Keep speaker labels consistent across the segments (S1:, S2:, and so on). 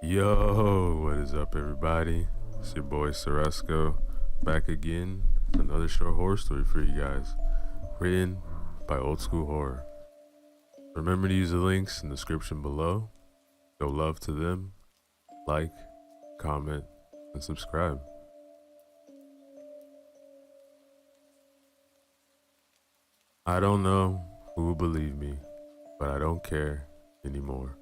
S1: Yo, what is up, everybody? It's your boy Saresco back again with another short horror story for you guys, written by Old School Horror. Remember to use the links in the description below. Show love to them, like, comment, and subscribe. I don't know who will believe me, but I don't care anymore.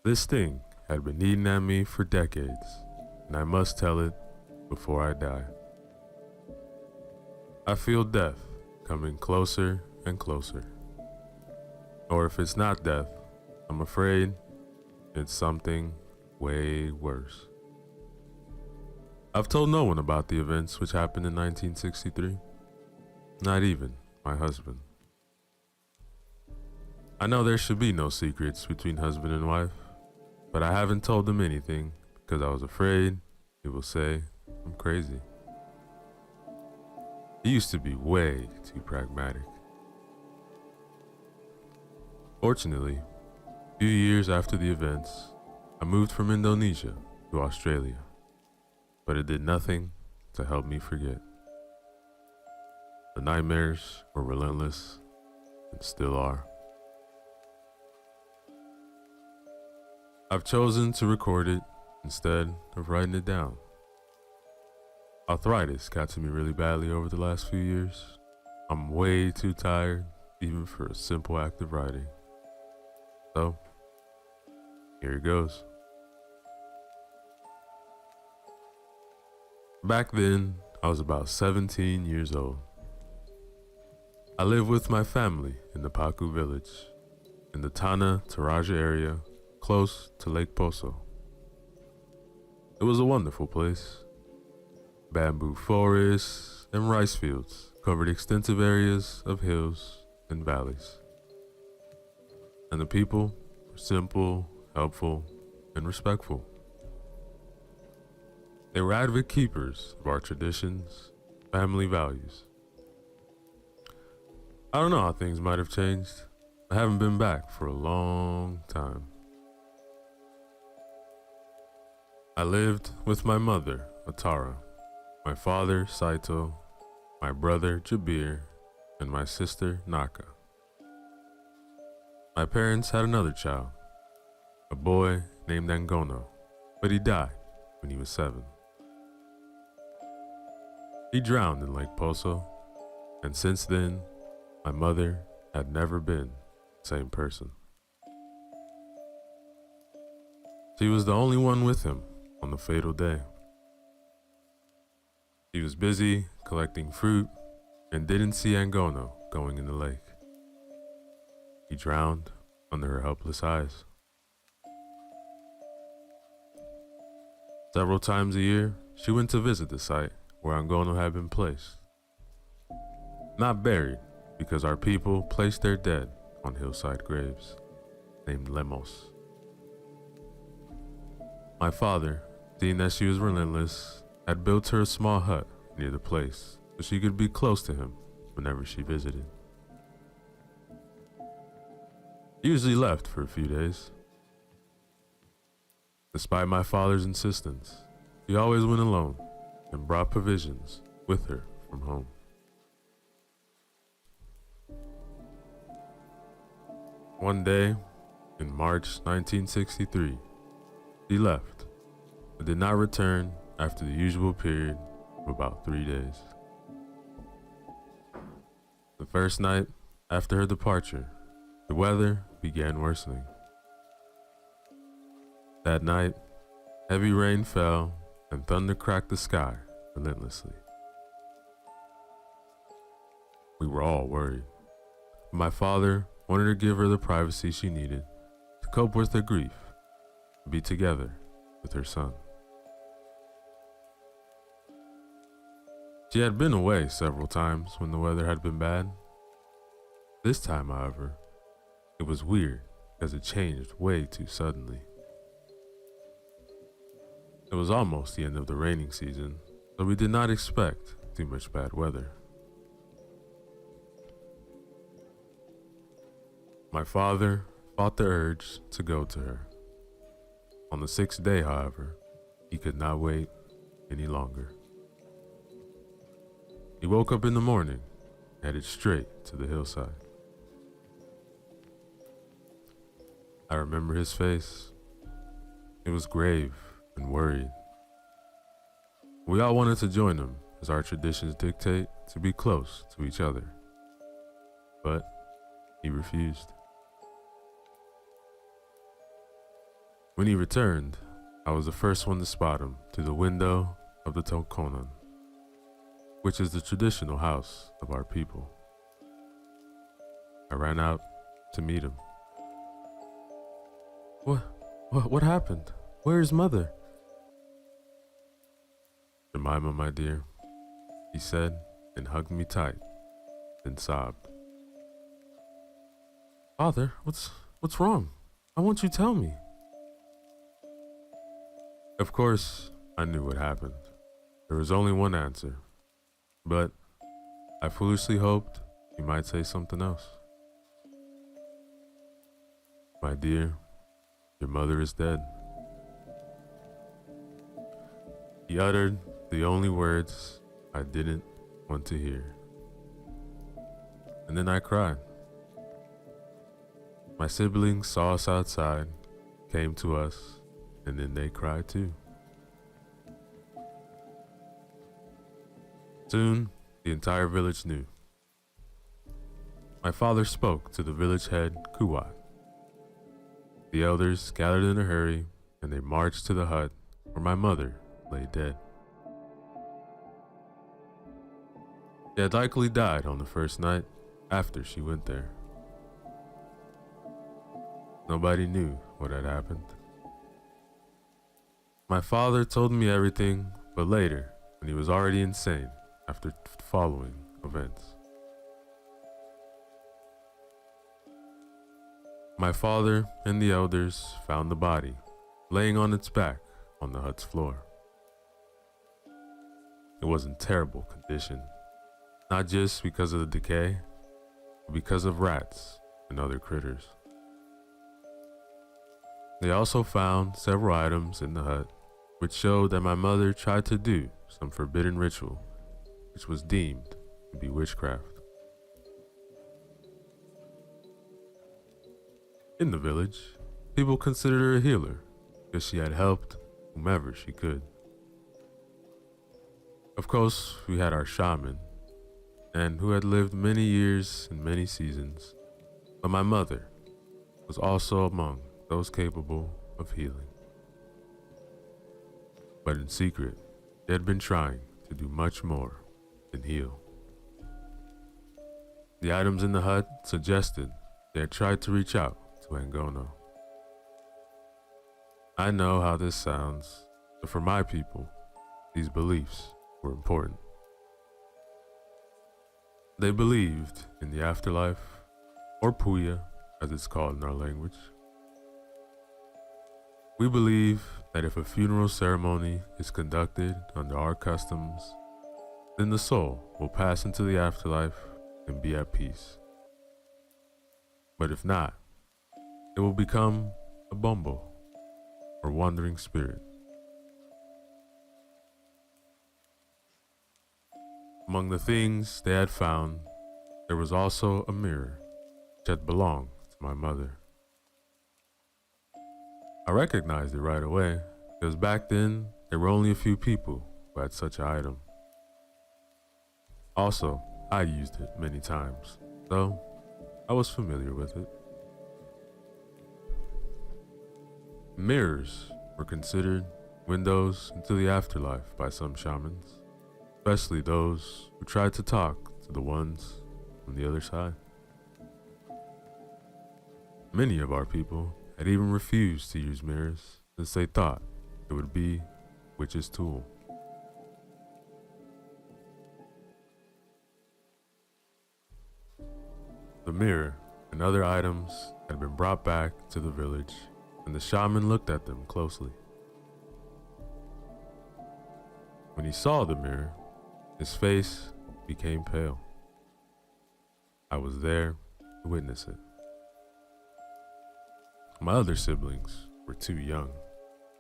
S1: This thing had been eating at me for decades, and I must tell it before I die. I feel death coming closer and closer. Or if it's not death, I'm afraid it's something way worse. I've told no one about the events which happened in 1963, not even my husband. I know there should be no secrets between husband and wife, but I haven't told them anything because I was afraid he will say I'm crazy. He used to be way too pragmatic. Fortunately, a few years after the events, I moved from Indonesia to Australia, but it did nothing to help me forget. The nightmares were relentless and still are. I've chosen to record it instead of writing it down. Arthritis got to me really badly over the last few years. I'm way too tired even for a simple act of writing. So, here it goes. Back then, I was about 17 years old. I lived with my family in the Paku village, in the Tanah Toraja area, close to Lake Poso. It was a wonderful place. Bamboo forests and rice fields covered extensive areas of hills and valleys. And the people were simple, helpful, and respectful. They were avid keepers of our traditions, family values. I don't know how things might have changed. I haven't been back for a long time. I lived with my mother, Atara, my father, Saito, my brother, Jabir, and my sister, Naka. My parents had another child, a boy named Angono, but he died when he was 7. He drowned in Lake Poso, and since then, my mother had never been the same person. She was the only one with him on the fatal day. He was busy collecting fruit and didn't see Angono going in the lake. He drowned under her helpless eyes. Several times a year, she went to visit the site where Angono had been placed. Not buried, because our people placed their dead on hillside graves, named lemos. My father, seeing that she was relentless, had built her a small hut near the place so she could be close to him whenever she visited. He usually left for a few days. Despite my father's insistence, he always went alone and brought provisions with her from home. One day, in March 1963, he left, but did not return after the usual period of about 3 days. The first night after her departure, the weather began worsening. That night, heavy rain fell and thunder cracked the sky relentlessly. We were all worried. My father wanted to give her the privacy she needed to cope with her grief and be together with her son. She had been away several times when the weather had been bad. This time, however, it was weird as it changed way too suddenly. It was almost the end of the raining season, so we did not expect too much bad weather. My father fought the urge to go to her. On the sixth day, however, he could not wait any longer. He woke up in the morning, headed straight to the hillside. I remember his face. It was grave and worried. We all wanted to join him, as our traditions dictate to be close to each other. But he refused. When he returned, I was the first one to spot him through the window of the tokonan, which is the traditional house of our people. I ran out to meet him. What happened? Where is mother? Jemima, my dear, he said and hugged me tight, then sobbed. Father, what's wrong? I want you to tell me. Of course, I knew what happened. There was only one answer, but I foolishly hoped he might say something else. My dear, your mother is dead. He uttered the only words I didn't want to hear. And then I cried. My siblings saw us outside, came to us, and then they cried too. Soon, the entire village knew. My father spoke to the village head, Kuwat. The elders gathered in a hurry, and they marched to the hut where my mother lay dead. She had likely died on the first night after she went there. Nobody knew what had happened. My father told me everything, but later, when he was already insane after following events. My father and the elders found the body laying on its back on the hut's floor. It was in terrible condition, not just because of the decay, but because of rats and other critters. They also found several items in the hut which showed that my mother tried to do some forbidden ritual, which was deemed to be witchcraft. In the village, people considered her a healer because she had helped whomever she could. Of course, we had our shaman, and who had lived many years and many seasons, but my mother was also among those capable of healing. But in secret, they had been trying to do much more than heal. The items in the hut suggested they had tried to reach out to Angono. I know how this sounds, but for my people, these beliefs were important. They believed in the afterlife, or puya, as it's called in our language. We believe that if a funeral ceremony is conducted under our customs, then the soul will pass into the afterlife and be at peace. But if not, it will become a bombo, or wandering spirit. Among the things they had found, there was also a mirror which had belonged to my mother. I recognized it right away because back then there were only a few people who had such an item. Also, I used it many times, so I was familiar with it. Mirrors were considered windows into the afterlife by some shamans, especially those who tried to talk to the ones on the other side. Many of our people had even refused to use mirrors since they thought it would be witch's tool. The mirror and other items had been brought back to the village, and the shaman looked at them closely. When he saw the mirror, his face became pale. I was there to witness it. My other siblings were too young,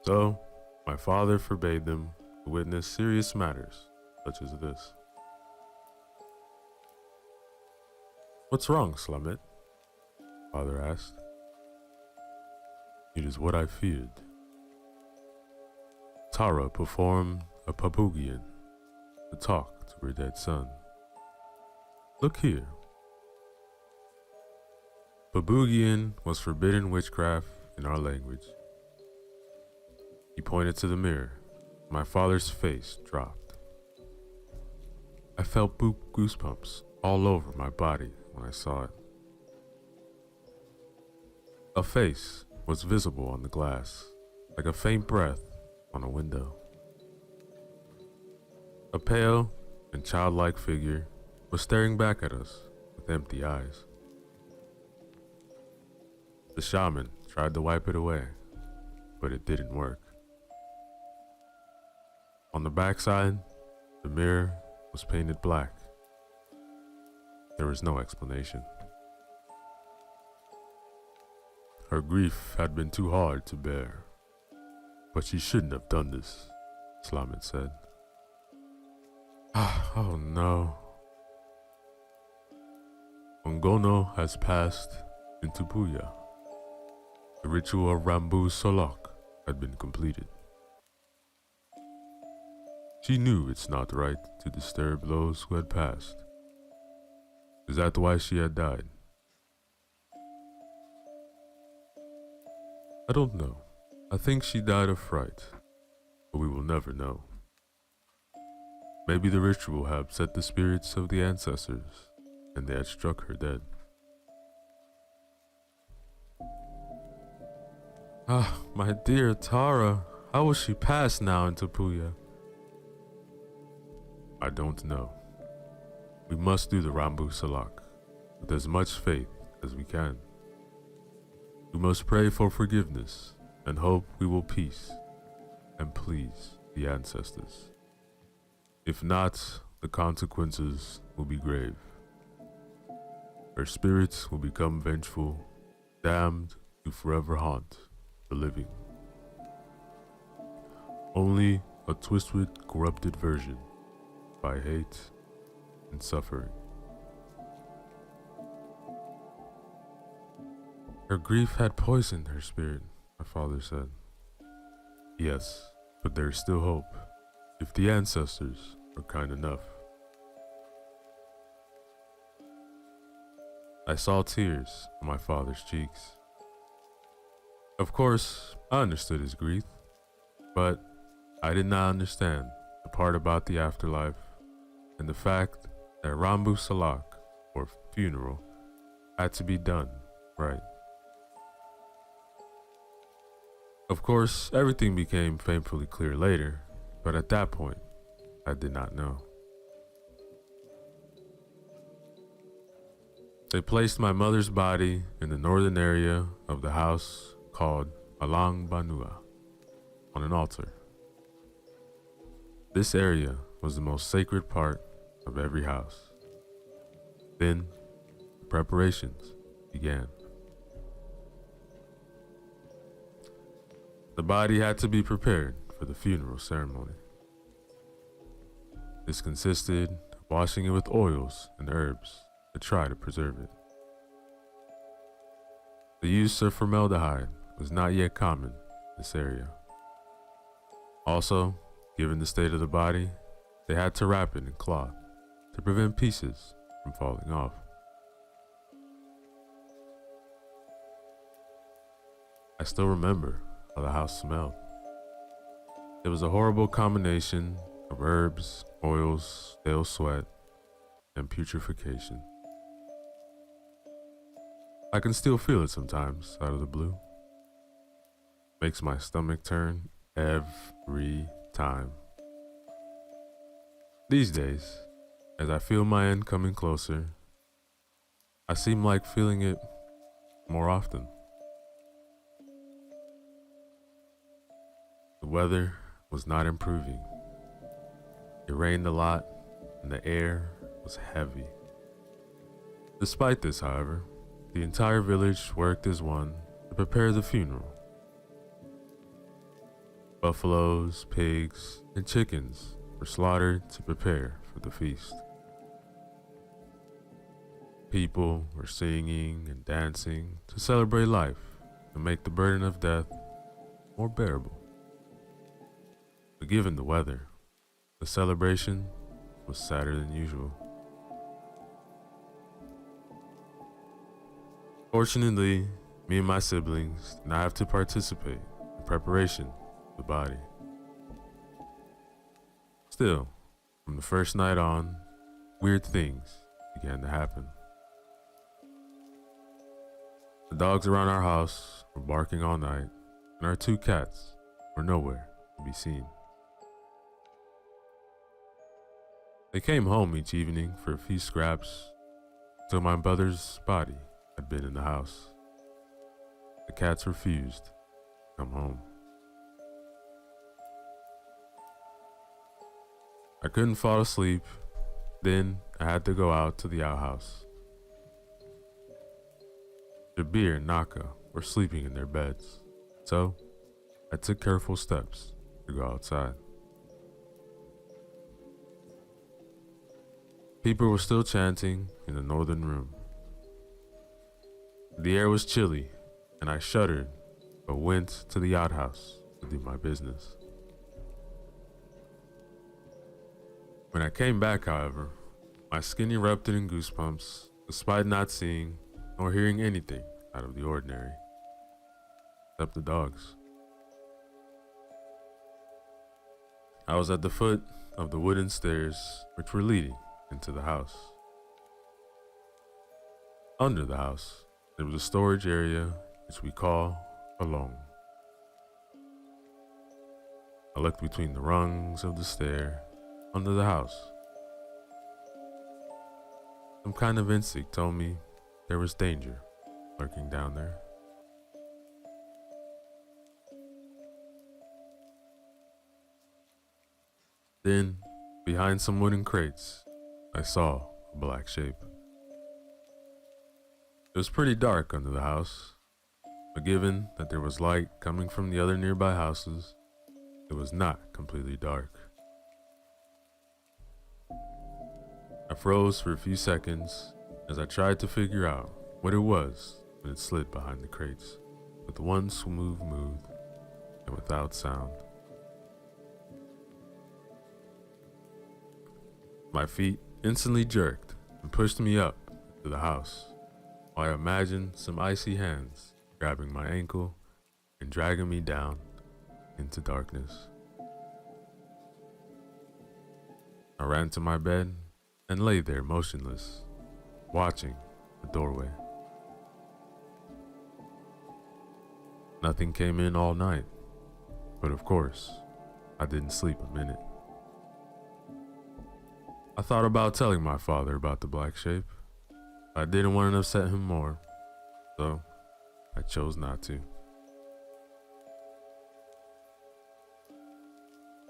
S1: So, my father forbade them to witness serious matters such as this. "What's wrong, Slamet?" Father asked. "It is what I feared." Tara performed a papugian to talk to her dead son. "Look here." Papugian was forbidden witchcraft in our language. He pointed to the mirror. My father's face dropped. I felt goosebumps all over my body when I saw it. A face was visible on the glass, like a faint breath on a window. A pale and childlike figure was staring back at us with empty eyes. The shaman tried to wipe it away, but it didn't work. On the backside, the mirror was painted black. There was no explanation. Her grief had been too hard to bear, but she shouldn't have done this, Slamet said. Oh no. Ongono has passed into Puya. The ritual of Rambu Solok had been completed. She knew it's not right to disturb those who had passed. Is that why she had died? I don't know. I think she died of fright, but we will never know. Maybe the ritual had upset the spirits of the ancestors, and they had struck her dead. My dear Tara, how will she pass now into Puya? I don't know. We must do the Rambu Salak with as much faith as we can. We must pray for forgiveness and hope we will peace and please the ancestors. If not, the consequences will be grave. Her spirits will become vengeful, damned to forever haunt the living. Only a twisted, corrupted version by hate and suffering. Her grief had poisoned her spirit, my father said. Yes, but there is still hope, if the ancestors are kind enough. I saw tears on my father's cheeks. Of course, I understood his grief, but I did not understand the part about the afterlife and the fact that Rambu Salak, or funeral, had to be done right. Of course, everything became painfully clear later, but at that point, I did not know. They placed my mother's body in the northern area of the house called Alang Banua on an altar. This area was the most sacred part of every house. Then, the preparations began. The body had to be prepared for the funeral ceremony. This consisted of washing it with oils and herbs to try to preserve it. The use of formaldehyde was not yet common in this area. Also, given the state of the body, they had to wrap it in cloth to prevent pieces from falling off. I still remember how the house smelled. It was a horrible combination of herbs, oils, stale sweat, and putrefaction. I can still feel it sometimes out of the blue. Makes my stomach turn every time. These days, as I feel my end coming closer, I seem like feeling it more often. The weather was not improving. It rained a lot and the air was heavy. Despite this, however, the entire village worked as one to prepare the funeral. Buffaloes, pigs, and chickens were slaughtered to prepare for the feast. People were singing and dancing to celebrate life and make the burden of death more bearable. But given the weather, the celebration was sadder than usual. Fortunately, me and my siblings did not have to participate in preparation of the body. Still, from the first night on, weird things began to happen. The dogs around our house were barking all night, and our 2 cats were nowhere to be seen. They came home each evening for a few scraps till my brother's body had been in the house. The cats refused to come home. I couldn't fall asleep, then I had to go out to the outhouse. Jabir and Naka were sleeping in their beds, so I took careful steps to go outside. People were still chanting in the northern room. The air was chilly, and I shuddered, but went to the outhouse to do my business. When I came back, however, my skin erupted in goosebumps, despite not seeing nor hearing anything out of the ordinary, except the dogs. I was at the foot of the wooden stairs which were leading into the house. Under the house, there was a storage area which we call a loan. I looked between the rungs of the stair under the house. Some kind of instinct told me there was danger lurking down there. Then, behind some wooden crates, I saw a black shape. It was pretty dark under the house, but given that there was light coming from the other nearby houses, it was not completely dark. I froze for a few seconds as I tried to figure out what it was when it slid behind the crates with one smooth move and without sound. My feet instantly jerked and pushed me up to the house, while I imagined some icy hands grabbing my ankle and dragging me down into darkness. I ran to my bed and lay there motionless, watching the doorway. Nothing came in all night, but of course, I didn't sleep a minute. I thought about telling my father about the black shape. I didn't want to upset him more, so I chose not to.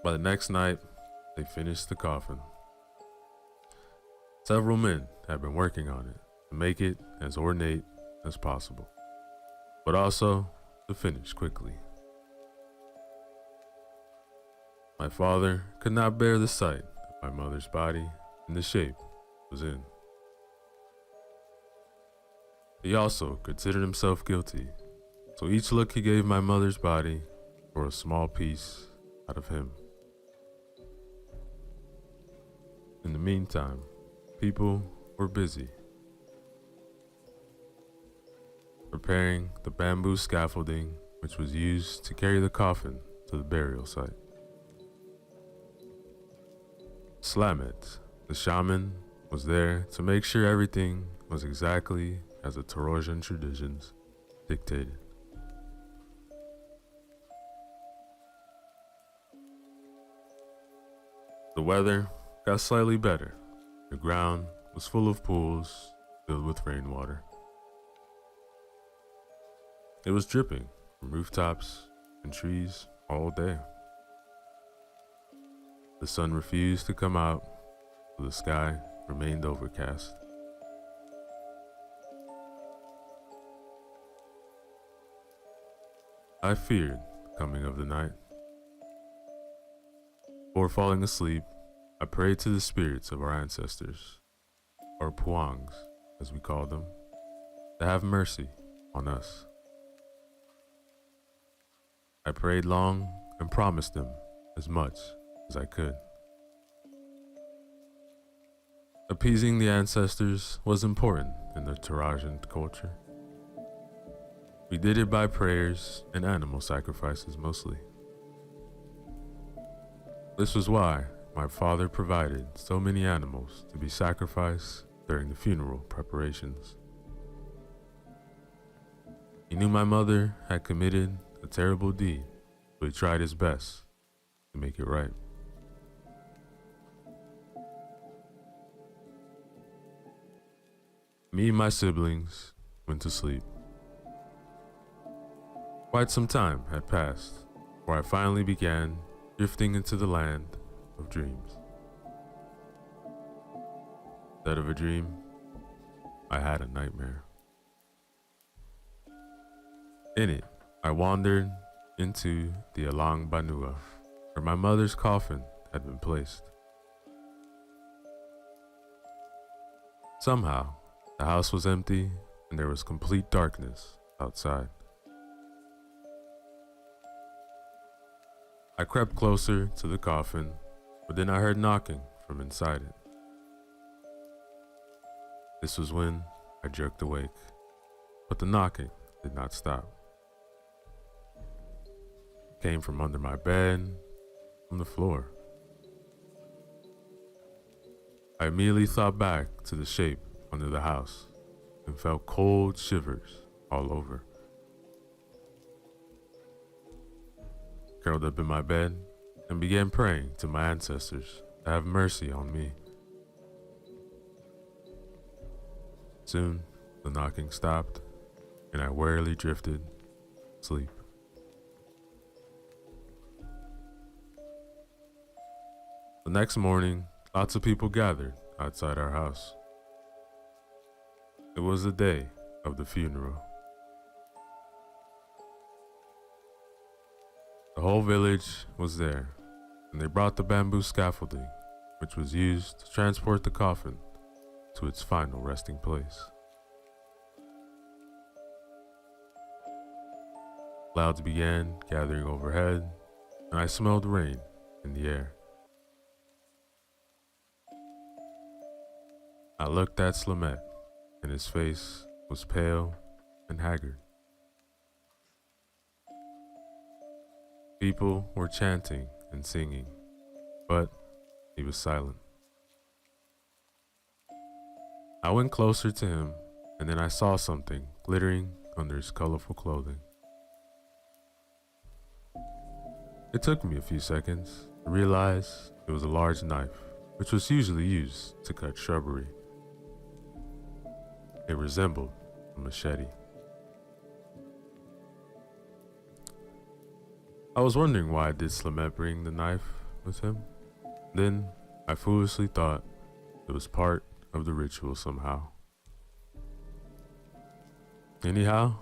S1: By the next night, they finished the coffin. Several men had been working on it to make it as ornate as possible, but also to finish quickly. My father could not bear the sight of my mother's body in the shape it was in. He also considered himself guilty, so each look he gave my mother's body bore a small piece out of him. In the meantime, people were busy preparing the bamboo scaffolding which was used to carry the coffin to the burial site. Slamet, the shaman, was there to make sure everything was exactly as the Torojan traditions dictated. The weather got slightly better. The ground was full of pools filled with rainwater. It was dripping from rooftops and trees all day. The sun refused to come out, so the sky remained overcast. I feared the coming of the night, Before falling asleep, I prayed to the spirits of our ancestors, or puangs, as we call them, to have mercy on us. I prayed long and promised them as much as I could. Appeasing the ancestors was important in the Tarajan culture. We did it by prayers and animal sacrifices mostly. This was why my father provided so many animals to be sacrificed during the funeral preparations. He knew my mother had committed a terrible deed, but he tried his best to make it right. Me and my siblings went to sleep. Quite some time had passed before I finally began drifting into the land of dreams. Instead of a dream, I had a nightmare. In it, I wandered into the Alang Banua, where my mother's coffin had been placed. Somehow, the house was empty and there was complete darkness outside. I crept closer to the coffin, but then I heard knocking from inside it. This was when I jerked awake, but the knocking did not stop. It came from under my bed, from the floor. I immediately thought back to the shape under the house and felt cold shivers all over. Curled up in my bed and began praying to my ancestors to have mercy on me. Soon, the knocking stopped and I wearily drifted asleep. The next morning, lots of people gathered outside our house. It was the day of the funeral. The whole village was there, and they brought the bamboo scaffolding, which was used to transport the coffin to its final resting place. Clouds began gathering overhead, and I smelled rain in the air. I looked at Slamet, and his face was pale and haggard. People were chanting and singing, but he was silent. I went closer to him, and then I saw something glittering under his colorful clothing. It took me a few seconds to realize it was a large knife, which was usually used to cut shrubbery. It resembled a machete. I was wondering why did Slamet bring the knife with him. Then I foolishly thought it was part of the ritual somehow. Anyhow,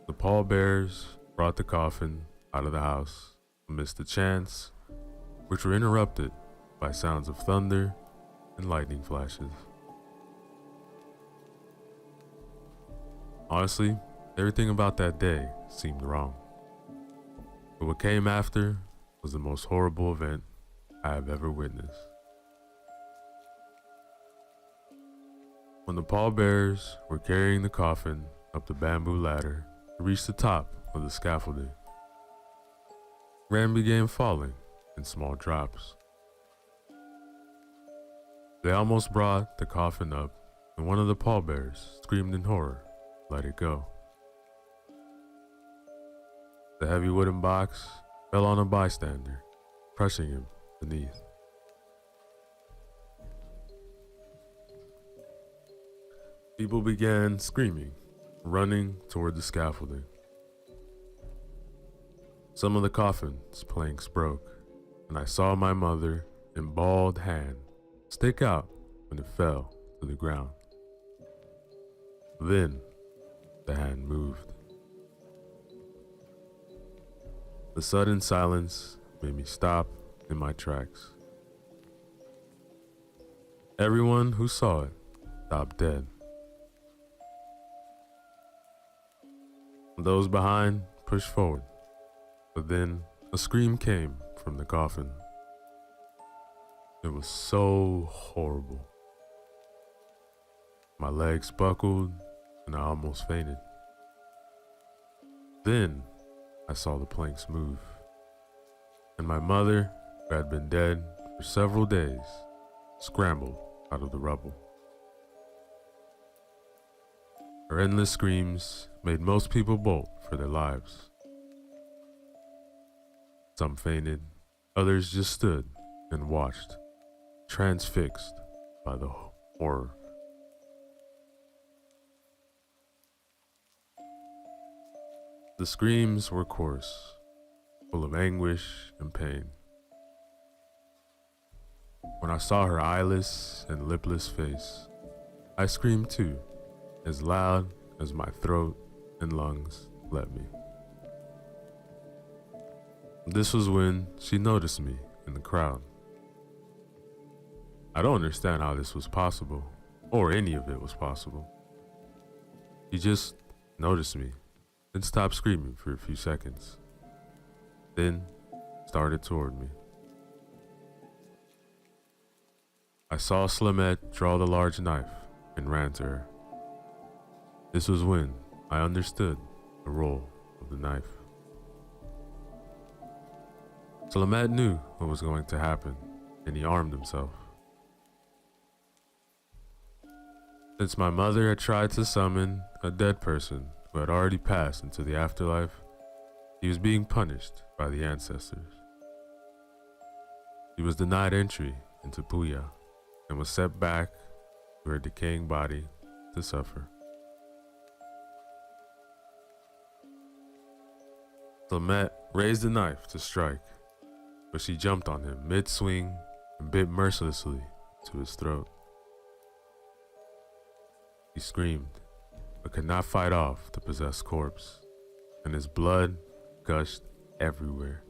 S1: the pallbearers brought the coffin out of the house amidst the chants, which were interrupted by sounds of thunder and lightning flashes. Honestly, everything about that day seemed wrong. But what came after was the most horrible event I have ever witnessed. When the pallbearers were carrying the coffin up the bamboo ladder to reach the top of the scaffolding, rain began falling in small drops. They almost brought the coffin up, and one of the pallbearers screamed in horror, "Let it go." The heavy wooden box fell on a bystander, crushing him beneath. People began screaming, running toward the scaffolding. Some of the coffin's planks broke, and I saw my mother and bald hand stick out when it fell to the ground. Then the hand moved. The sudden silence made me stop in my tracks. Everyone who saw it stopped dead. Those behind pushed forward, but then a scream came from the coffin. It was so horrible. My legs buckled and I almost fainted. Then I saw the planks move, and my mother, who had been dead for several days, scrambled out of the rubble. Her endless screams made most people bolt for their lives. Some fainted, others just stood and watched, transfixed by the horror. The screams were coarse, full of anguish and pain. When I saw her eyeless and lipless face, I screamed too, as loud as my throat and lungs let me. This was when she noticed me in the crowd. I don't understand how this was possible, or any of it was possible. She just noticed me and stopped screaming for a few seconds, then started toward me. I saw Slimette draw the large knife and ran to her. This was when I understood the role of the knife. Slimette knew what was going to happen, and he armed himself. Since my mother had tried to summon a dead person who had already passed into the afterlife, he was being punished by the ancestors. He was denied entry into Puya and was sent back to her decaying body to suffer. Slimette raised the knife to strike, but she jumped on him mid-swing and bit mercilessly to his throat. He screamed, but could not fight off the possessed corpse, and his blood gushed everywhere.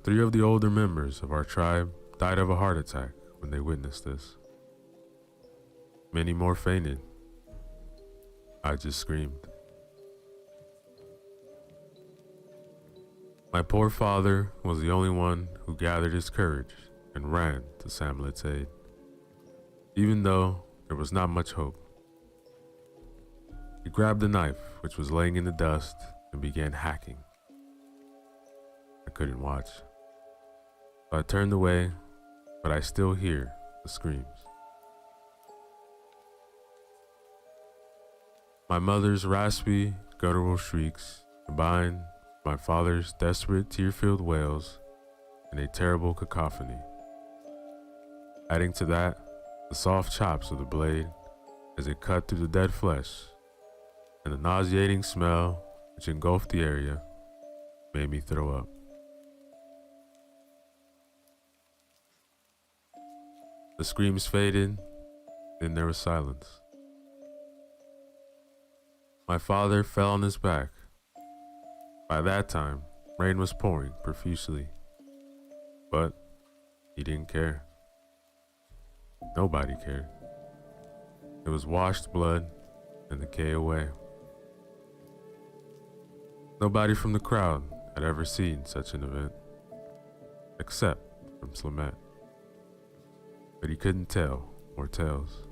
S1: 3 of the older members of our tribe died of a heart attack when they witnessed this. Many more fainted. I just screamed. My poor father was the only one who gathered his courage and ran to Samlet's aid, even though there was not much hope. He grabbed the knife, which was laying in the dust, and began hacking. I couldn't watch, so I turned away, but I still hear the screams. My mother's raspy, guttural shrieks combined my father's desperate, tear-filled wails in a terrible cacophony. Adding to that, the soft chops of the blade as it cut through the dead flesh, and the nauseating smell which engulfed the area made me throw up. The screams faded, then there was silence. My father fell on his back. By that time, rain was pouring profusely, but he didn't care. Nobody cared. It was washed blood and decay away. Nobody from the crowd had ever seen such an event, except from Slimette. But he couldn't tell more tales.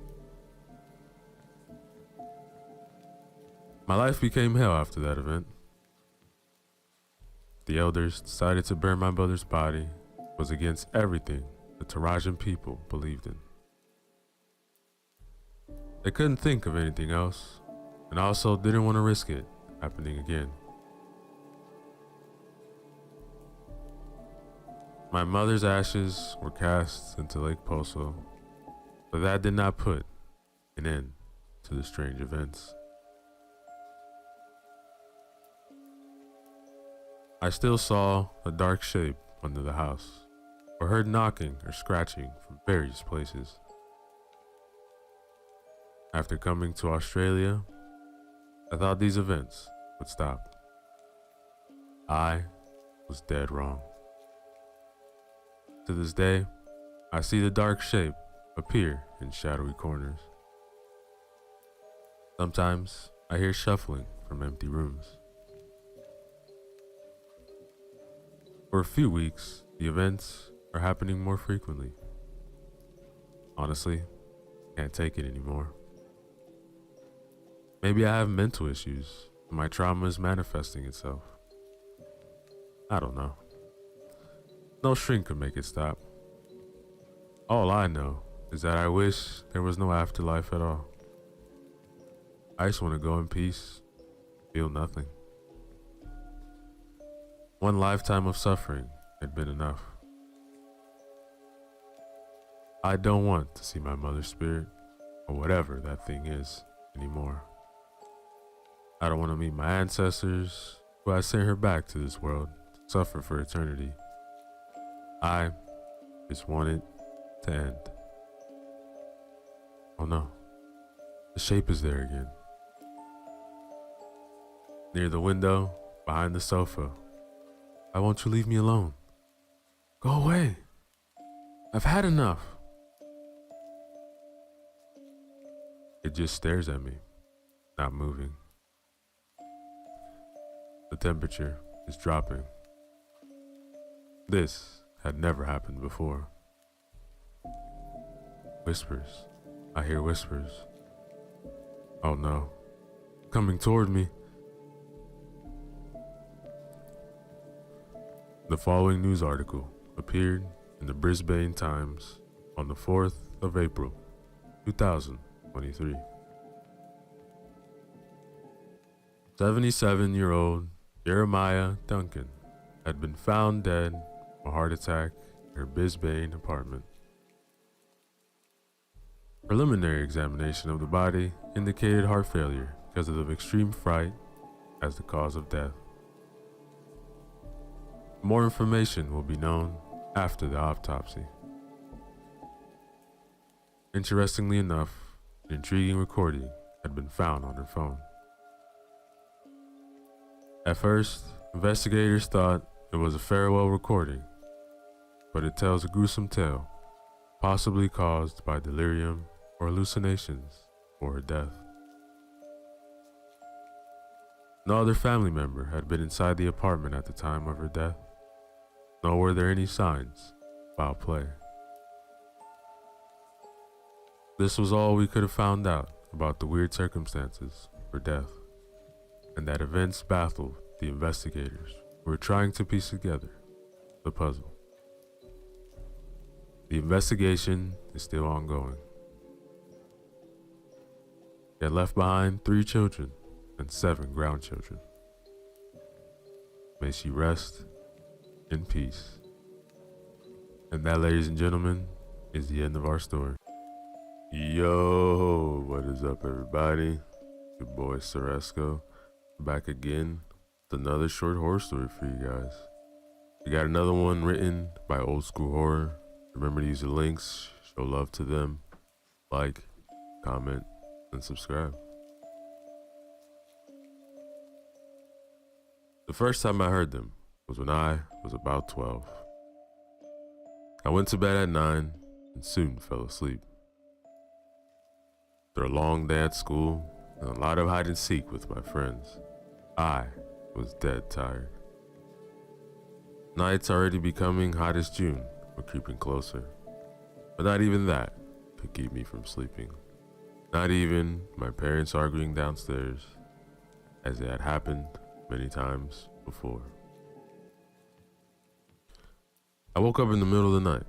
S1: My life became hell after that event. The elders decided to burn my brother's body was against everything the Tarajan people believed in. They couldn't think of anything else, and also didn't want to risk it happening again. My mother's ashes were cast into Lake Poso, but that did not put an end to the strange events. I still saw a dark shape under the house, or heard knocking or scratching from various places. After coming to Australia, I thought these events would stop. I was dead wrong. To this day, I see the dark shape appear in shadowy corners. Sometimes I hear shuffling from empty rooms. For a few weeks, the events are happening more frequently. Honestly, can't take it anymore. Maybe I have mental issues and my trauma is manifesting itself. I don't know. No shrink could make it stop. All I know is that I wish there was no afterlife at all. I just want to go in peace, feel nothing. One lifetime of suffering had been enough. I don't want to see my mother's spirit, or whatever that thing is, anymore. I don't want to meet my ancestors, who I sent her back to this world to suffer for eternity. I just want it to end. Oh no, the shape is there again. Near the window, behind the sofa. Why won't you leave me alone? Go away. I've had enough. It just stares at me, not moving. The temperature is dropping. This had never happened before. Whispers. I hear whispers. Oh no. Coming toward me. The following news article appeared in the Brisbane Times on the 4th of April, 2023. 77-year-old Jeremiah Duncan had been found dead from a heart attack in her Brisbane apartment. Preliminary examination of the body indicated heart failure because of extreme fright as the cause of death. More information will be known after the autopsy. Interestingly enough, an intriguing recording had been found on her phone. At first, investigators thought it was a farewell recording, but it tells a gruesome tale, possibly caused by delirium or hallucinations for her death. No other family member had been inside the apartment at the time of her death, nor were there any signs of foul play. This was all we could have found out about the weird circumstances of her death, and that events baffled the investigators who were trying to piece together the puzzle. The investigation is still ongoing. They had left behind 3 children and 7 grandchildren. May she rest in peace. And that, ladies and gentlemen, is the end of our story. Yo, what is up, everybody? Your boy Ceresco, back again with another short horror story for you guys. We got another one written by Old School Horror. Remember to use the links, show love to them, like, comment, and subscribe. The first time I heard them was when I was about 12. I went to bed at 9 and soon fell asleep. After a long day at school and a lot of hide and seek with my friends, I was dead tired. Nights already becoming hot as June were creeping closer, but not even that could keep me from sleeping. Not even my parents arguing downstairs, as it had happened many times before. I woke up in the middle of the night,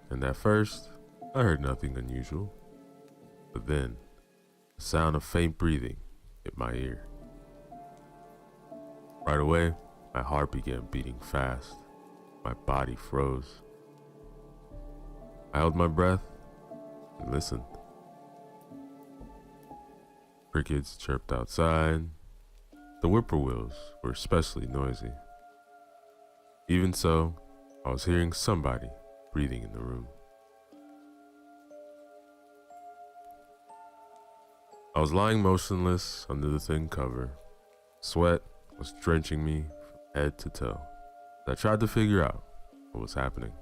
S1: and at first, I heard nothing unusual. But then, the sound of faint breathing hit my ear. Right away, my heart began beating fast. My body froze. I held my breath and listened. Crickets chirped outside. The whippoorwills were especially noisy. Even so, I was hearing somebody breathing in the room. I was lying motionless under the thin cover. Sweat was drenching me from head to toe. I tried to figure out what was happening.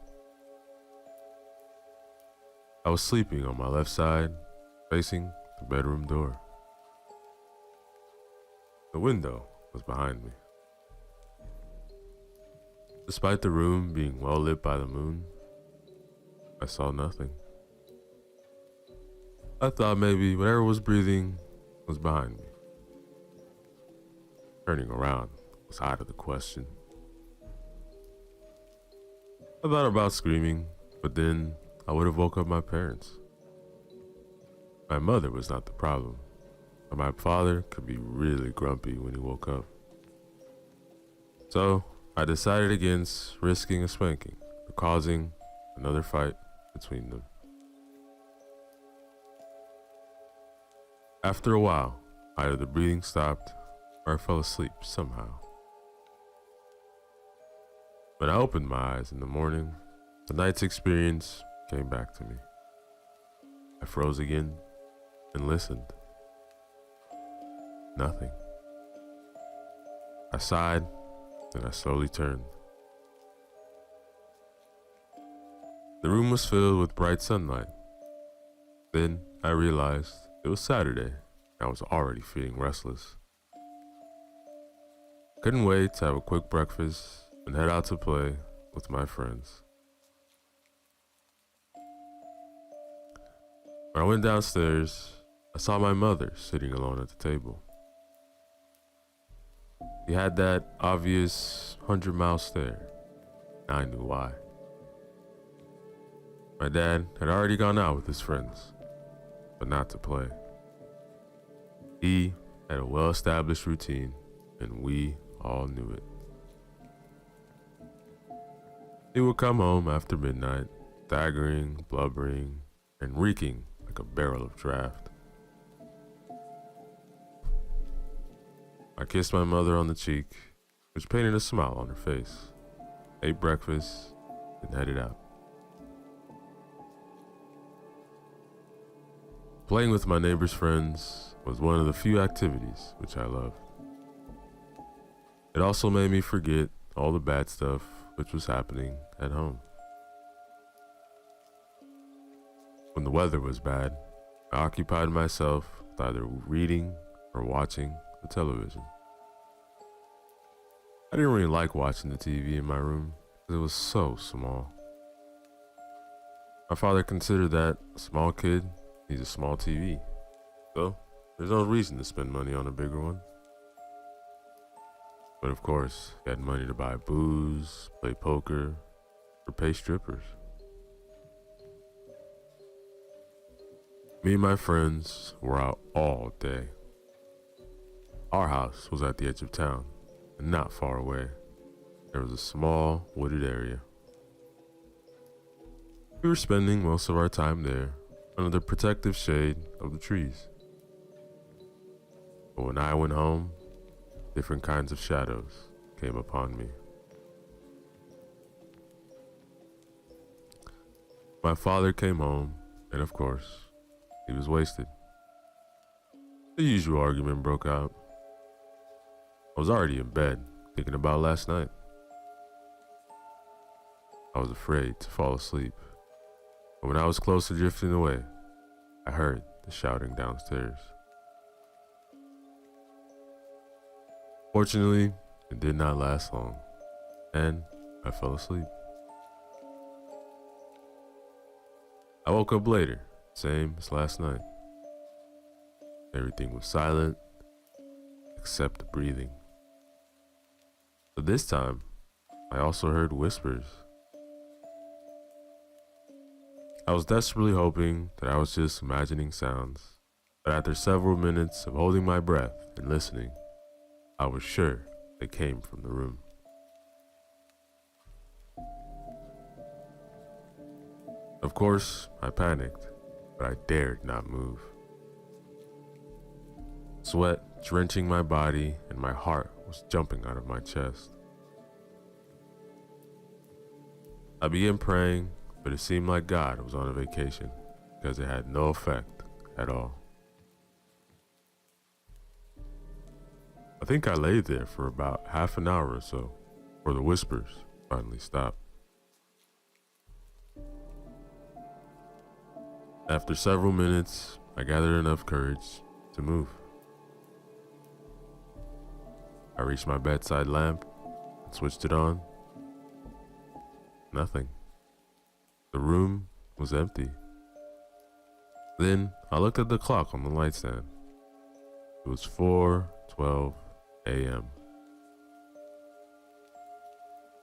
S1: I was sleeping on my left side, facing the bedroom door. The window was behind me. Despite the room being well lit by the moon, I saw nothing. I thought maybe whatever was breathing was behind me. Turning around was out of the question. I thought about screaming, but then I would have woke up my parents. My mother was not the problem, but my father could be really grumpy when he woke up. So I decided against risking a spanking or causing another fight between them. After a while, either the breathing stopped or I fell asleep somehow. When I opened my eyes in the morning, the night's experience came back to me. I froze again and listened. Nothing. I sighed and I slowly turned. The room was filled with bright sunlight. Then I realized it was Saturday and I was already feeling restless. Couldn't wait to have a quick breakfast and head out to play with my friends. When I went downstairs, I saw my mother sitting alone at the table. She had that obvious 100-mile stare, and I knew why. My dad had already gone out with his friends, but not to play. He had a well-established routine, and we all knew it. He would come home after midnight, staggering, blubbering, and reeking like a barrel of draft. I kissed my mother on the cheek, which painted a smile on her face, ate breakfast, and headed out. Playing with my neighbor's friends was one of the few activities which I loved. It also made me forget all the bad stuff which was happening at home. When the weather was bad, I occupied myself with either reading or watching the television. I didn't really like watching the TV in my room because it was so small. My father considered that a small kid needs a small TV, so there's no reason to spend money on a bigger one. But of course, he had money to buy booze, play poker, or pay strippers. Me and my friends were out all day. Our house was at the edge of town, and not far away. There was a small wooded area. We were spending most of our time there, under the protective shade of the trees. But when I went home, different kinds of shadows came upon me. My father came home, and of course, he was wasted. The usual argument broke out. I was already in bed, thinking about last night. I was afraid to fall asleep, but when I was close to drifting away, I heard the shouting downstairs. Fortunately, it did not last long, and I fell asleep. I woke up later, same as last night. Everything was silent, except the breathing. But this time, I also heard whispers. I was desperately hoping that I was just imagining sounds, but after several minutes of holding my breath and listening, I was sure they came from the room. Of course, I panicked, but I dared not move. Sweat drenching my body and my heart was jumping out of my chest. I began praying, but it seemed like God was on a vacation because it had no effect at all. I think I lay there for about half an hour or so, for the whispers finally stopped. After several minutes, I gathered enough courage to move. I reached my bedside lamp and switched it on. Nothing. The room was empty. Then I looked at the clock on the light stand. It was 4:12 a.m.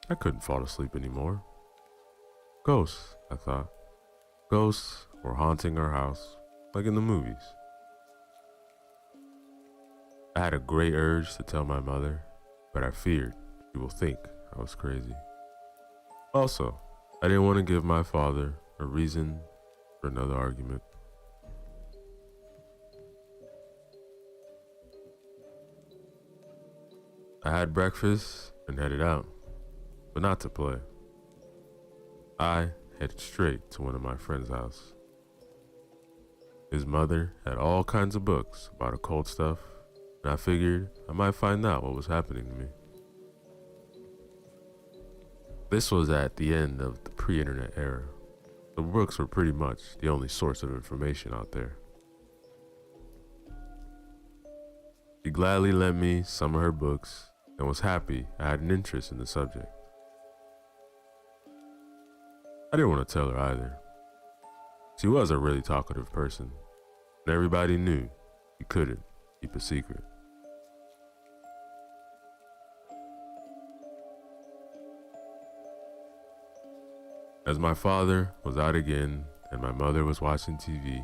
S1: I couldn't fall asleep anymore. Ghosts, I thought. Ghosts were haunting our house, like in the movies. I had a great urge to tell my mother, but I feared she will think I was crazy. Also, I didn't want to give my father a reason for another argument. I had breakfast and headed out, but not to play. I headed straight to one of my friend's house. His mother had all kinds of books about occult stuff, and I figured I might find out what was happening to me. This was at the end of the pre-internet era. The books were pretty much the only source of information out there. She gladly lent me some of her books and was happy I had an interest in the subject. I didn't want to tell her either. She was a really talkative person, and everybody knew you couldn't keep a secret. As my father was out again and my mother was watching TV,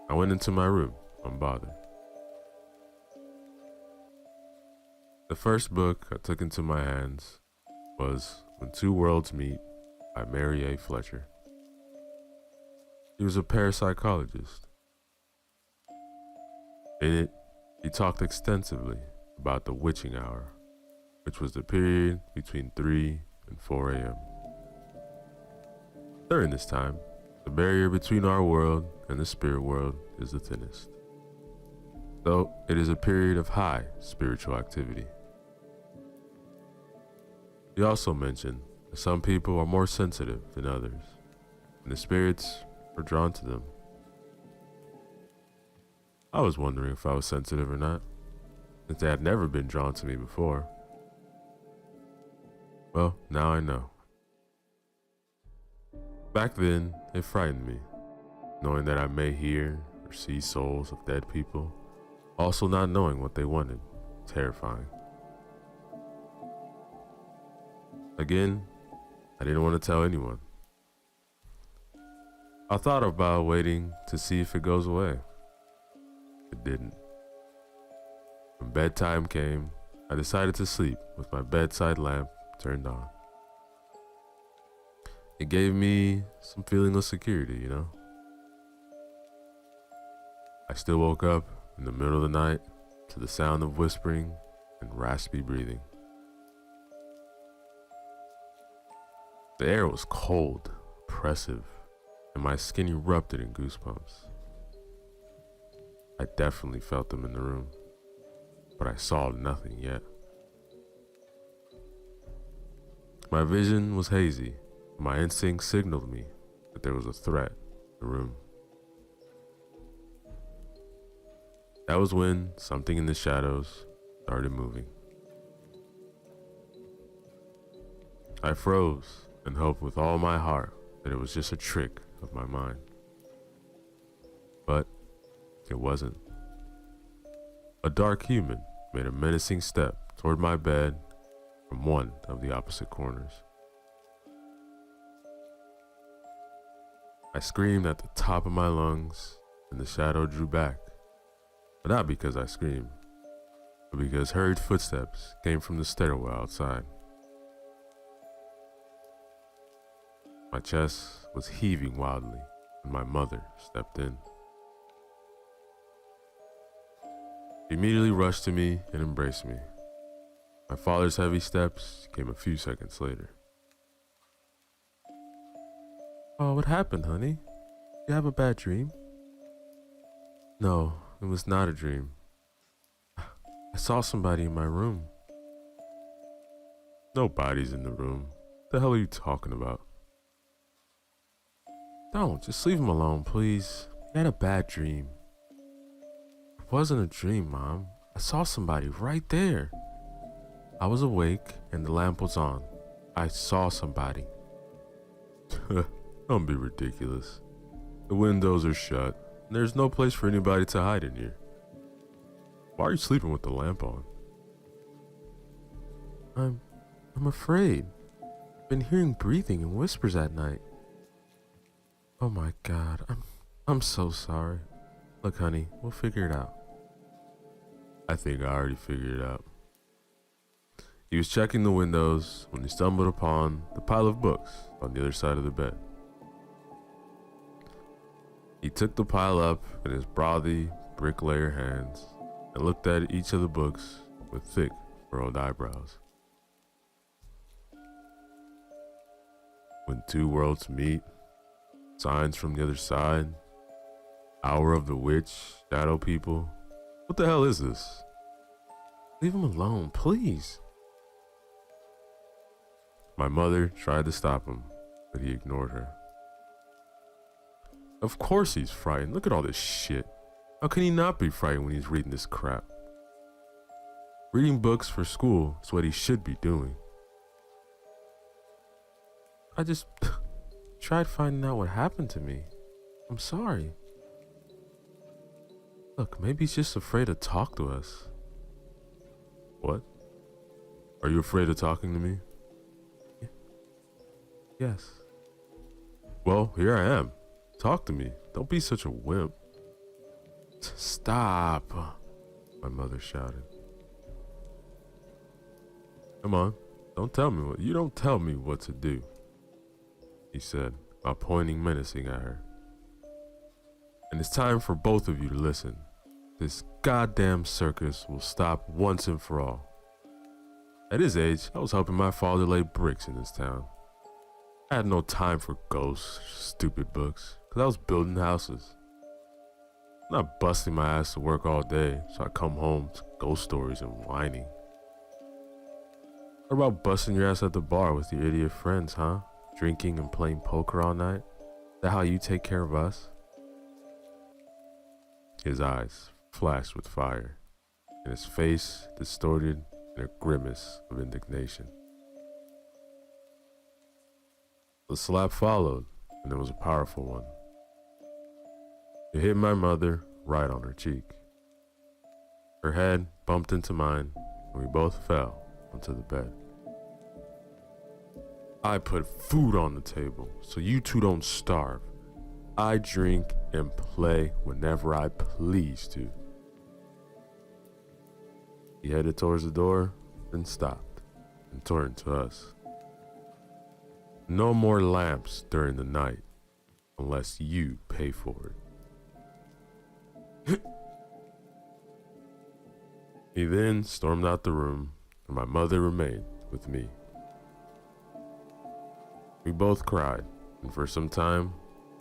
S1: I went into my room unbothered. The first book I took into my hands was When Two Worlds Meet by Mary A. Fletcher. He was a parapsychologist. In it, he talked extensively about the witching hour, which was the period between 3 and 4 a.m. During this time, the barrier between our world and the spirit world is the thinnest. So it is a period of high spiritual activity. He also mentioned that some people are more sensitive than others, and the spirits are drawn to them. I was wondering if I was sensitive or not, since they had never been drawn to me before. Well, now I know. Back then, it frightened me, knowing that I may hear or see souls of dead people, also not knowing what they wanted. Terrifying. Again, I didn't want to tell anyone. I thought about waiting to see if it goes away. It didn't. When bedtime came, I decided to sleep with my bedside lamp turned on. It gave me some feeling of security, you know? I still woke up in the middle of the night to the sound of whispering and raspy breathing. The air was cold, oppressive, and my skin erupted in goosebumps. I definitely felt them in the room, but I saw nothing yet. My vision was hazy. My instinct signaled me that there was a threat in the room. That was when something in the shadows started moving. I froze and hoped with all my heart that it was just a trick of my mind. But it wasn't. A dark human made a menacing step toward my bed from one of the opposite corners. I screamed at the top of my lungs, and the shadow drew back. But not because I screamed, but because hurried footsteps came from the stairwell outside. My chest was heaving wildly when my mother stepped in. She immediately rushed to me and embraced me. My father's heavy steps came a few seconds later. "Oh, what happened, honey? You have a bad dream?" "No, it was not a dream. I saw somebody in my room." "No bodies in the room. The hell are you talking about? Don't, just leave him alone, please. He had a bad dream. It wasn't a dream, Mom. I saw somebody right there. I was awake and the lamp was on. I saw somebody. Don't be ridiculous. The windows are shut and there's no place for anybody to hide in here. Why are you sleeping with the lamp on? I'm afraid. I've been hearing breathing and whispers at night. Oh my God, I'm so sorry. Look, honey, we'll figure it out. I think I already figured it out. He was checking the windows when he stumbled upon the pile of books on the other side of the bed. He took the pile up in his brothy, bricklayer hands and looked at each of the books with thick, furrowed eyebrows. When Two Worlds Meet, Signs from the Other Side, Hour of the Witch, Shadow People. What the hell is this? Leave him alone, please. My mother tried to stop him, but he ignored her. Of course he's frightened. Look at all this shit. How can he not be frightened when he's reading this crap? Reading books for school is what he should be doing. I just tried finding out what happened to me. I'm sorry. Look, maybe he's just afraid to talk to us. What? Are you afraid of talking to me? Yes. Well, here I am. Talk to me. Don't be such a wimp. Stop, my mother shouted. Come on, you don't tell me what to do, he said, while pointing menacing at her. And it's time for both of you to listen. This goddamn circus will stop once and for all. At his age, I was helping my father lay bricks in this town. I had no time for ghosts, stupid books, because I was building houses. I'm not busting my ass to work all day, so I come home to ghost stories and whining. What about busting your ass at the bar with your idiot friends, huh? Drinking and playing poker all night? Is that how you take care of us? His eyes flashed with fire, and his face distorted in a grimace of indignation. The slap followed, and it was a powerful one. It hit my mother right on her cheek. Her head bumped into mine, and we both fell onto the bed. I put food on the table so you two don't starve. I drink and play whenever I please to. He headed towards the door, then stopped and turned to us. No more lamps during the night unless you pay for it. He then stormed out the room, and my mother remained with me. We both cried, and for some time,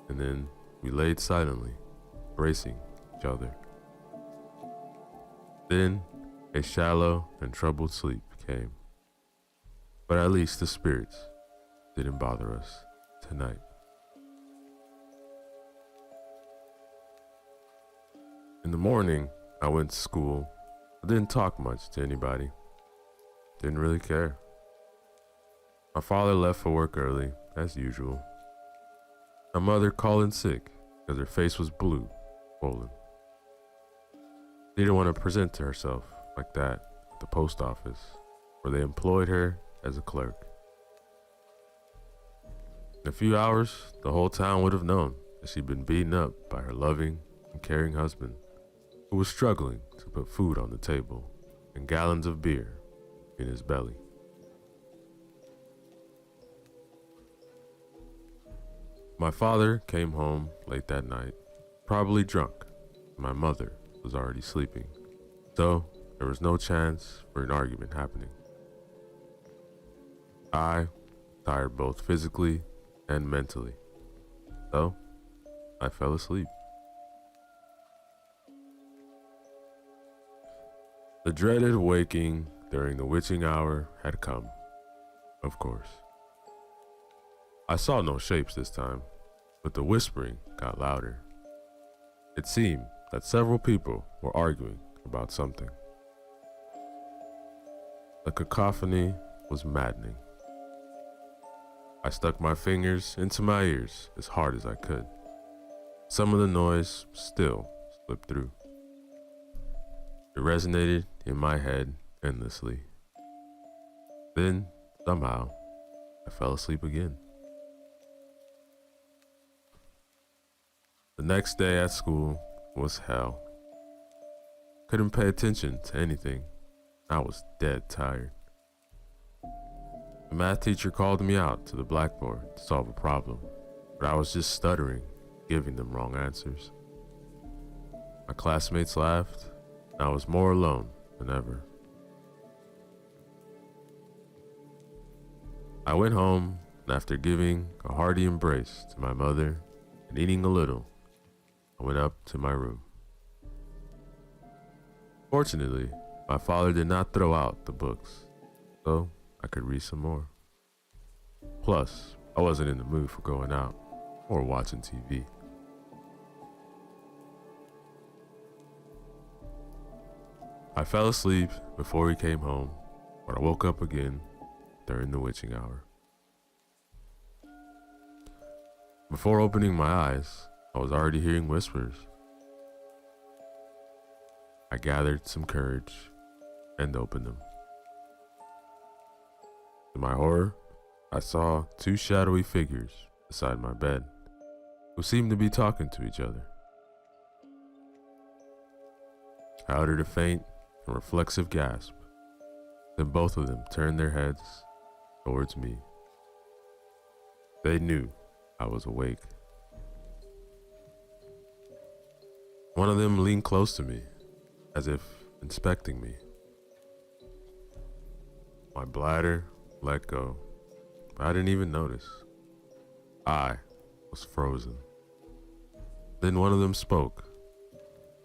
S1: and then we laid silently, bracing each other. Then a shallow and troubled sleep came, but at least the spirits didn't bother us tonight. In the morning, I went to school. I didn't talk much to anybody. Didn't really care. My father left for work early, as usual. My mother called in sick because her face was blue, swollen. She didn't want to present to herself like that at the post office, where they employed her as a clerk. In a few hours, the whole town would have known that she'd been beaten up by her loving and caring husband, who was struggling to put food on the table and gallons of beer in his belly. My father came home late that night, probably drunk. My mother was already sleeping, so there was no chance for an argument happening. I, tired both physically and mentally, so I fell asleep. The dreaded waking during the witching hour had come, of course. I saw no shapes this time, but the whispering got louder. It seemed that several people were arguing about something. The cacophony was maddening. I stuck my fingers into my ears as hard as I could. Some of the noise still slipped through. It resonated in my head endlessly. Then, somehow, I fell asleep again. The next day at school was hell. Couldn't pay attention to anything. I was dead tired. The math teacher called me out to the blackboard to solve a problem, but I was just stuttering, giving them wrong answers. My classmates laughed, and I was more alone than ever. I went home, and after giving a hearty embrace to my mother and eating a little, I went up to my room. Fortunately, my father did not throw out the books, so I could read some more. Plus, I wasn't in the mood for going out or watching TV. I fell asleep before he came home, but I woke up again during the witching hour. Before opening my eyes, I was already hearing whispers. I gathered some courage and opened them. To my horror, I saw two shadowy figures beside my bed who seemed to be talking to each other. I uttered a faint and reflexive gasp. Then both of them turned their heads towards me. They knew I was awake. One of them leaned close to me, as if inspecting me. My bladder let go, but I didn't even notice. I was frozen. Then one of them spoke,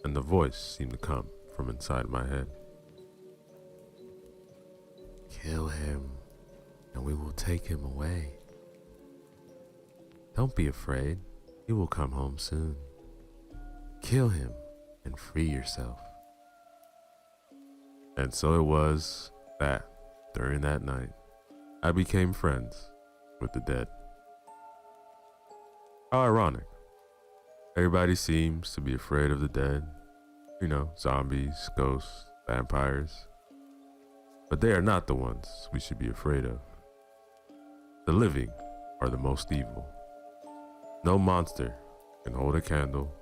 S1: and the voice seemed to come from inside my head.
S2: Kill him, and we will take him away. Don't be afraid, he will come home soon. Kill him and free yourself.
S1: And so it was that, during that night, I became friends with the dead. How ironic. Everybody seems to be afraid of the dead. You know, zombies, ghosts, vampires. But they are not the ones we should be afraid of. The living are the most evil. No monster can hold a candle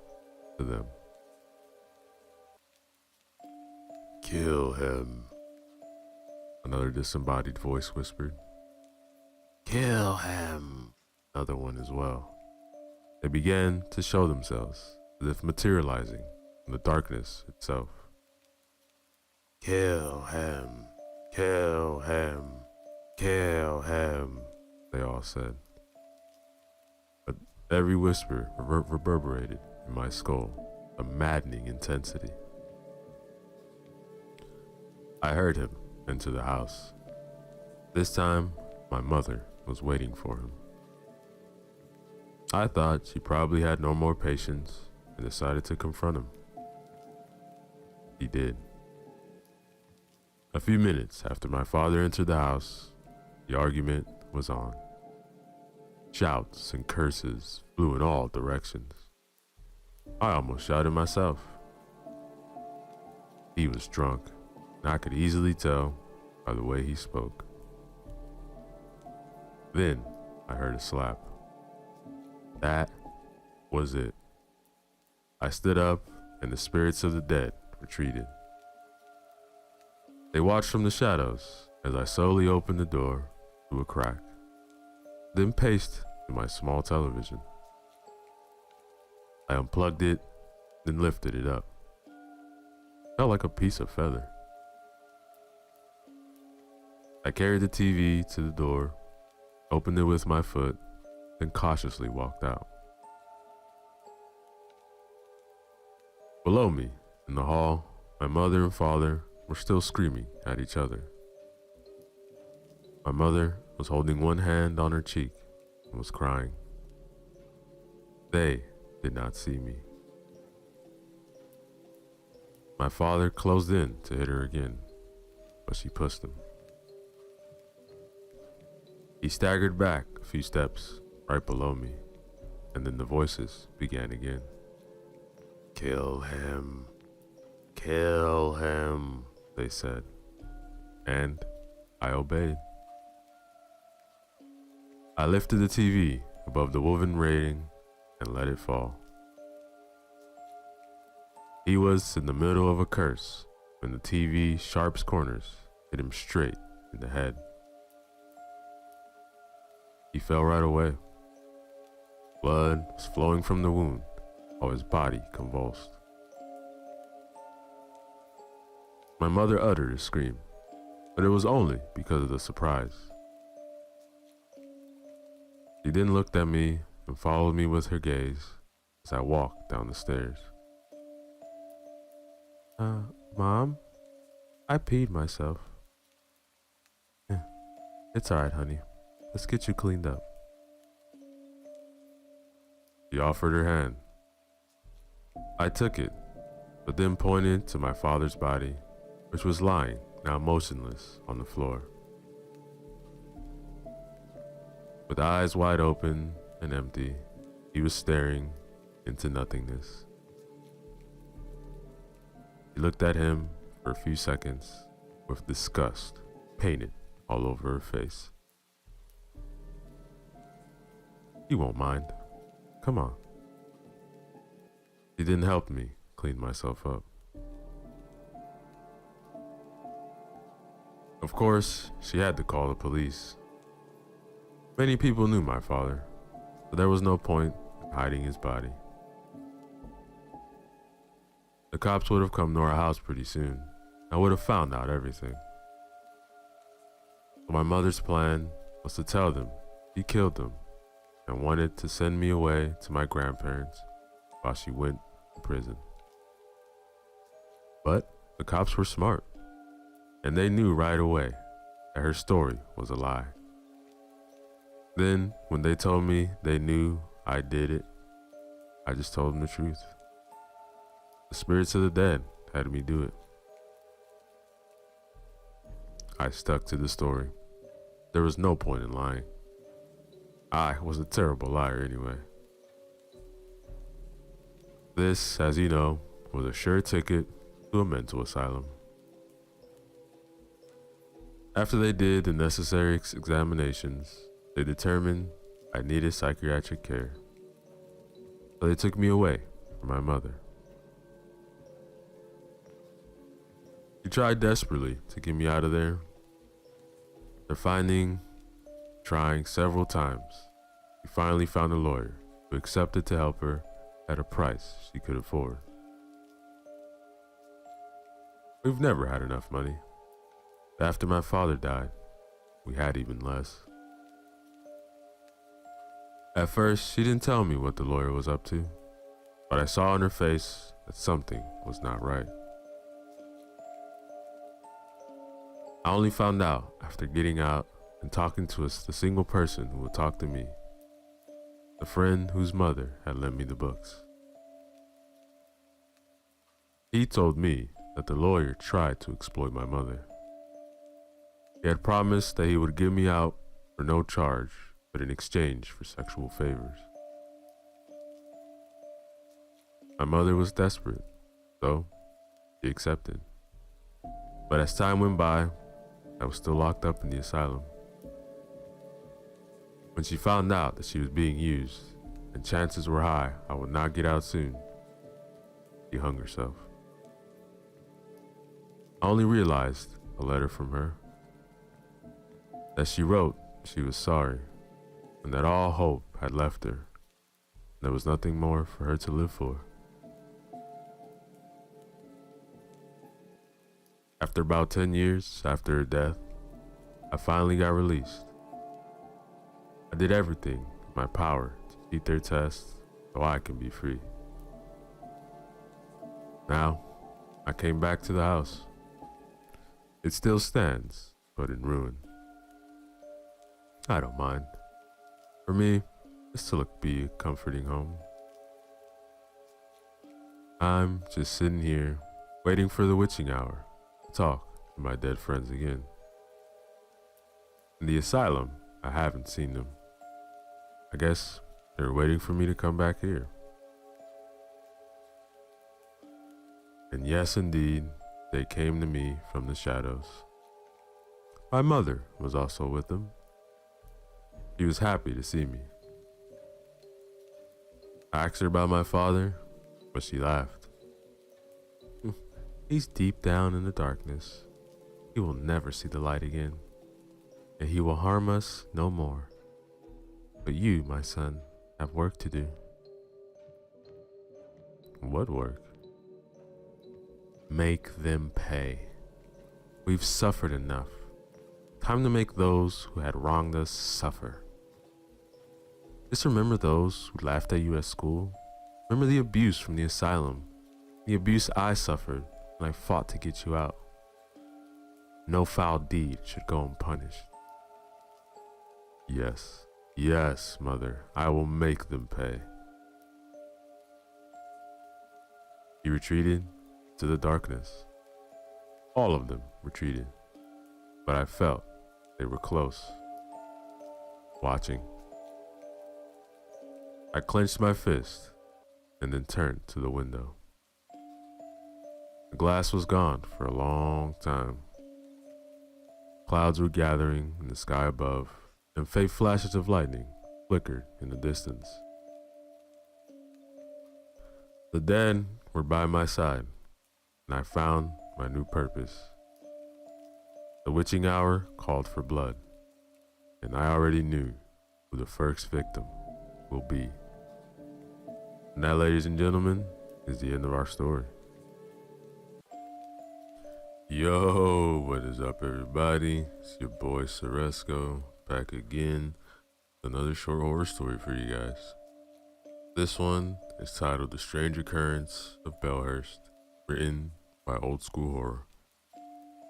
S1: to them.
S2: Kill him,
S1: Another disembodied voice whispered.
S2: kill him.
S1: Another one as well. They began to show themselves, as if materializing in the darkness itself.
S2: Kill him, kill him, kill him,
S1: They all said. But every whisper reverberated in my skull, a maddening intensity. I heard him enter the house. This time, my mother was waiting for him. I thought she probably had no more patience and decided to confront him. He did. A few minutes after my father entered the house, the argument was on. Shouts and curses flew in all directions. I almost shouted myself. He was drunk, and I could easily tell by the way he spoke. Then I heard a slap. That was it. I stood up, and the spirits of the dead retreated. They watched from the shadows as I slowly opened the door through a crack, then paced to my small television. I unplugged it, then lifted it up. Felt like a piece of feather. I carried the TV to the door, opened it with my foot, then cautiously walked out. Below me, in the hall, my mother and father were still screaming at each other. My mother was holding one hand on her cheek and was crying. They did not see me. My father closed in to hit her again, but she pushed him. He staggered back a few steps right below me, and then the voices began again. "Kill him. Kill him," they said, and I obeyed. I lifted the TV above the woven railing and let it fall. He was in the middle of a curse when the TV's sharp corners hit him straight in the head. He fell right away. Blood was flowing from the wound while his body convulsed. My mother uttered a scream, but it was only because of the surprise. She then looked at me and followed me with her gaze as I walked down the stairs. Mom, I peed myself." "It's all right, honey. Let's get you cleaned up." She offered her hand. I took it, but then pointed to my father's body, which was lying, now motionless, on the floor. With eyes wide open and empty, he was staring into nothingness. She looked at him for a few seconds with disgust painted all over her face. "You won't mind. Come on." She didn't help me clean myself up. Of course, she had to call the police. Many people knew my father, so there was no point in hiding his body. The cops would have come to our house pretty soon. I would have found out everything. So my mother's plan was to tell them he killed them and wanted to send me away to my grandparents while she went to prison. But the cops were smart, and they knew right away that her story was a lie. Then, when they told me they knew I did it, I just told them the truth. The spirits of the dead had me do it. I stuck to the story. There was no point in lying. I was a terrible liar anyway. This, as you know, was a sure ticket to a mental asylum. After they did the necessary examinations, they determined I needed psychiatric care. So they took me away from my mother. She tried desperately to get me out of there. Trying several times, she finally found a lawyer who accepted to help her at a price she could afford. We've never had enough money. After my father died, we had even less. At first, she didn't tell me what the lawyer was up to, but I saw on her face that something was not right. I only found out after getting out and talking to the single person who would talk to me, the friend whose mother had lent me the books. He told me that the lawyer tried to exploit my mother. He had promised that he would get me out for no charge, but in exchange for sexual favors. My mother was desperate, so she accepted. But as time went by, I was still locked up in the asylum. When she found out that she was being used, and chances were high I would not get out soon, she hung herself. I only realized a letter from her, that she wrote she was sorry, and that all hope had left her. There was nothing more for her to live for. After about 10 years after her death, I finally got released. I did everything in my power to cheat their tests so I can be free. Now, I came back to the house. It still stands, but in ruin. I don't mind. For me, this to be a comforting home. I'm just sitting here, waiting for the witching hour to talk to my dead friends again. In the asylum, I haven't seen them. I guess they're waiting for me to come back here. And yes, indeed, they came to me from the shadows. My mother was also with them. She was happy to see me. I asked her about my father, but she laughed. He's deep down in the darkness. He will never see the light again, and he will harm us no more. But you, my son, have work to do. What work? Make them pay. We've suffered enough. Time to make those who had wronged us suffer. Just remember those who laughed at you at school. Remember the abuse from the asylum, the abuse I suffered when I fought to get you out. No foul deed should go unpunished. Yes, yes, mother, I will make them pay. He retreated to the darkness. All of them retreated, but I felt they were close, watching. I clenched my fist and then turned to the window. The glass was gone for a long time. Clouds were gathering in the sky above, and faint flashes of lightning flickered in the distance. The dead were by my side, and I found my new purpose. The witching hour called for blood, and I already knew who the first victim will be. And that, ladies and gentlemen, is the end of our story. Yo, what is up, everybody? It's your boy Ceresco, back again with another short horror story for you guys. This one is titled The Strange Occurrence of Bellhurst, written by Old School Horror.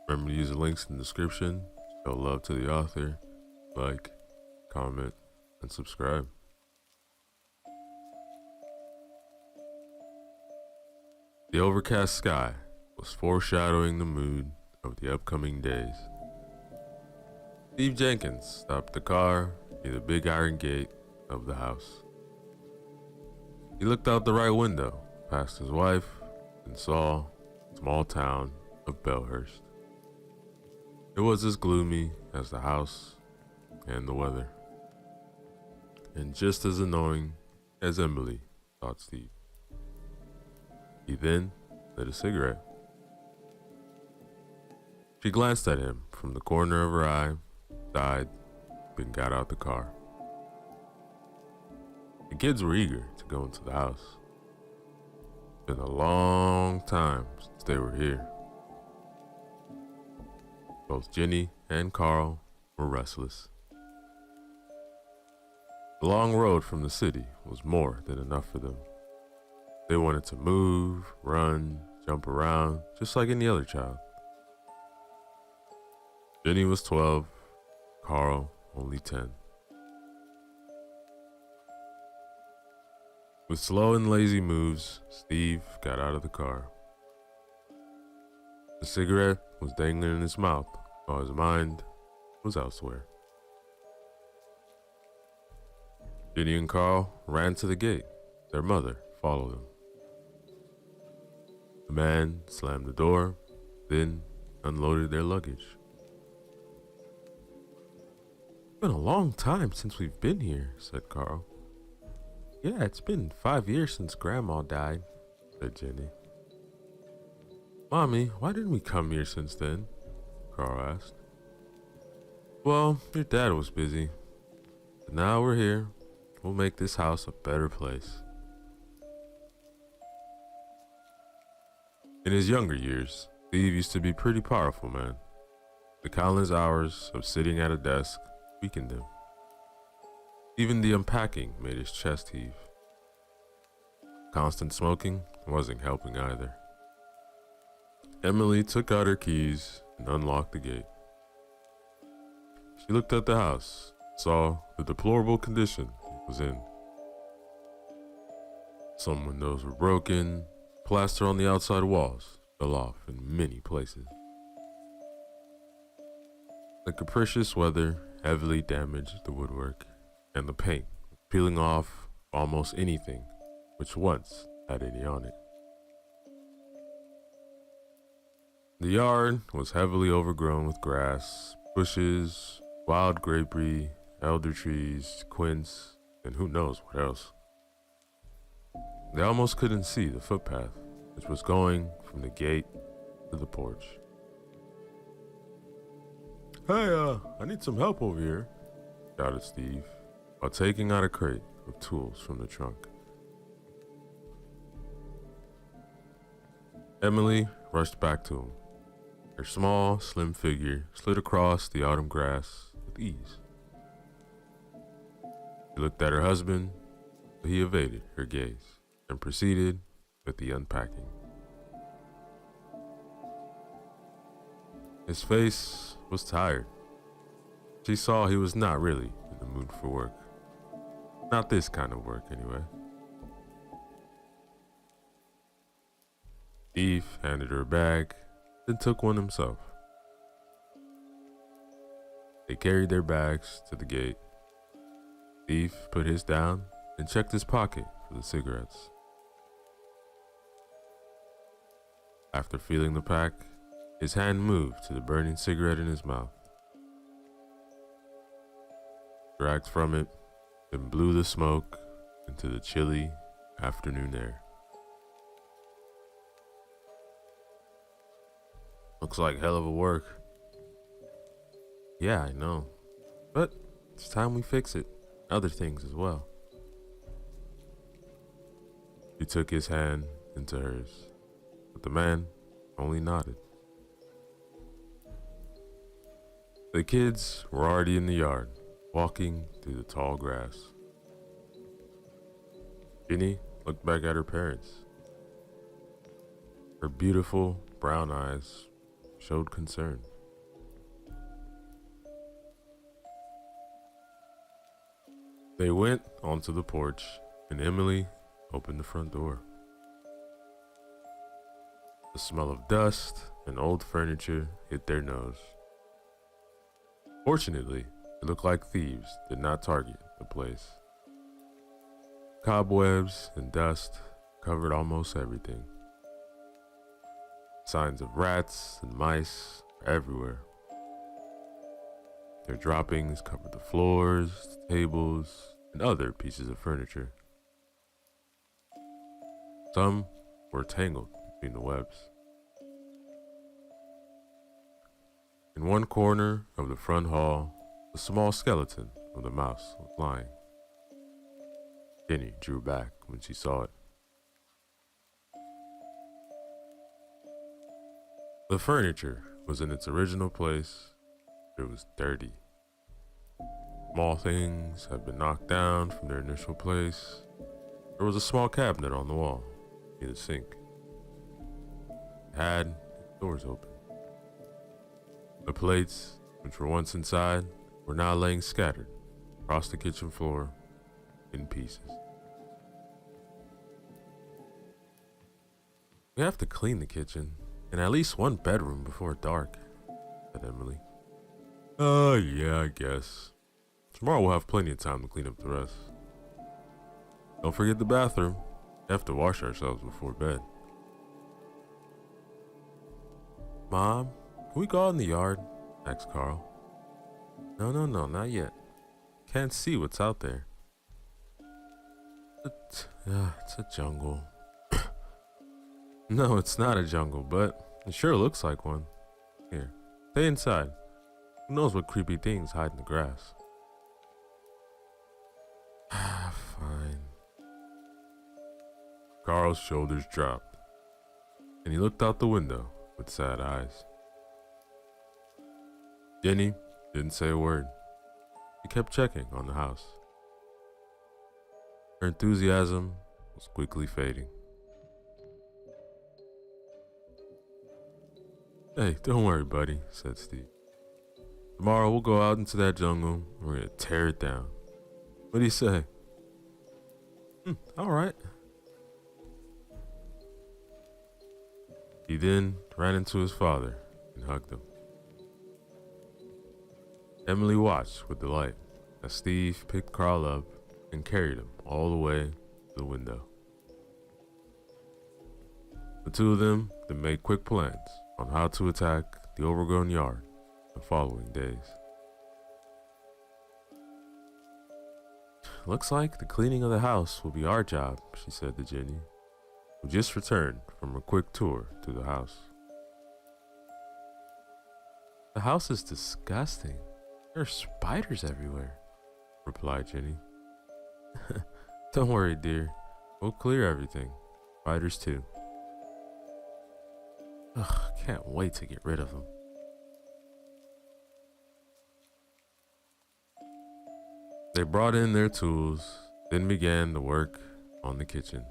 S1: Remember to use the links in the description. Show love to the author. Like, comment, and subscribe. The overcast sky was foreshadowing the mood of the upcoming days. Steve Jenkins stopped the car near the big iron gate of the house. He looked out the right window past his wife and saw the small town of Bellhurst. It was as gloomy as the house and the weather, and just as annoying as Emily, thought Steve. He then lit a cigarette. She glanced at him from the corner of her eye, sighed, then got out the car. The kids were eager to go into the house. It's been a long time since they were here. Both Jenny and Carl were restless. The long road from the city was more than enough for them. They wanted to move, run, jump around, just like any other child. Jenny was 12, Carl only 10. With slow and lazy moves, Steve got out of the car. The cigarette was dangling in his mouth while his mind was elsewhere. Jenny and Carl ran to the gate. Their mother followed them. The man slammed the door, then unloaded their luggage. It's been a long time since we've been here, said Carl. Yeah, it's been 5 years since Grandma died, said Jenny. Mommy, why didn't we come here since then? Carl asked. Well, your dad was busy. But now we're here. We'll make this house a better place. In his younger years, Steve used to be a pretty powerful man. The countless hours of sitting at a desk weakened him. Even the unpacking made his chest heave. Constant smoking wasn't helping either. Emily took out her keys and unlocked the gate. She looked at the house, saw the deplorable condition it was in. Some windows were broken, plaster on the outside walls fell off in many places. The capricious weather heavily damaged the woodwork, and the paint was peeling off almost anything which once had any on it. The yard was heavily overgrown with grass, bushes, wild grapery, elder trees, quince, and who knows what else. They almost couldn't see the footpath, which was going from the gate to the porch. "Hey, I need some help over here," shouted Steve, while taking out a crate of tools from the trunk. Emily rushed back to him. Her small, slim figure slid across the autumn grass with ease. She looked at her husband, but he evaded her gaze and proceeded with the unpacking. His face was tired. She saw he was not really in the mood for work. Not this kind of work, anyway. Steve handed her a bag, then took one himself. They carried their bags to the gate. Steve put his down and checked his pocket for the cigarettes. After feeling the pack, his hand moved to the burning cigarette in his mouth. Dragged from it, then blew the smoke into the chilly afternoon air. "Looks like hell of a work." "Yeah, I know. But it's time we fix it. Other things as well." She took his hand into hers, but the man only nodded. The kids were already in the yard, walking through the tall grass. Jenny looked back at her parents. Her beautiful brown eyes showed concern. They went onto the porch, and Emily opened the front door. The smell of dust and old furniture hit their nose. Fortunately, it looked like thieves did not target the place. Cobwebs and dust covered almost everything. Signs of rats and mice were everywhere. Their droppings covered the floors, tables, and other pieces of furniture. Some were tangled between the webs. In one corner of the front hall, a small skeleton of a mouse was lying. Jenny drew back when she saw it. The furniture was in its original place. It was dirty. Small things had been knocked down from their initial place. There was a small cabinet on the wall near the sink. It had its doors open. The plates, which were once inside, were now laying scattered across the kitchen floor in pieces. "We have to clean the kitchen and at least one bedroom before dark," said Emily. Yeah, I guess. Tomorrow we'll have plenty of time to clean up the rest. Don't forget the bathroom. We have to wash ourselves before bed." "Mom, can we go out in the yard?" asked Carl. No, not yet. Can't see what's out there." It's a jungle." "No, it's not a jungle, but it sure looks like one. Here, stay inside. Who knows what creepy things hide in the grass?" "Fine." Carl's shoulders dropped, and he looked out the window with sad eyes. Jenny didn't say a word. She kept checking on the house. Her enthusiasm was quickly fading. "Hey, don't worry, buddy," said Steve. Tomorrow we'll go out into that jungle. We're gonna tear it down. What do you say? All right. He then ran into his father and hugged him. Emily watched with delight as Steve picked Carl up and carried him all the way to the window. The two of them then made quick plans on how to attack the overgrown yard the following days. Looks like the cleaning of the house will be our job, she said to Jenny, who just returned from a quick tour to the house. The house is disgusting. There are spiders everywhere, replied Jenny. Don't worry, dear. We'll clear everything. Spiders too. Ugh, can't wait to get rid of them. They brought in their tools, then began the work on the kitchen.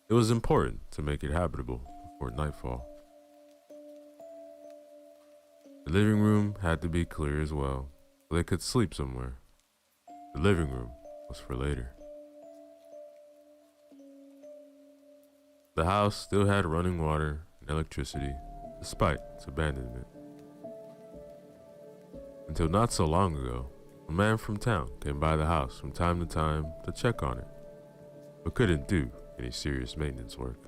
S1: It was important to make it habitable before nightfall. The living room had to be clear as well, so they could sleep somewhere. The living room was for later. The house still had running water and electricity, despite its abandonment. Until not so long ago, a man from town came by the house from time to time to check on it, but couldn't do any serious maintenance work.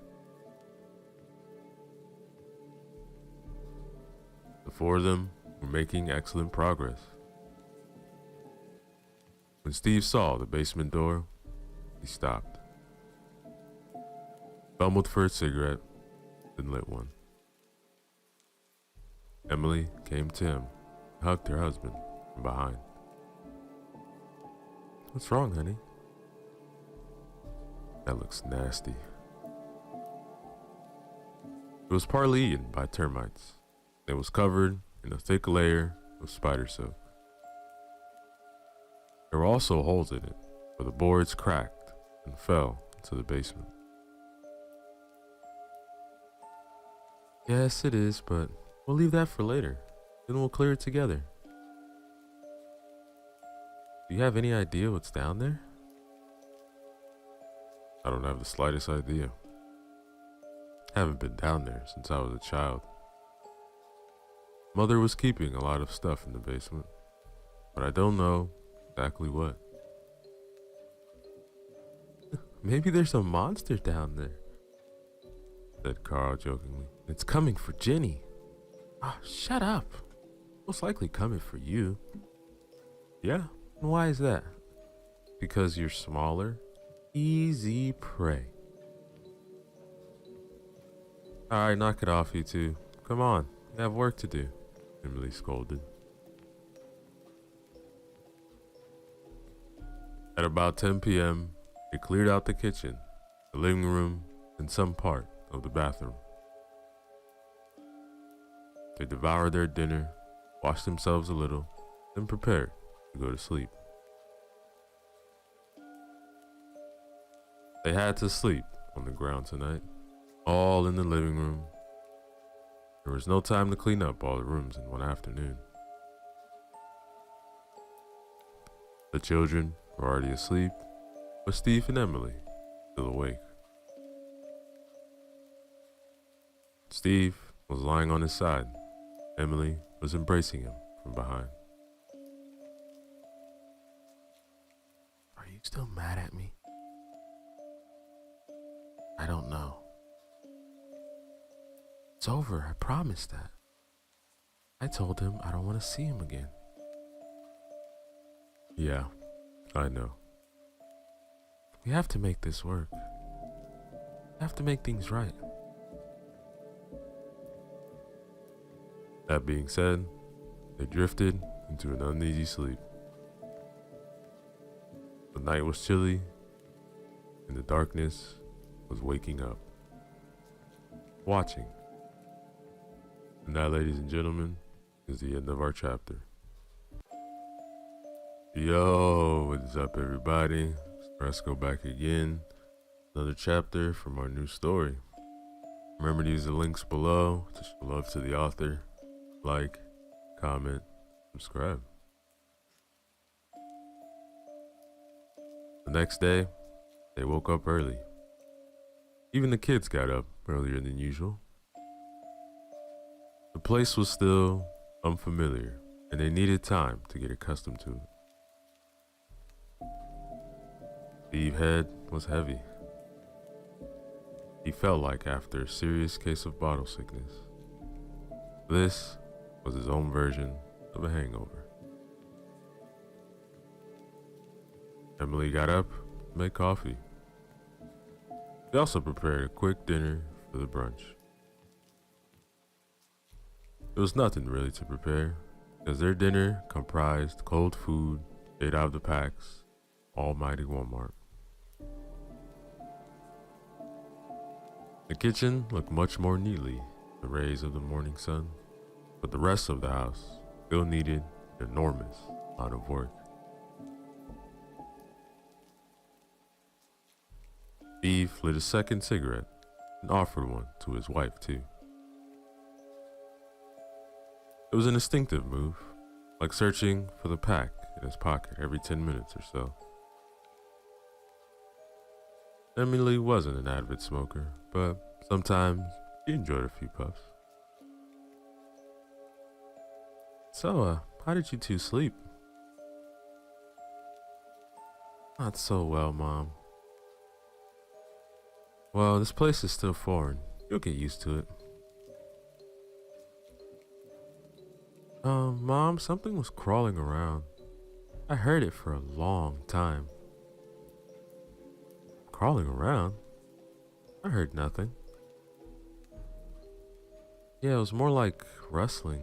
S1: The four of them were making excellent progress. When Steve saw the basement door, he stopped, fumbled for a cigarette, then lit one. Emily came to him and hugged her husband from behind. What's wrong, honey? That looks nasty. It was partly eaten by termites. It was covered in a thick layer of spider silk. There were also holes in it where the boards cracked and fell into the basement. Yes, it is, but we'll leave that for later. Then we'll clear it together. Do you have any idea what's down there? I don't have the slightest idea. I haven't been down there since I was a child. Mother was keeping a lot of stuff in the basement, but I don't know exactly what. Maybe there's a monster down there, said Carl jokingly. It's coming for Jenny. Ah, shut up. Most likely coming for you. Yeah? And why is that? Because you're smaller? Easy prey. Alright, knock it off, you two. Come on, you have work to do, Emily scolded. At about 10 p.m., they cleared out the kitchen, the living room, and some part of the bathroom. They devoured their dinner, washed themselves a little, then prepared to go to sleep. They had to sleep on the ground tonight, all in the living room. There was no time to clean up all the rooms in one afternoon. The children were already asleep, but Steve and Emily still awake. Steve was lying on his side. Emily was embracing him from behind. Are you still mad at me? I don't know. It's over, I promised that. I told him I don't want to see him again. Yeah, I know. We have to make this work. We have to make things right. That being said, they drifted into an uneasy sleep. The night was chilly, and the darkness was waking up, watching. And that, ladies and gentlemen, is the end of our chapter. Yo, what's up, everybody? Let's go back again. Another chapter from our new story. Remember to use the links below to show love to the author. Like, comment, subscribe. The next day, they woke up early. Even the kids got up earlier than usual. The place was still unfamiliar, and they needed time to get accustomed to it. Steve's head was heavy. He felt like after a serious case of bottle sickness. This was his own version of a hangover. Emily got up to make coffee. She also prepared a quick dinner for the brunch. There was nothing really to prepare, as their dinner comprised cold food straight out of the packs, almighty Walmart. The kitchen looked much more neatly in the rays of the morning sun, but the rest of the house still needed an enormous amount of work. Steve lit a second cigarette and offered one to his wife too. It was an instinctive move, like searching for the pack in his pocket every 10 minutes or so. Emily wasn't an avid smoker, but sometimes she enjoyed a few puffs. So, how did you two sleep? Not so well, Mom. Well, this place is still foreign. You'll get used to it. Mom, something was crawling around. I heard it for a long time. Crawling around? I heard nothing. Yeah, it was more like rustling.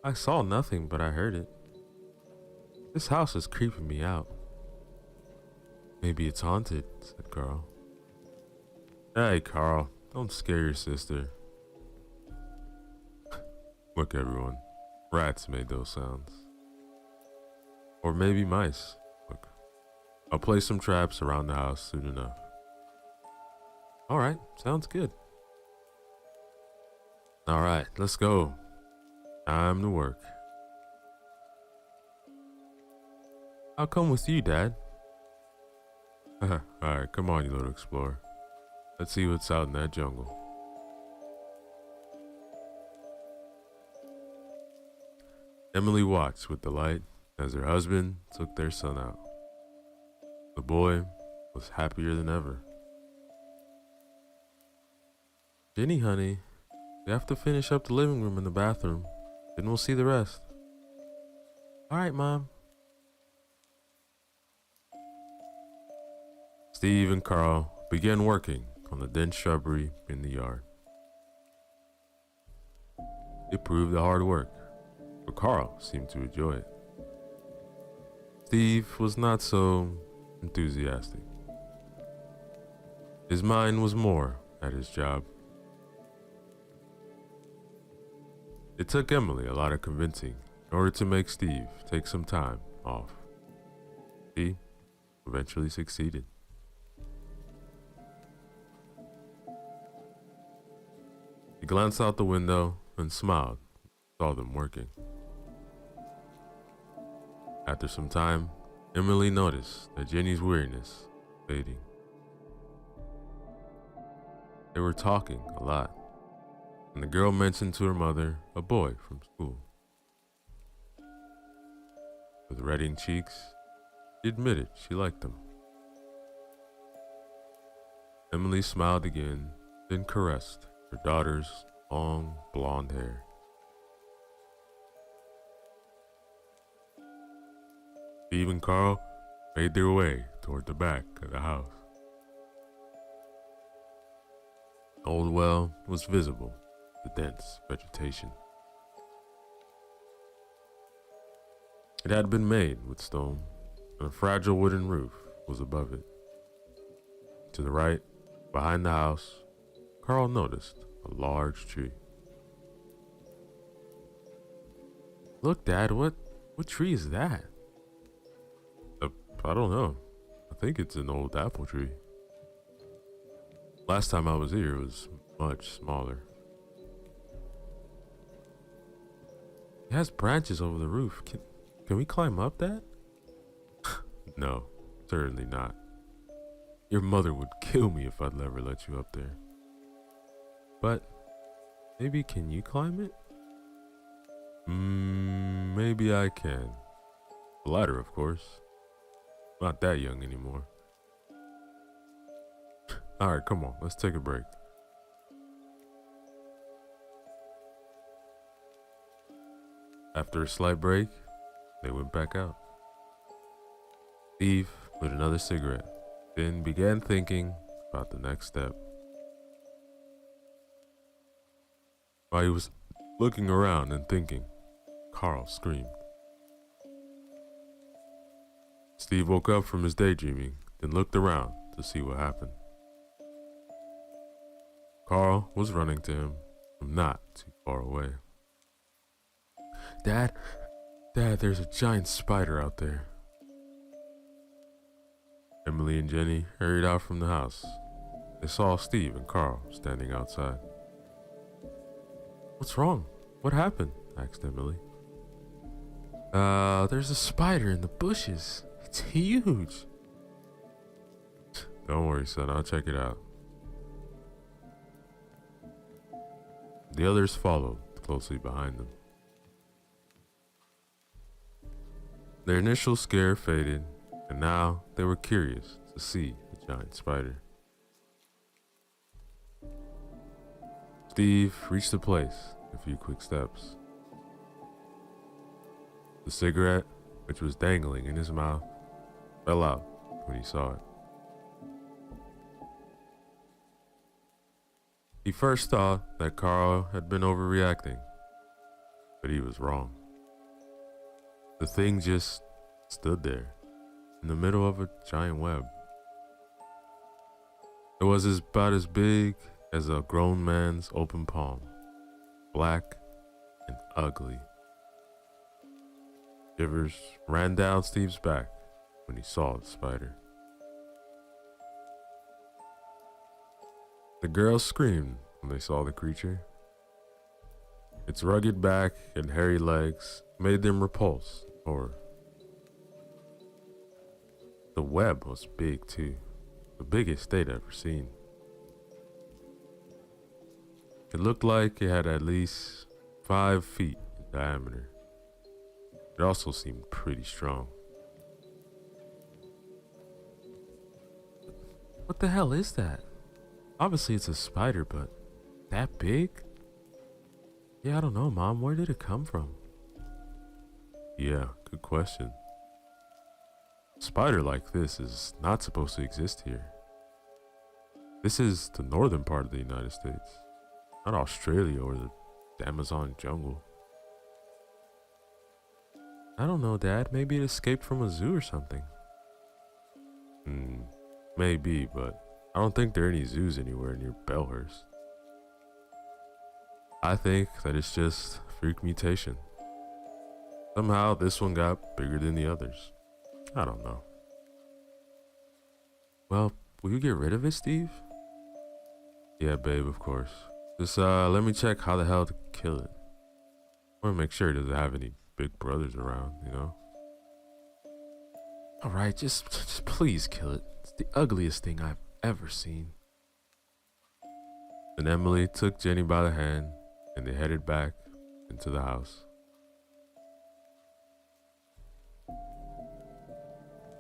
S1: I saw nothing, but I heard it. This house is creeping me out. Maybe it's haunted, said Carl. Hey, Carl, don't scare your sister. Look, everyone. Rats made those sounds. Or maybe mice. Look, I'll place some traps around the house soon enough. Alright, sounds good. Alright, let's go. Time to work. I'll come with you, Dad. Alright, come on, you little explorer. Let's see what's out in that jungle. Emily watched with delight as her husband took their son out. The boy was happier than ever. Jenny, honey, we have to finish up the living room and the bathroom. Then we'll see the rest. All right, Mom. Steve and Carl began working on the dense shrubbery in the yard. It proved a hard work, but Carl seemed to enjoy it. Steve was not so enthusiastic. His mind was more at his job. It took Emily a lot of convincing in order to make Steve take some time off. He eventually succeeded. He glanced out the window and smiled, saw them working. After some time, Emily noticed that Jenny's weariness was fading. They were talking a lot, and the girl mentioned to her mother a boy from school. With reddening cheeks, she admitted she liked him. Emily smiled again, then caressed her daughter's long blonde hair. Steve and Carl made their way toward the back of the house. An old well was visible, the dense vegetation. It had been made with stone, and a fragile wooden roof was above it. To the right, behind the house, Carl noticed a large tree. Look, Dad, what tree is that? I don't know. I think it's an old apple tree. Last time I was here, it was much smaller. It has branches over the roof. Can we climb up that? No, certainly not. Your mother would kill me if I'd ever let you up there. But maybe can you climb it? Maybe I can. The ladder, of course. Not that young anymore. Alright, come on, let's take a break. After a slight break, they went back out. Steve lit another cigarette, then began thinking about the next step. While he was looking around and thinking, Carl screamed. Steve woke up from his daydreaming, then looked around to see what happened. Carl was running to him from not too far away. Dad, there's a giant spider out there. Emily and Jenny hurried out from the house. They saw Steve and Carl standing outside. What's wrong? What happened? Asked Emily. There's a spider in the bushes. It's huge. Don't worry, son. I'll check it out. The others followed closely behind them. Their initial scare faded, and now they were curious to see the giant spider. Steve reached the place in a few quick steps. The cigarette, which was dangling in his mouth, fell out when he saw it. He first thought that Carl had been overreacting, but he was wrong. The thing just stood there in the middle of a giant web. It was about as big as a grown man's open palm, black and ugly. Shivers ran down Steve's back when he saw the spider. The girls screamed when they saw the creature. Its rugged back and hairy legs made them repulse horror. The web was big too, the biggest they'd ever seen. It looked like it had at least 5 feet in diameter. It also seemed pretty strong. What the hell is that? Obviously it's a spider, but that big? Yeah, I don't know, Mom. Where did it come from? Yeah, good question. A spider like this is not supposed to exist here. This is the northern part of the United States, not Australia or the Amazon jungle. I don't know, Dad. Maybe it escaped from a zoo or something. Maybe, but I don't think there are any zoos anywhere near Bellhurst. I think that it's just a freak mutation. Somehow this one got bigger than the others. I don't know. Well, will you get rid of it, Steve? Yeah, babe, of course. Just let me check how the hell to kill it. I want to make sure it doesn't have any big brothers around, you know? Alright, just please kill it. It's the ugliest thing I've ever seen. Then Emily took Jenny by the hand and they headed back into the house.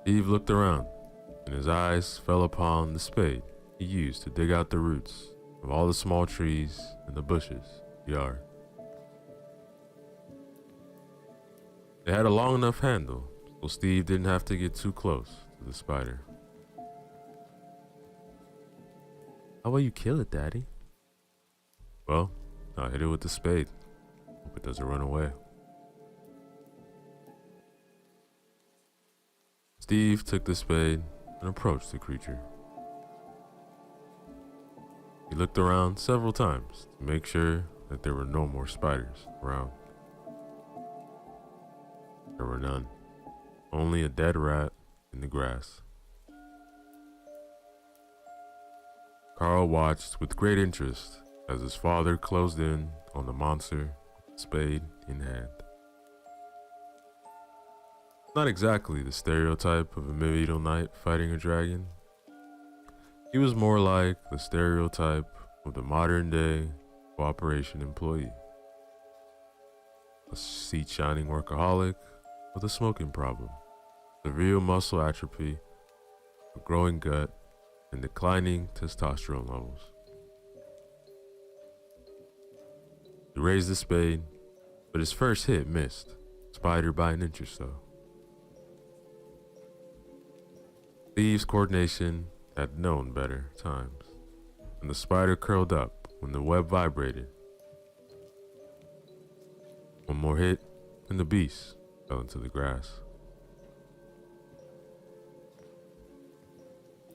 S1: Steve looked around and his eyes fell upon the spade he used to dig out the roots of all the small trees and the bushes in the yard. It had a long enough handle so Steve didn't have to get too close to the spider. How will you kill it, Daddy? Well, I'll hit it with the spade. Hope it doesn't run away. Steve took the spade and approached the creature. He looked around several times to make sure that there were no more spiders around. There were none. Only a dead rat in the grass. Carl watched with great interest as his father closed in on the monster, spade in hand. Not exactly the stereotype of a medieval knight fighting a dragon. He was more like the stereotype of the modern day cooperation employee. A seat shining workaholic with a smoking problem, severe muscle atrophy, a growing gut, and declining testosterone levels. He raised the spade, but his first hit missed, Spider by an inch or so. Steve's coordination had known better times, and the spider curled up when the web vibrated. One more hit, and the beast fell into the grass.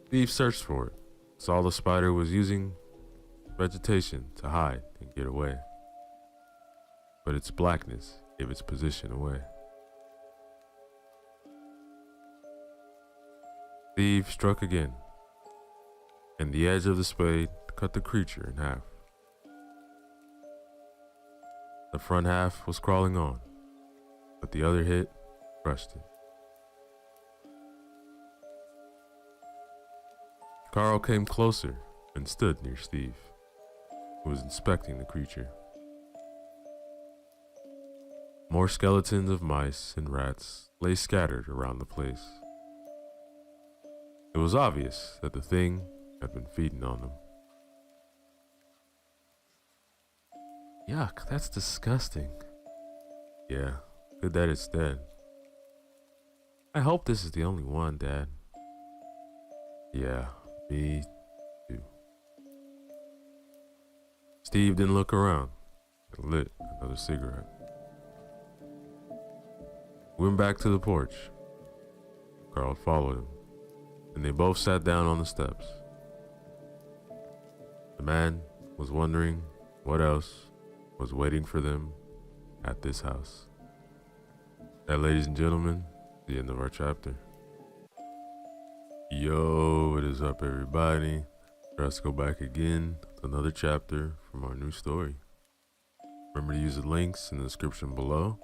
S1: Steve searched for it, saw the spider was using vegetation to hide and get away, but its blackness gave its position away. Steve struck again, and the edge of the spade cut the creature in half. The front half was crawling on, but the other hit crushed it. Carl came closer and stood near Steve, who was inspecting the creature. More skeletons of mice and rats lay scattered around the place. It was obvious that the thing had been feeding on them. Yuck, that's disgusting. Yeah, good that it's dead. I hope this is the only one, Dad. Yeah, me too. Steve didn't look around and lit another cigarette. Went back to the porch. Carl followed him, and they both sat down on the steps. The man was wondering what else was waiting for them at this house. That, ladies and gentlemen, the end of our chapter. Yo, what is up, everybody? Let's go back again to another chapter from our new story. Remember to use the links in the description below.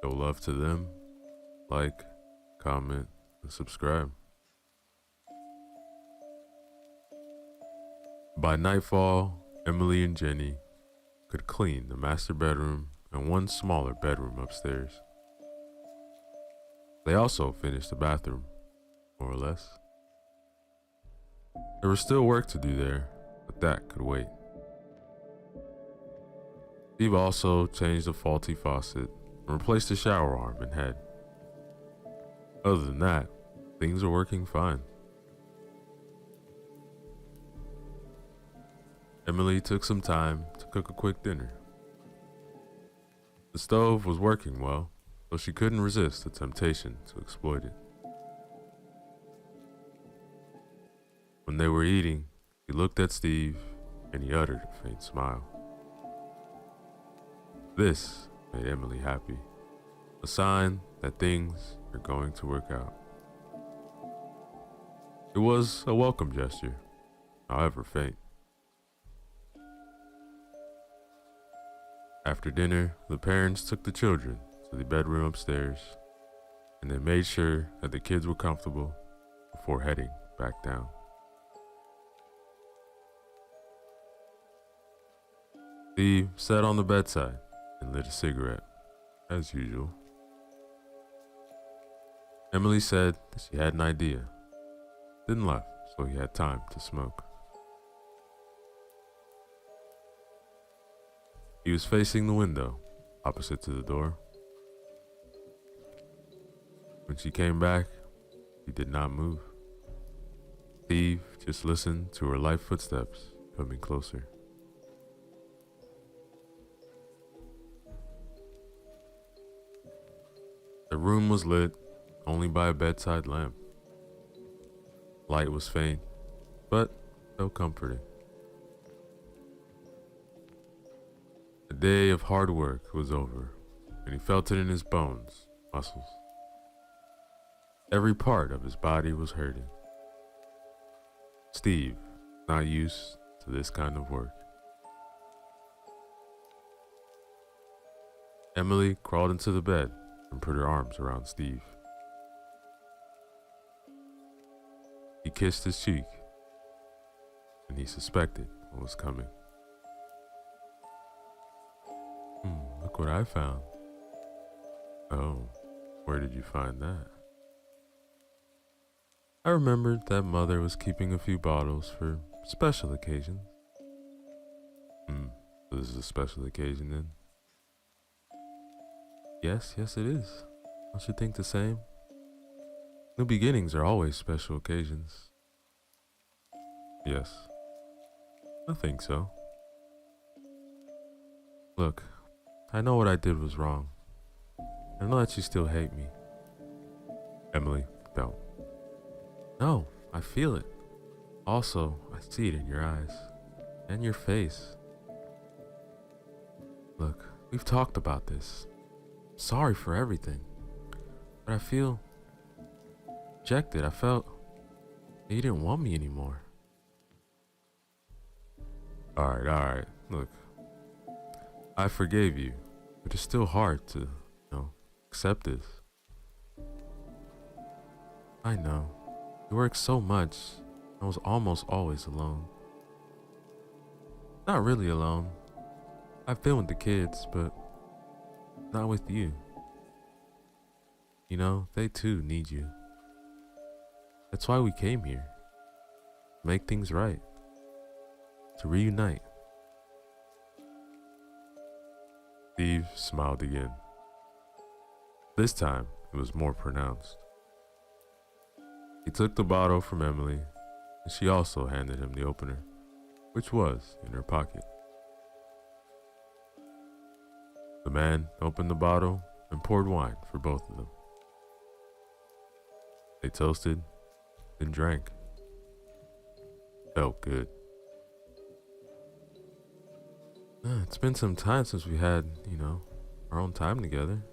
S1: Show love to them. Like, comment, and subscribe. By nightfall, Emily and Jenny could clean the master bedroom and one smaller bedroom upstairs. They also finished the bathroom, more or less. There was still work to do there, but that could wait. Steve also changed the faulty faucet and replaced the shower arm and head. Other than that, things are working fine. Emily took some time to cook a quick dinner. The stove was working well, so she couldn't resist the temptation to exploit it. When they were eating, he looked at Steve and he uttered a faint smile. This made Emily happy, a sign that things are going to work out. It was a welcome gesture, however faint. After dinner, the parents took the children to the bedroom upstairs, and they made sure that the kids were comfortable before heading back down. Steve sat on the bedside and lit a cigarette, as usual. Emily said that she had an idea, then left so he had time to smoke. He was facing the window, opposite to the door. When she came back, he did not move. Steve just listened to her light footsteps coming closer. The room was lit only by a bedside lamp. Light was faint, but felt comforting. The day of hard work was over, and he felt it in his bones, muscles. Every part of his body was hurting. Steve, not used to this kind of work. Emily crawled into the bed and put her arms around Steve. kissed his cheek, and he suspected what was coming. Look what I found. Oh, where did you find that? I remembered that Mother was keeping a few bottles for special occasions. So this is a special occasion then? Yes, it is. Don't you think the same? New beginnings are always special occasions. Yes, I think so. Look, I know what I did was wrong. I know that you still hate me. Emily, don't. No, I feel it. Also, I see it in your eyes. And your face. Look, we've talked about this. Sorry for everything. But I feel rejected. I felt that you didn't want me anymore. Alright. Look, I forgave you, but it's still hard to, accept this. I know. You work so much. I was almost always alone. Not really alone. I've been with the kids, but not with you. They too need you. That's why we came here. To make things right. To reunite. Steve smiled again. This time, it was more pronounced. He took the bottle from Emily, and she also handed him the opener, which was in her pocket. The man opened the bottle and poured wine for both of them. They toasted, then drank. Felt good. It's been some time since we had, our own time together.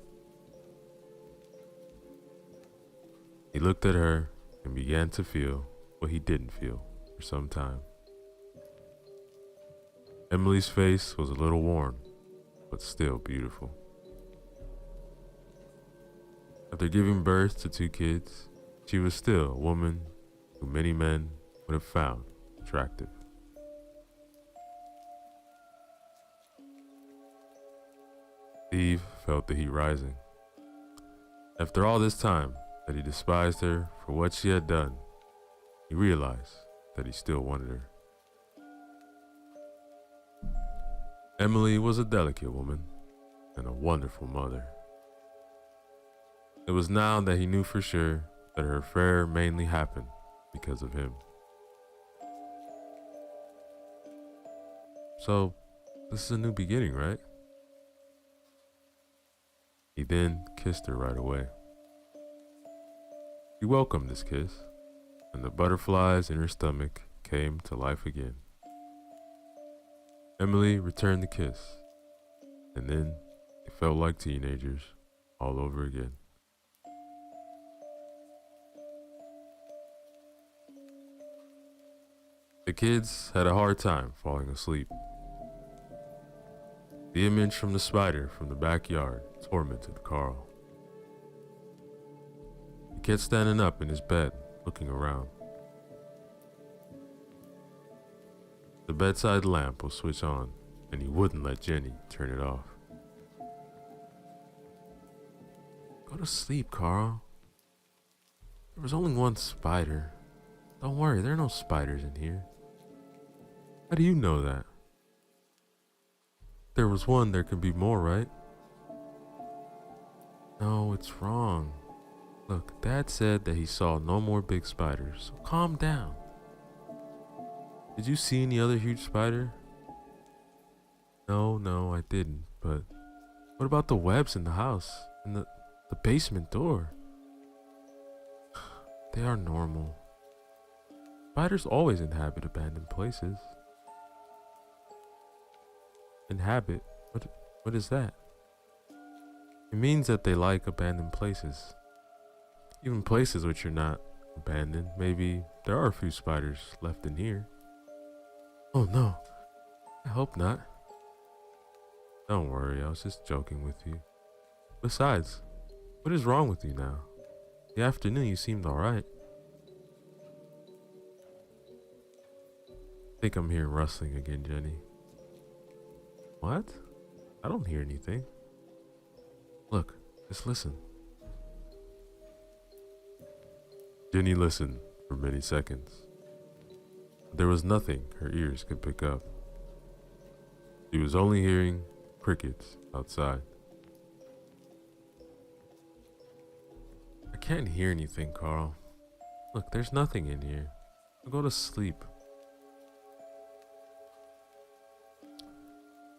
S1: He looked at her and began to feel what he didn't feel for some time. Emily's face was a little worn, but still beautiful. After giving birth to 2 kids, she was still a woman who many men would have found attractive. Steve felt the heat rising. After all this time that he despised her for what she had done, he realized that he still wanted her. Emily was a delicate woman and a wonderful mother. It was now that he knew for sure that her affair mainly happened because of him. So, this is a new beginning, right? He then kissed her right away. She welcomed this kiss, and the butterflies in her stomach came to life again. Emily returned the kiss, and then they felt like teenagers all over again. The kids had a hard time falling asleep. The image from the spider from the backyard tormented Carl. He kept standing up in his bed, looking around. The bedside lamp was switched on, and he wouldn't let Jenny turn it off. Go to sleep, Carl. There was only one spider. Don't worry, there are no spiders in here. How do you know that? If there was one, there could be more, right? No, it's wrong. Look, Dad said that he saw no more big spiders, so calm down. Did you see any other huge spider? No, I didn't, but what about the webs in the house and the basement door? They are normal. Spiders always inhabit abandoned places. Inhabit? What is that? It means that they like abandoned places. Even places which are not abandoned. Maybe there are a few spiders left in here. Oh no, I hope not. Don't worry, I was just joking with you. Besides, what is wrong with you now? The afternoon you seemed alright. Think I'm hearing rustling again, Jenny. What? I don't hear anything. Look, just listen. Jenny listened for many seconds. There was nothing her ears could pick up. She was only hearing crickets outside. I can't hear anything, Carl. Look, there's nothing in here. I'll go to sleep.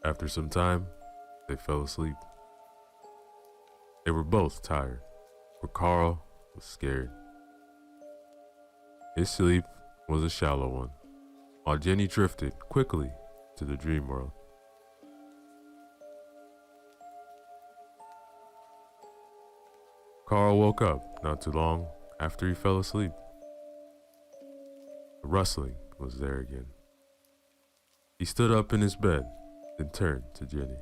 S1: After some time, they fell asleep. They were both tired, but Carl was scared. His sleep was a shallow one, while Jenny drifted quickly to the dream world. Carl woke up not too long after he fell asleep. The rustling was there again. He stood up in his bed and turned to Jenny.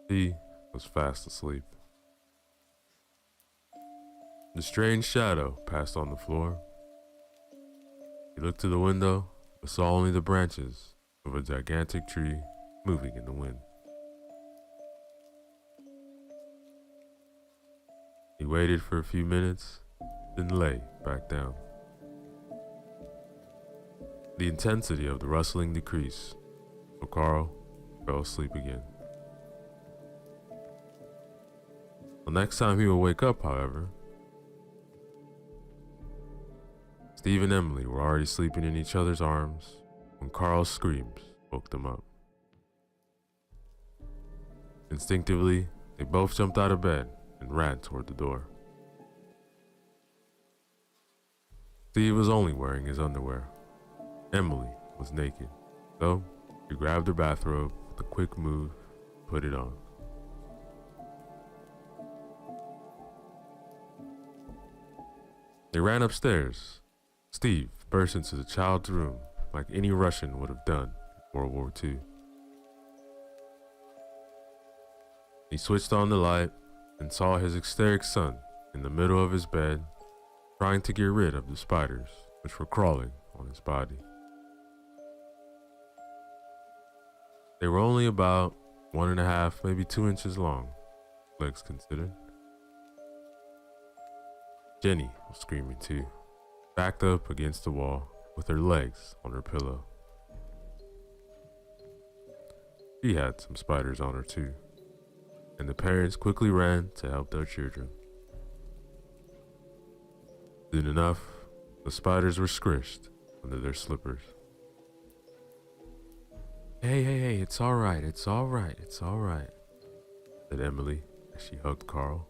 S1: He was fast asleep. The strange shadow passed on the floor. He looked to the window, but saw only the branches of a gigantic tree moving in the wind. He waited for a few minutes, then lay back down. The intensity of the rustling decreased, so Carl fell asleep again. The next time he would wake up, however, Steve and Emily were already sleeping in each other's arms when Carl's screams woke them up. Instinctively, they both jumped out of bed and ran toward the door. Steve was only wearing his underwear. Emily was naked, so he grabbed her bathrobe with a quick move, put it on. They ran upstairs. Steve burst into the child's room like any Russian would have done in World War II. He switched on the light and saw his ecstatic son in the middle of his bed, trying to get rid of the spiders which were crawling on his body. They were only about 1.5, maybe 2 inches long, legs considered. Jenny was screaming too, backed up against the wall with her legs on her pillow. She had some spiders on her too, and the parents quickly ran to help their children. Soon enough, the spiders were squished under their slippers. Hey, it's all right, said Emily as she hugged Carl.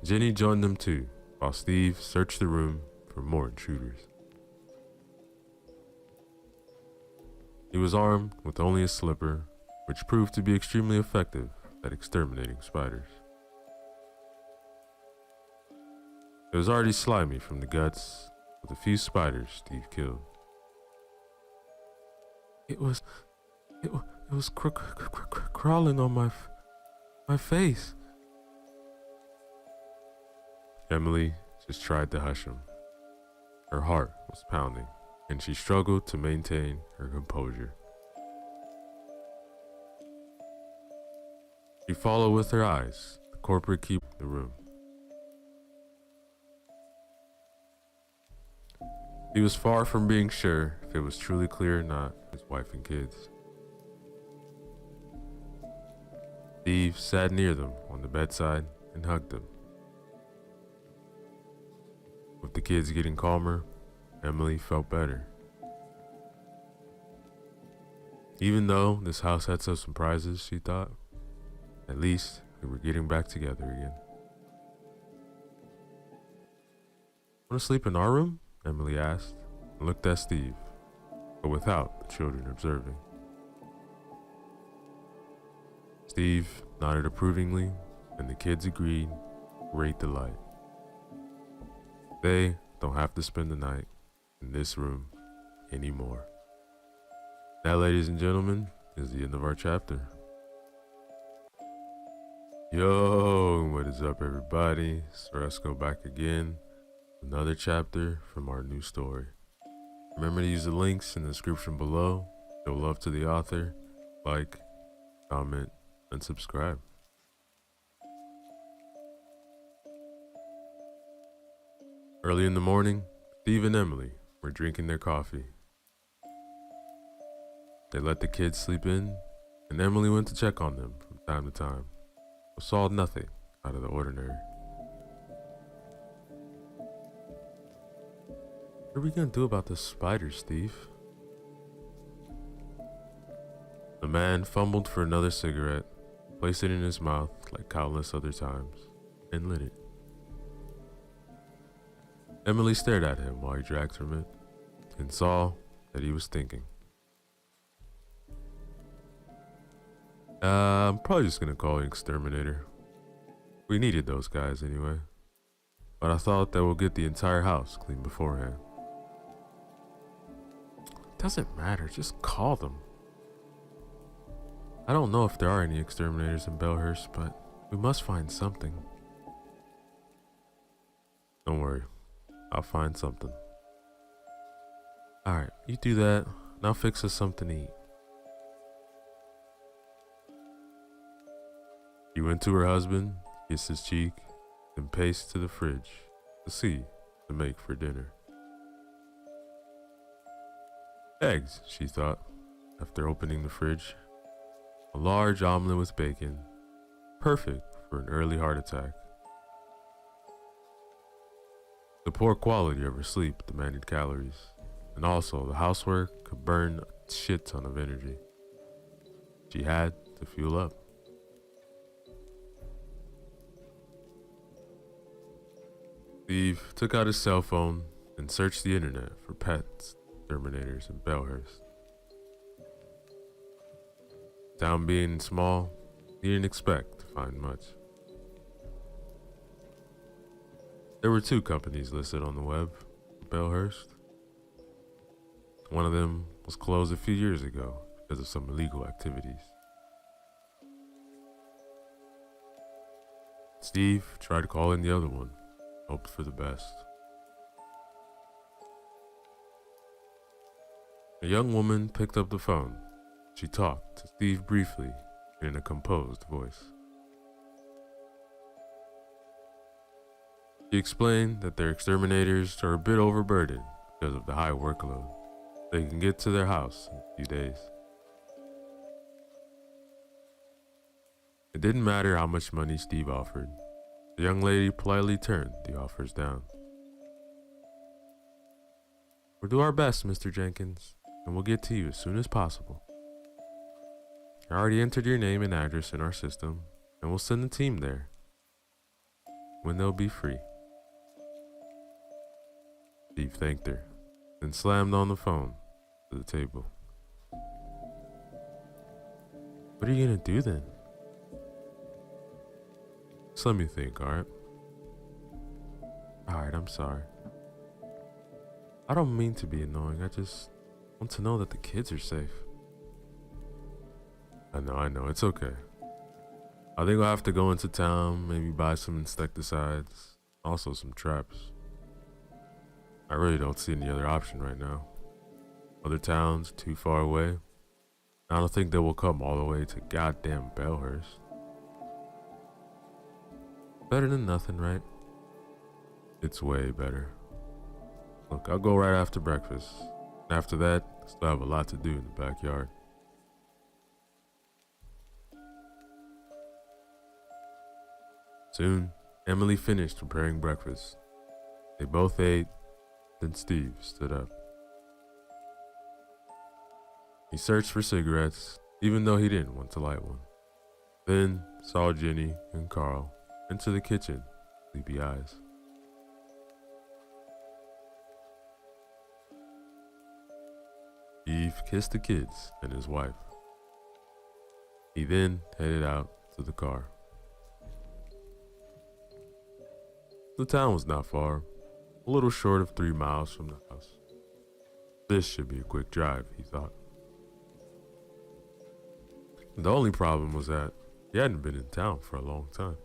S1: Jenny joined them too, while Steve searched the room for more intruders. He was armed with only a slipper, which proved to be extremely effective at exterminating spiders. It was already slimy from the guts, with a few spiders Steve killed. It was crawling on my face. Emily just tried to hush him. Her heart was pounding, and she struggled to maintain her composure. She followed with her eyes the corporate keeper in the room. He was far from being sure if it was truly clear or not his wife and kids. Steve sat near them on the bedside and hugged them. With the kids getting calmer, Emily felt better. Even though this house had some surprises, she thought, at least we were getting back together again. Want to sleep in our room? Emily asked and looked at Steve, but without the children observing. Steve nodded approvingly, and the kids agreed. Great delight. They don't have to spend the night in this room anymore. That, ladies and gentlemen, is the end of our chapter. Yo, what is up, everybody? So let's go back again another chapter from our new story. Remember to use the links in the description below. Show love to the author, like, comment, and subscribe. Early in the morning, Steve and Emily were drinking their coffee. They let the kids sleep in, and Emily went to check on them from time to time, but saw nothing out of the ordinary. What are we gonna do about this spider, Steve? The man fumbled for another cigarette, placed it in his mouth like countless other times, and lit it. Emily stared at him while he drank from it, and saw that he was thinking. I'm probably just gonna call you Exterminator. We needed those guys anyway, but I thought that we'll get the entire house clean beforehand. Doesn't matter, just call them. I don't know if there are any exterminators in Belhurst, but we must find something. Don't worry, I'll find something. Alright, you do that, and I'll fix us something to eat. She went to her husband, kissed his cheek, then paced to the fridge to see to make for dinner. Eggs, she thought, after opening the fridge. A large omelet with bacon, perfect for an early heart attack. The poor quality of her sleep demanded calories, and also the housework could burn a shit ton of energy. She had to fuel up. Steve took out his cell phone and searched the internet for pets exterminators in Belhurst. Town being small, he didn't expect to find much. There were 2 companies listed on the web for Belhurst. One of them was closed a few years ago because of some illegal activities. Steve tried calling the other one, hoped for the best. A young woman picked up the phone. She talked to Steve briefly in a composed voice. She explained that their exterminators are a bit overburdened because of the high workload. They can get to their house in a few days. It didn't matter how much money Steve offered. The young lady politely turned the offers down. We'll do our best, Mr. Jenkins, and we'll get to you as soon as possible. I already entered your name and address in our system, and we'll send a team there when they'll be free. Steve thanked her, then slammed on the phone to the table. What are you gonna do then? Just let me think, alright? Alright, I'm sorry. I don't mean to be annoying, I just want to know that the kids are safe. I know, it's okay. I think I'll have to go into town, maybe buy some insecticides, also some traps. I really don't see any other option right now. Other towns too far away. I don't think they will come all the way to goddamn Belhurst. Better than nothing, right? It's way better. Look, I'll go right after breakfast. After that, I still have a lot to do in the backyard. Soon, Emily finished preparing breakfast. They both ate, then Steve stood up. He searched for cigarettes, even though he didn't want to light one. Then saw Jenny and Carl enter the kitchen, sleepy eyes. Steve kissed the kids and his wife. He then headed out to the car. The town was not far, a little short of 3 miles from the house. This should be a quick drive, he thought. The only problem was that he hadn't been in town for a long time.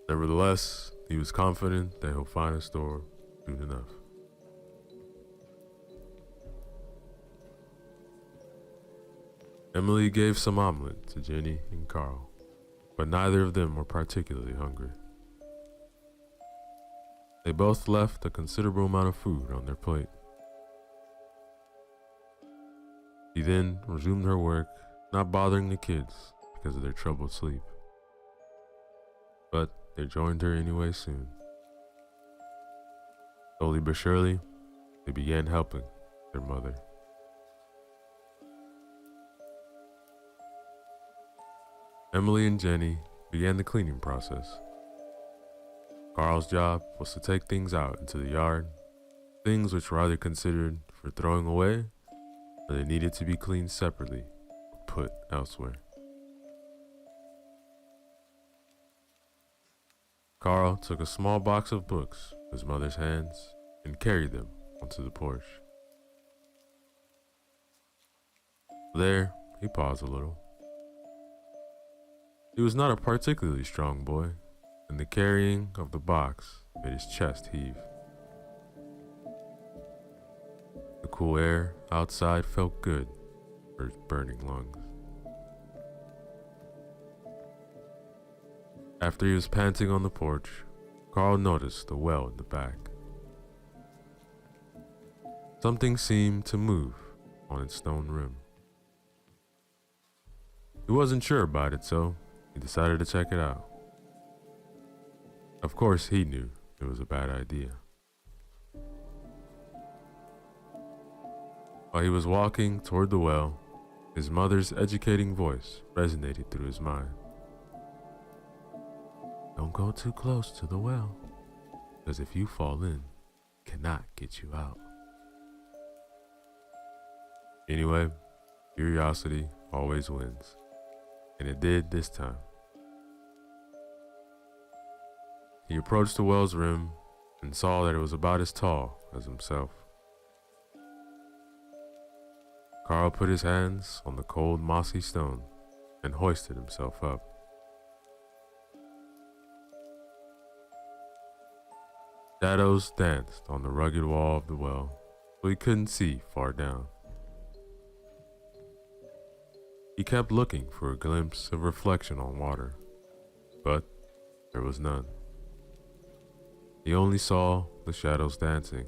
S1: Nevertheless, He was confident that he'll find a store soon enough. Emily gave some omelet to Jenny and Carl, but neither of them were particularly hungry. They both left a considerable amount of food on their plate. She then resumed her work, not bothering the kids because of their troubled sleep. But they joined her anyway soon. Slowly but surely, they began helping their mother. Emily and Jenny began the cleaning process. Carl's job was to take things out into the yard, things which were either considered for throwing away or they needed to be cleaned separately or put elsewhere. Carl took a small box of books from his mother's hands and carried them onto the porch. There, he paused a little. He was not a particularly strong boy, and the carrying of the box made his chest heave. The cool air outside felt good for his burning lungs. After he was panting on the porch, Carl noticed the well in the back. Something seemed to move on its stone rim. He wasn't sure about it, so he decided to check it out. Of course, he knew it was a bad idea. While he was walking toward the well, his mother's educating voice resonated through his mind. Don't go too close to the well, because if you fall in, it cannot get you out. Anyway, curiosity always wins, and it did this time. He approached the well's rim and saw that it was about as tall as himself. Carl put his hands on the cold, mossy stone and hoisted himself up. Shadows danced on the rugged wall of the well, so he couldn't see far down. He kept looking for a glimpse of reflection on water, but there was none. He only saw the shadows dancing,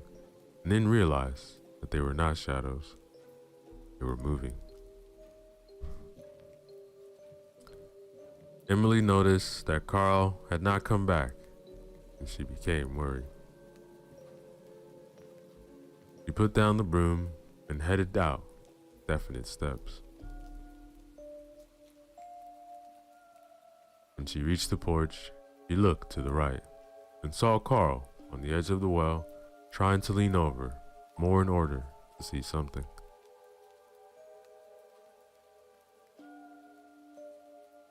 S1: and then realized that they were not shadows. They were moving. Emily noticed that Carl had not come back, and she became worried. She put down the broom and headed out with definite steps. When she reached the porch, she looked to the right and saw Carl on the edge of the well, trying to lean over more in order to see something.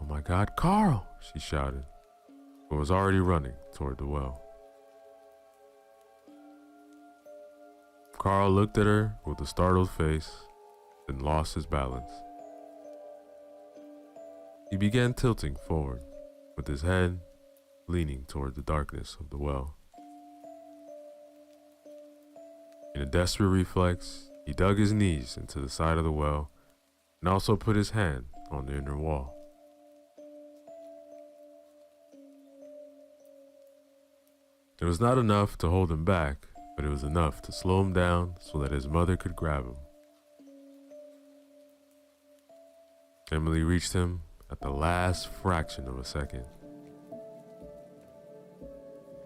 S1: "Oh my God, Carl!" she shouted, but was already running toward the well. Carl looked at her with a startled face, then lost his balance. He began tilting forward, with his head leaning toward the darkness of the well. In a desperate reflex, he dug his knees into the side of the well and also put his hand on the inner wall. It was not enough to hold him back, but it was enough to slow him down so that his mother could grab him. Emily reached him at the last fraction of a second.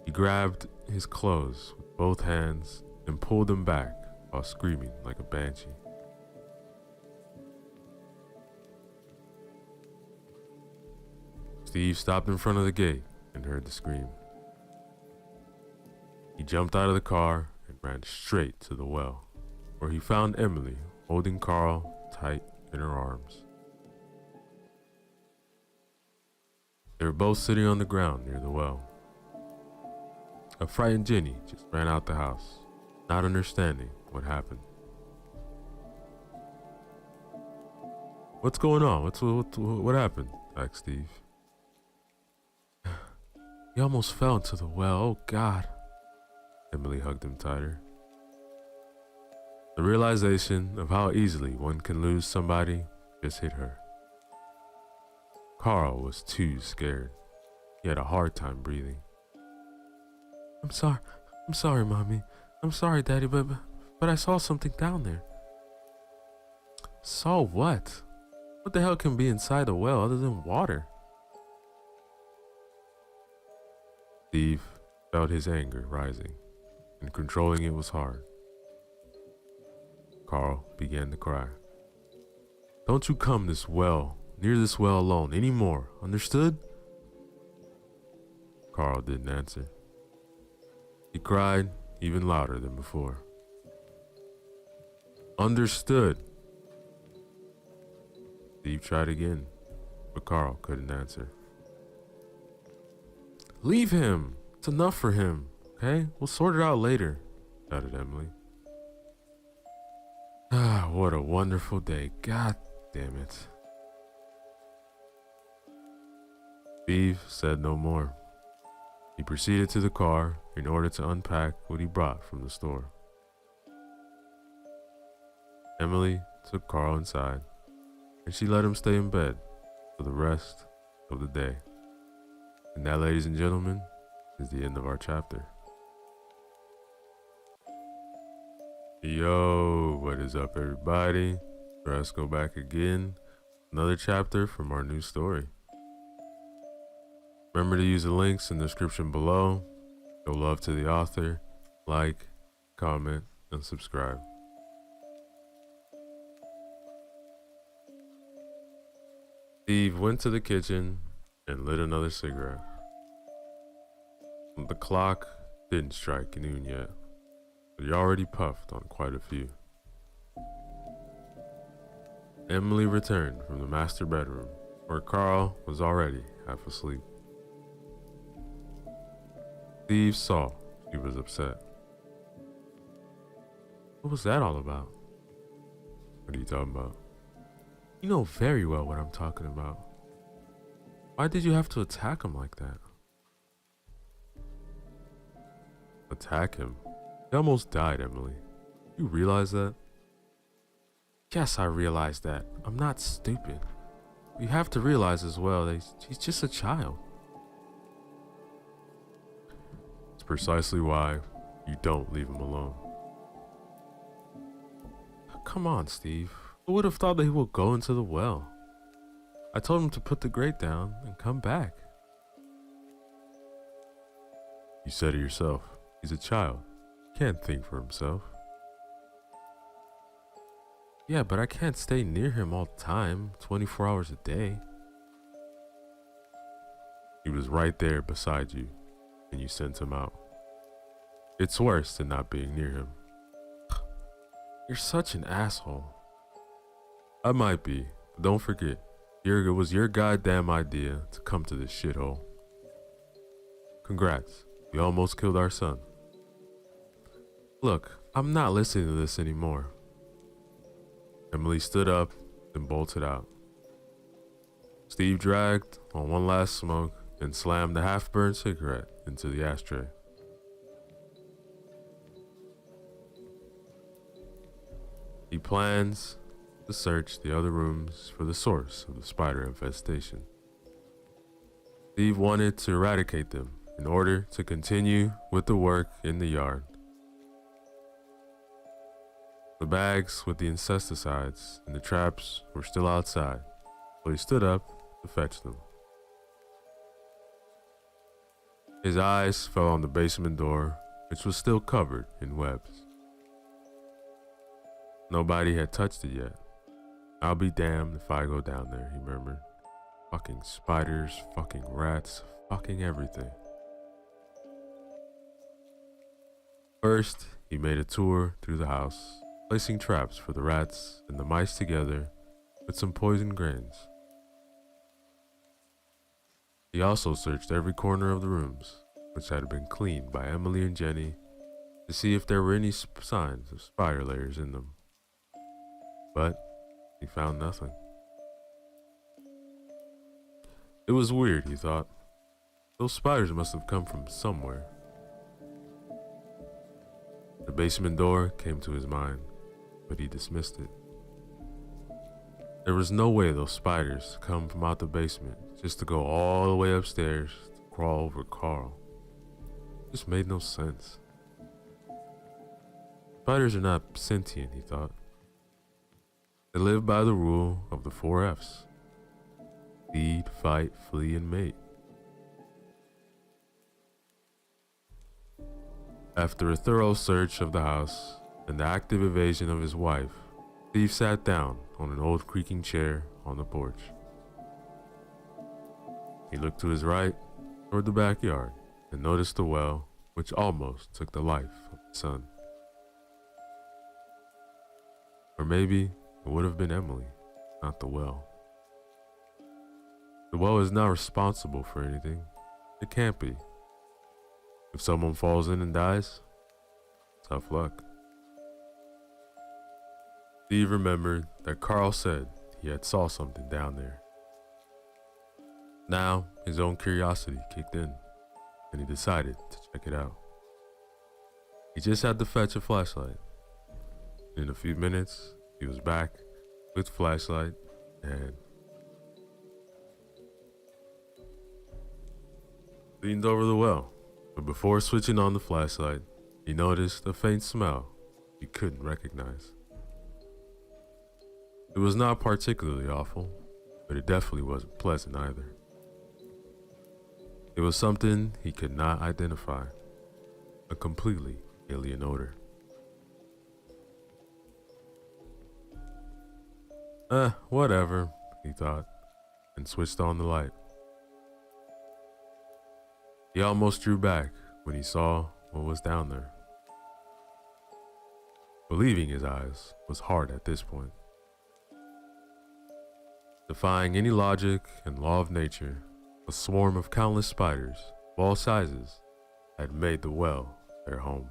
S1: He grabbed his clothes with both hands and pulled them back while screaming like a banshee. Steve stopped in front of the gate and heard the scream. He jumped out of the car and ran straight to the well, where he found Emily holding Carl tight in her arms. They were both sitting on the ground near the well. A frightened Jenny just ran out the house, not understanding what happened. "What's going on? What happened?" asked Steve. He almost fell into the well. Oh, God. Emily hugged him tighter. The realization of how easily one can lose somebody just hit her. Carl was too scared. He had a hard time breathing. I'm sorry, Mommy. I'm sorry, Daddy, but I saw something down there. Saw what? What the hell can be inside a well other than water? Steve felt his anger rising, and controlling it was hard. Carl began to cry. Don't you come near this well alone anymore, understood? Carl didn't answer. He cried even louder than before. Understood. Steve tried again, but Carl couldn't answer. Leave him. It's enough for him, okay? We'll sort it out later, shouted Emily. Ah, what a wonderful day. God damn it. Steve said no more. He proceeded to the car in order to unpack what he brought from the store. Emily took Carl inside, and she let him stay in bed for the rest of the day. And that, ladies and gentlemen, is the end of our chapter. Yo, what is up, everybody? Let's go back again. Another chapter from our new story. Remember to use the links in the description below. Show love to the author. Like, comment, and subscribe. Steve went to the kitchen and lit another cigarette. The clock didn't strike noon yet, but he already puffed on quite a few. Emily returned from the master bedroom, where Carl was already half asleep. Steve saw she was upset. What was that all about? What are you talking about? You know very well what I'm talking about. Why did you have to attack him like that? Attack him? He almost died, Emily. You realize that? Yes, I realize that. I'm not stupid. You have to realize as well that he's just a child. It's precisely why you don't leave him alone. Come on, Steve. Who would have thought that he would go into the well? I told him to put the grate down and come back. You said it yourself. He's a child. He can't think for himself. Yeah, but I can't stay near him all the time, 24 hours a day. He was right there beside you, and you sent him out. It's worse than not being near him. You're such an asshole. I might be, but don't forget, it was your goddamn idea to come to this shithole. Congrats, you almost killed our son. Look, I'm not listening to this anymore. Emily stood up and bolted out. Steve dragged on one last smoke and slammed the half-burned cigarette into the ashtray. He plans to search the other rooms for the source of the spider infestation. Steve wanted to eradicate them in order to continue with the work in the yard. The bags with the insecticides and the traps were still outside, so he stood up to fetch them. His eyes fell on the basement door, which was still covered in webs. Nobody had touched it yet. I'll be damned if I go down there, he murmured. Fucking spiders, fucking rats, fucking everything. First, he made a tour through the house, placing traps for the rats and the mice together with some poison grains. He also searched every corner of the rooms, which had been cleaned by Emily and Jenny, to see if there were any signs of spider layers in them. But he found nothing. It was weird, he thought. Those spiders must have come from somewhere. The basement door came to his mind, but he dismissed it. There was no way those spiders come from out the basement just to go all the way upstairs to crawl over Carl. It just made no sense. Spiders are not sentient, he thought. They live by the rule of the 4 F's. Feed, fight, flee, and mate. After a thorough search of the house and the active evasion of his wife, Steve sat down on an old creaking chair on the porch. He looked to his right toward the backyard and noticed the well, which almost took the life of his son. Or maybe it would have been Emily, not the well. The well is not responsible for anything. It can't be. If someone falls in and dies, tough luck. Steve remembered that Carl said he had saw something down there. Now his own curiosity kicked in, and he decided to check it out. He just had to fetch a flashlight. In a few minutes, he was back with flashlight and leaned over the well. But before switching on the flashlight, he noticed a faint smell he couldn't recognize. It was not particularly awful, but it definitely wasn't pleasant either. It was something he could not identify, a completely alien odor. Whatever, he thought, and switched on the light. He almost drew back when he saw what was down there. Believing his eyes was hard at this point. Defying any logic and law of nature, a swarm of countless spiders of all sizes had made the well their home.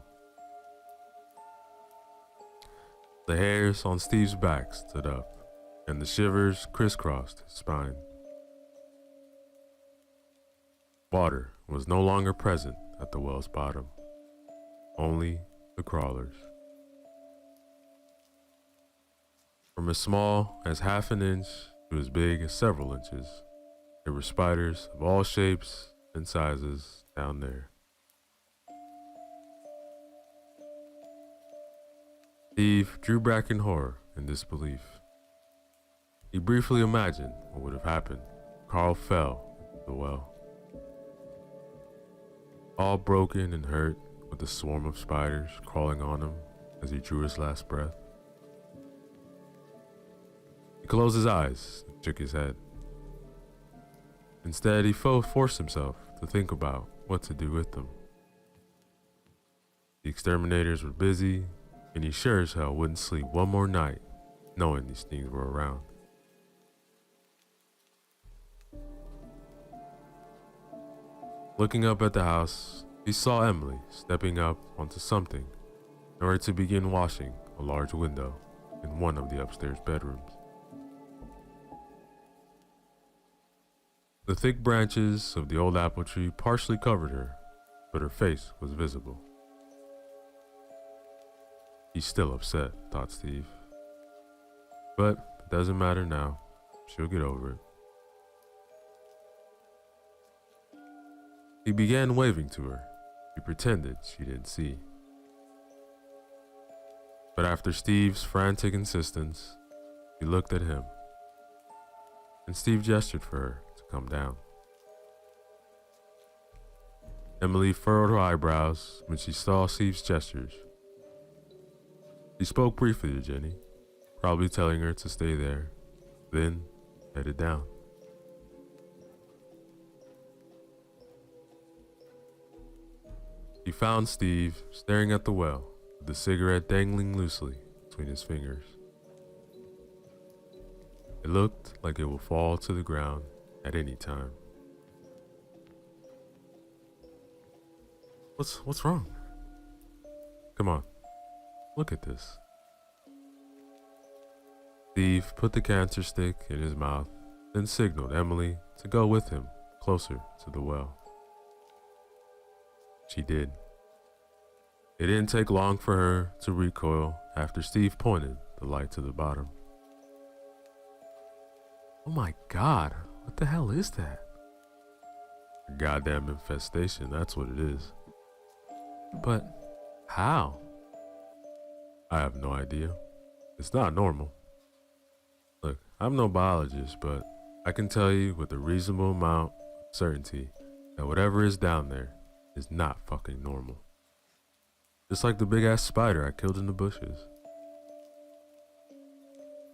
S1: The hairs on Steve's back stood up, and the shivers crisscrossed his spine. Water was no longer present at the well's bottom, only the crawlers. From as small as half an inch to as big as several inches, there were spiders of all shapes and sizes down there. Steve drew back in horror and disbelief. He briefly imagined what would have happened if Carl fell into the well. All broken and hurt, with a swarm of spiders crawling on him as he drew his last breath. He closed his eyes and shook his head. Instead, he forced himself to think about what to do with them. The exterminators were busy, and he sure as hell wouldn't sleep one more night knowing these things were around. Looking up at the house, he saw Emily stepping up onto something in order to begin washing a large window in one of the upstairs bedrooms. The thick branches of the old apple tree partially covered her, but her face was visible. He's still upset, thought Steve. But it doesn't matter now. She'll get over it. He began waving to her. He pretended she didn't see. But after Steve's frantic insistence, he looked at him, and Steve gestured for her to come down. Emily furrowed her eyebrows when she saw Steve's gestures. He spoke briefly to Jenny, probably telling her to stay there, then headed down. He found Steve staring at the well, with the cigarette dangling loosely between his fingers. It looked like it would fall to the ground at any time. What's wrong? Come on, look at this. Steve put the cancer stick in his mouth, then signaled Emily to go with him closer to the well. She did. It didn't take long for her to recoil after Steve pointed the light to the bottom. Oh my God, what the hell is that? A goddamn infestation, that's what it is. But how? I have no idea. It's not normal. Look, I'm no biologist, but I can tell you with a reasonable amount of certainty that whatever is down there is not fucking normal. Just like the big ass spider I killed in the bushes.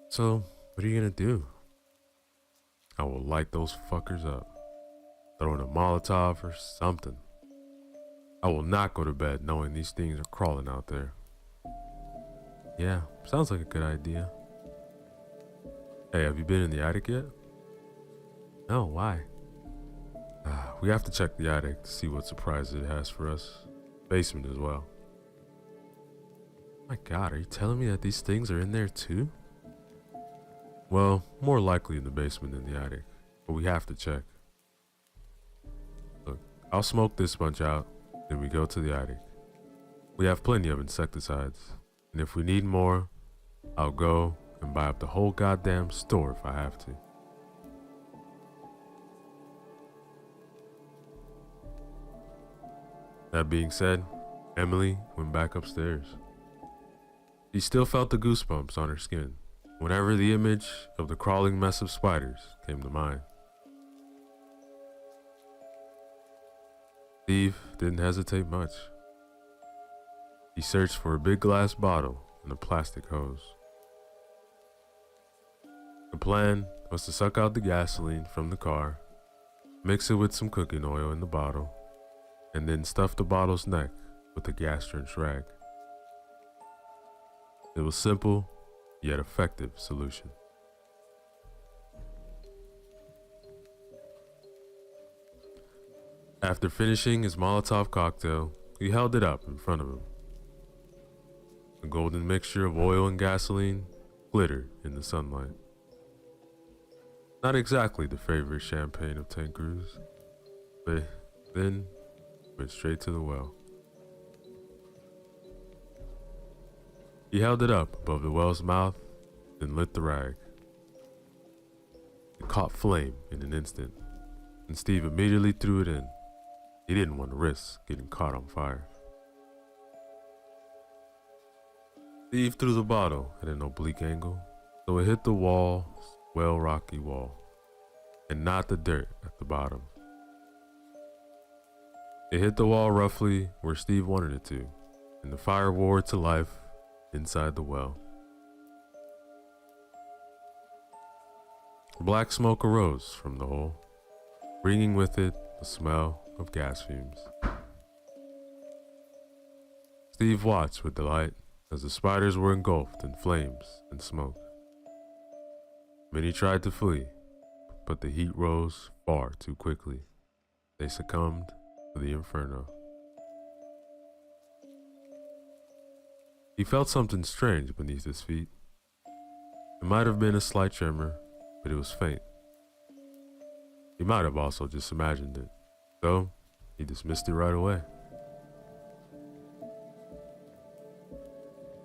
S1: So, what are you gonna do? I will light those fuckers up. Throw in a Molotov or something. I will not go to bed knowing these things are crawling out there. Yeah, sounds like a good idea. Hey, have you been in the attic yet? No, why? We have to check the attic to see what surprises it has for us. Basement as well. My God, are you telling me that these things are in there too? Well, more likely in the basement than the attic, but we have to check. Look, I'll smoke this bunch out, then we go to the attic. We have plenty of insecticides, and if we need more, I'll go and buy up the whole goddamn store if I have to. That being said, Emily went back upstairs. She still felt the goosebumps on her skin whenever the image of the crawling mess of spiders came to mind. Steve didn't hesitate much. He searched for a big glass bottle and a plastic hose. The plan was to suck out the gasoline from the car, mix it with some cooking oil in the bottle, and then stuff the bottle's neck with a gas-drenched rag. It was simple, yet effective solution. After finishing his Molotov cocktail, he held it up in front of him. The golden mixture of oil and gasoline glittered in the sunlight. Not exactly the favorite champagne of tankeroos, but then went straight to the well. He held it up above the well's mouth, then lit the rag. It caught flame in an instant, and Steve immediately threw it in. He didn't want to risk getting caught on fire. Steve threw the bottle at an oblique angle, so it hit the wall, rocky wall, and not the dirt at the bottom. It hit the wall roughly where Steve wanted it to, and the fire roared to life inside the well. Black smoke arose from the hole, bringing with it the smell of gas fumes. Steve watched with delight as the spiders were engulfed in flames and smoke. Many tried to flee, but the heat rose far too quickly. They succumbed to the inferno. He felt something strange beneath his feet. It might have been a slight tremor, but it was faint. He might have also just imagined it, so he dismissed it right away.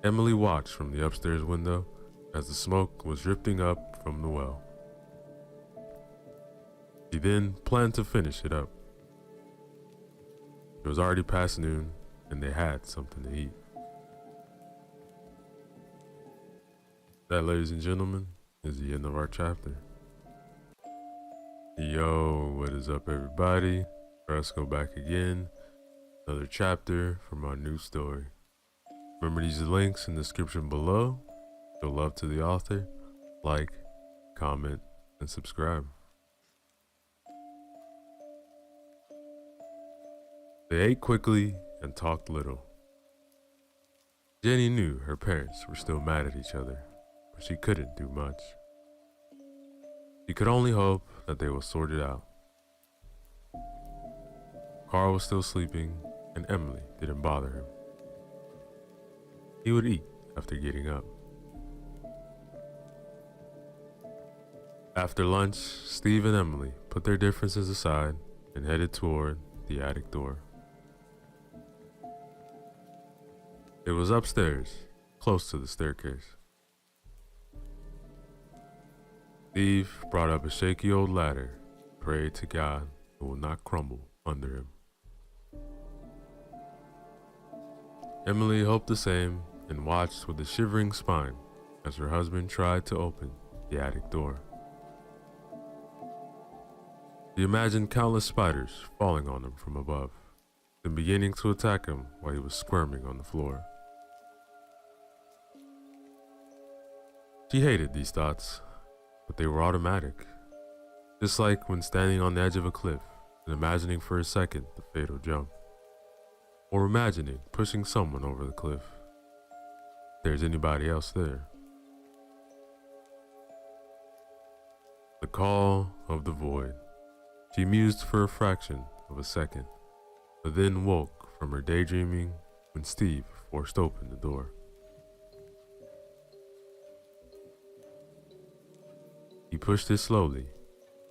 S1: Emily watched from the upstairs window as the smoke was drifting up from the well. She then planned to finish it up. It was already past noon, and they had something to eat. That, ladies and gentlemen, is the end of our chapter. Yo, what is up, everybody? Let's go back again. Another chapter from our new story. Remember these links in the description below. Show love to the author. Like, comment, and subscribe. They ate quickly and talked little. Jenny knew her parents were still mad at each other, but she couldn't do much. She could only hope that they will sort it out. Carl was still sleeping, and Emily didn't bother him. He would eat after getting up. After lunch, Steve and Emily put their differences aside and headed toward the attic door. It was upstairs, close to the staircase. Steve brought up a shaky old ladder, prayed to God it would not crumble under him. Emily hoped the same and watched with a shivering spine as her husband tried to open the attic door. He imagined countless spiders falling on him from above, then beginning to attack him while he was squirming on the floor. She hated these thoughts, but they were automatic, just like when standing on the edge of a cliff and imagining for a second the fatal jump, or imagining pushing someone over the cliff. If there's anybody else there. The call of the void. She mused for a fraction of a second, but then woke from her daydreaming when Steve forced open the door. He pushed it slowly,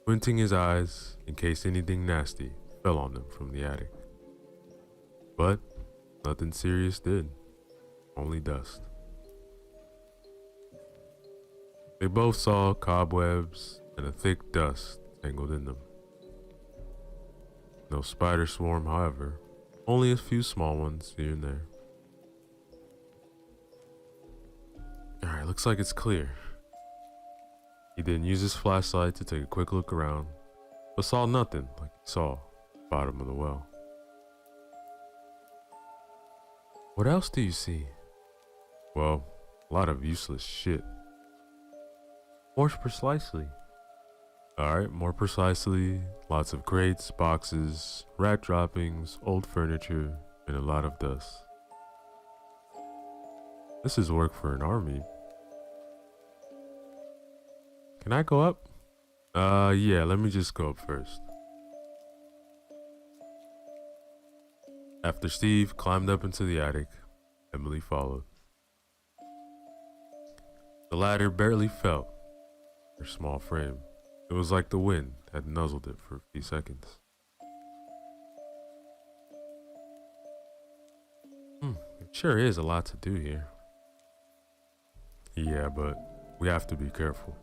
S1: squinting his eyes in case anything nasty fell on them from the attic. But nothing serious did, only dust. They both saw cobwebs and a thick dust tangled in them. No spider swarm, however, only a few small ones here and there. Alright, looks like it's clear. He then used his flashlight to take a quick look around, but saw nothing like he saw at the bottom of the well. What else do you see? Well, a lot of useless shit. More precisely. Alright, more precisely, lots of crates, boxes, rat droppings, old furniture, and a lot of dust. This is work for an army. Can I go up? Yeah, let me just go up first. After Steve climbed up into the attic, Emily followed. The ladder barely felt her small frame. It was like the wind had nuzzled it for a few seconds. It sure is a lot to do here. Yeah, but we have to be careful.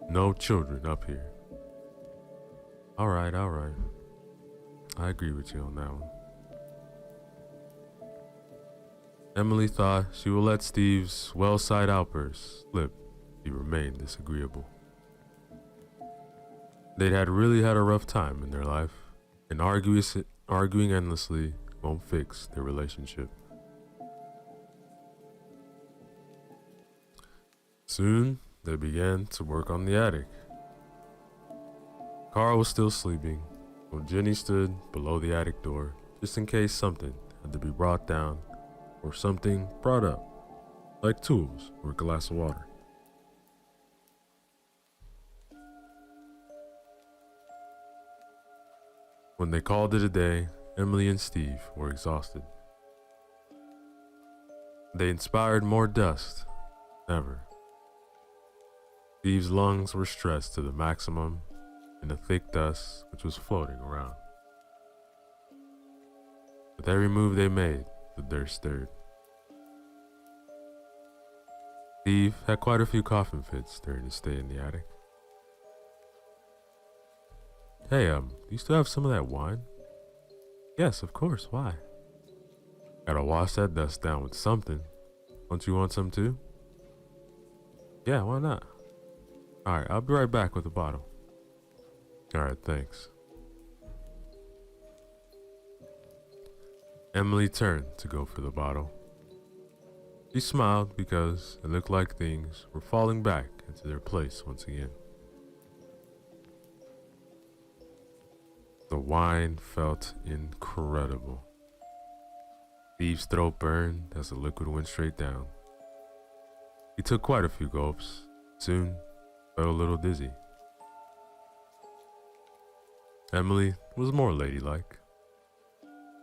S1: No children up here. Alright. I agree with you on that one. Emily thought she would let Steve's well-side outburst slip if he remained disagreeable. They'd really had a rough time in their life, and arguing endlessly won't fix their relationship. Soon, they began to work on the attic. Carl was still sleeping, while Jenny stood below the attic door just in case something had to be brought down or something brought up, like tools or a glass of water. When they called it a day, Emily and Steve were exhausted. They inspired more dust than ever. Steve's lungs were stressed to the maximum in the thick dust which was floating around. With every move they made, the dirt stirred. Steve had quite a few coughing fits during his stay in the attic. Hey, do you still have some of that wine? Yes, of course, why? Gotta wash that dust down with something. Don't you want some too? Yeah, why not? Alright, I'll be right back with the bottle. Alright, thanks. Emily turned to go for the bottle. She smiled because it looked like things were falling back into their place once again. The wine felt incredible. Steve's throat burned as the liquid went straight down. He took quite a few gulps, soon felt a little dizzy. Emily was more ladylike.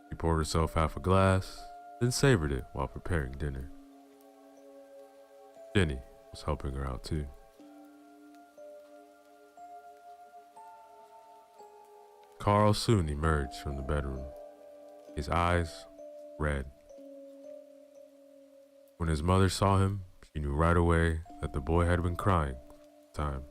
S1: She poured herself half a glass, then savored it while preparing dinner. Jenny was helping her out too. Carl soon emerged from the bedroom, his eyes red. When his mother saw him, she knew right away that the boy had been crying all the time.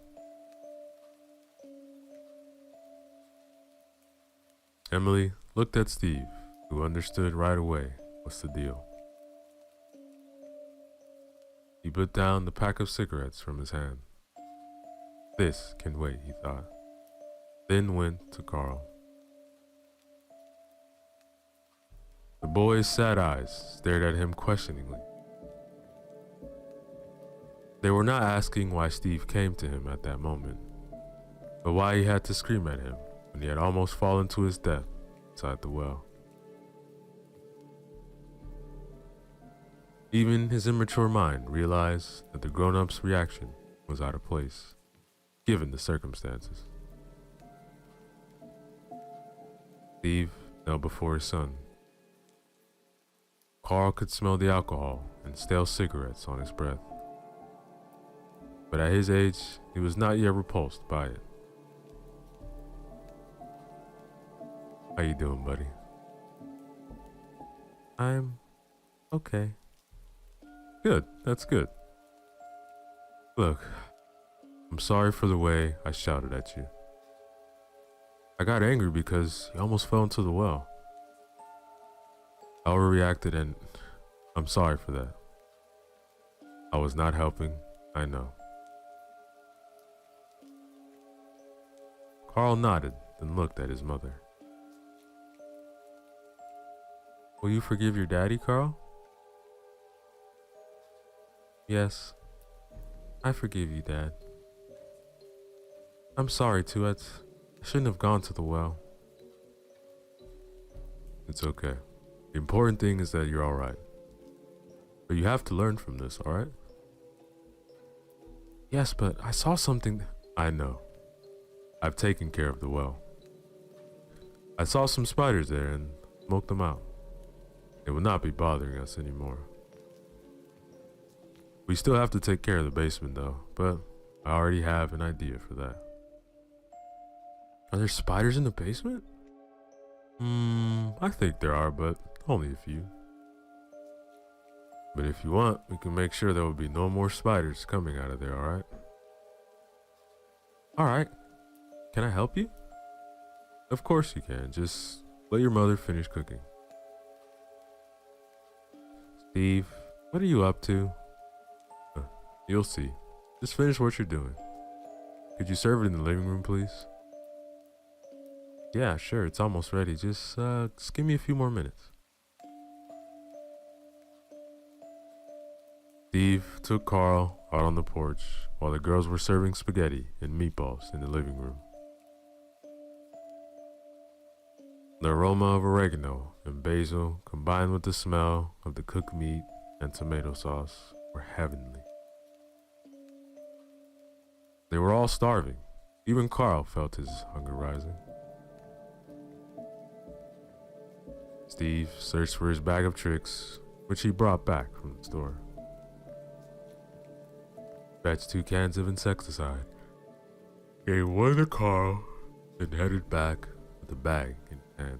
S1: Emily looked at Steve, who understood right away what's the deal. He put down the pack of cigarettes from his hand. This can wait, he thought, then went to Carl. The boy's sad eyes stared at him questioningly. They were not asking why Steve came to him at that moment, but why he had to scream at him when he had almost fallen to his death inside the well. Even his immature mind realized that the grown-up's reaction was out of place, given the circumstances. Steve knelt before his son. Carl could smell the alcohol and stale cigarettes on his breath. But at his age, he was not yet repulsed by it. How you doing, buddy? I'm okay. Good, that's good. Look, I'm sorry for the way I shouted at you. I got angry because you almost fell into the well. I overreacted and I'm sorry for that. I was not helping, I know. Carl nodded and looked at his mother. Will you forgive your daddy, Carl? Yes, I forgive you, Dad. I'm sorry, too. I shouldn't have gone to the well. It's okay. The important thing is that you're alright. But you have to learn from this, alright? Yes, but I saw something. I know. I've taken care of the well. I saw some spiders there and smoked them out. They will not be bothering us anymore. We still have to take care of the basement though, but I already have an idea for that. Are there spiders in the basement? I think there are, but only a few. But if you want, we can make sure there will be no more spiders coming out of there, alright? Alright. Can I help you? Of course you can. Just let your mother finish cooking. Steve, what are you up to? You'll see. Just finish what you're doing. Could you serve it in the living room, please? Yeah, sure. It's almost ready. Just give me a few more minutes. Steve took Carl out on the porch while the girls were serving spaghetti and meatballs in the living room. The aroma of oregano and basil combined with the smell of the cooked meat and tomato sauce were heavenly. They were all starving. Even Carl felt his hunger rising. Steve searched for his bag of tricks, which he brought back from the store. Fetched 2 cans of insecticide, gave one to Carl, and headed back with the bag in hand.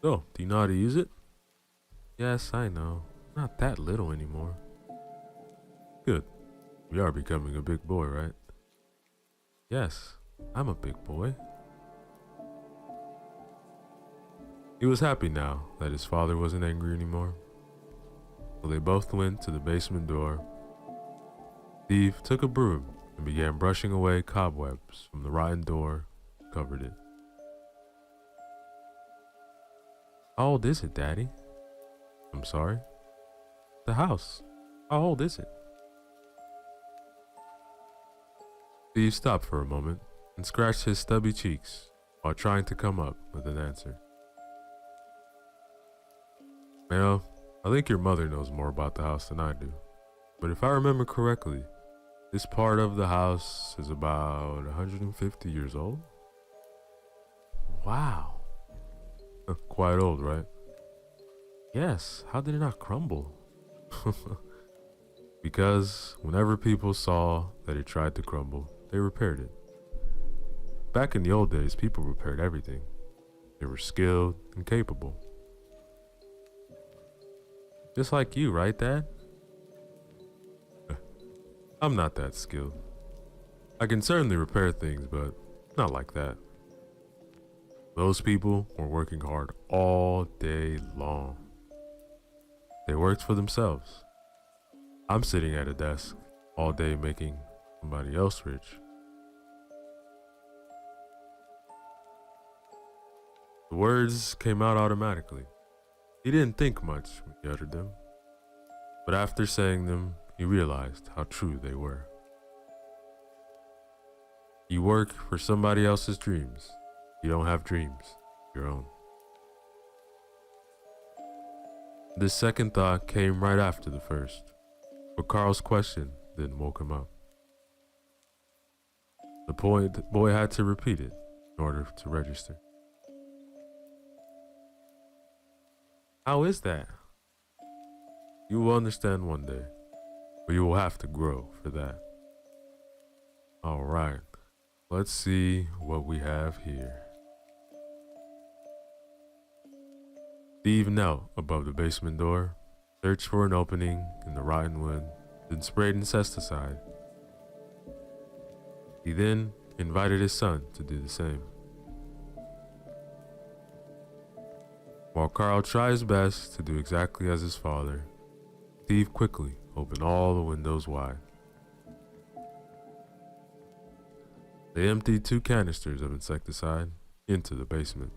S1: So, do you know how to use it? Yes, I know. Not that little anymore. Good. We are becoming a big boy, right? Yes, I'm a big boy. He was happy now that his father wasn't angry anymore. So they both went to the basement door. Steve took a broom and began brushing away cobwebs from the rotten door that covered it. How old is it, Daddy? I'm sorry? The house. How old is it? Steve stopped for a moment and scratched his stubby cheeks while trying to come up with an answer. Now, I think your mother knows more about the house than I do, but if I remember correctly, this part of the house is about 150 years old? Wow. Quite old, right? Yes, how did it not crumble? Because whenever people saw that it tried to crumble, they repaired it. Back in the old days, people repaired everything. They were skilled and capable. Just like you, right, Dad? I'm not that skilled. I can certainly repair things, but not like that. Those people were working hard all day long. They worked for themselves. I'm sitting at a desk all day making somebody else rich. The words came out automatically. He didn't think much when he uttered them, but after saying them, he realized how true they were. You work for somebody else's dreams. You don't have dreams of your own. This second thought came right after the first, but Carl's question didn't woke him up. The boy had to repeat it in order to register. How is that? You will understand one day, but you will have to grow for that. All right, let's see what we have here. Steve knelt above the basement door, searched for an opening in the rotten wood, then sprayed insecticide. He then invited his son to do the same. While Carl tried his best to do exactly as his father, Steve quickly opened all the windows wide. They emptied 2 canisters of insecticide into the basement.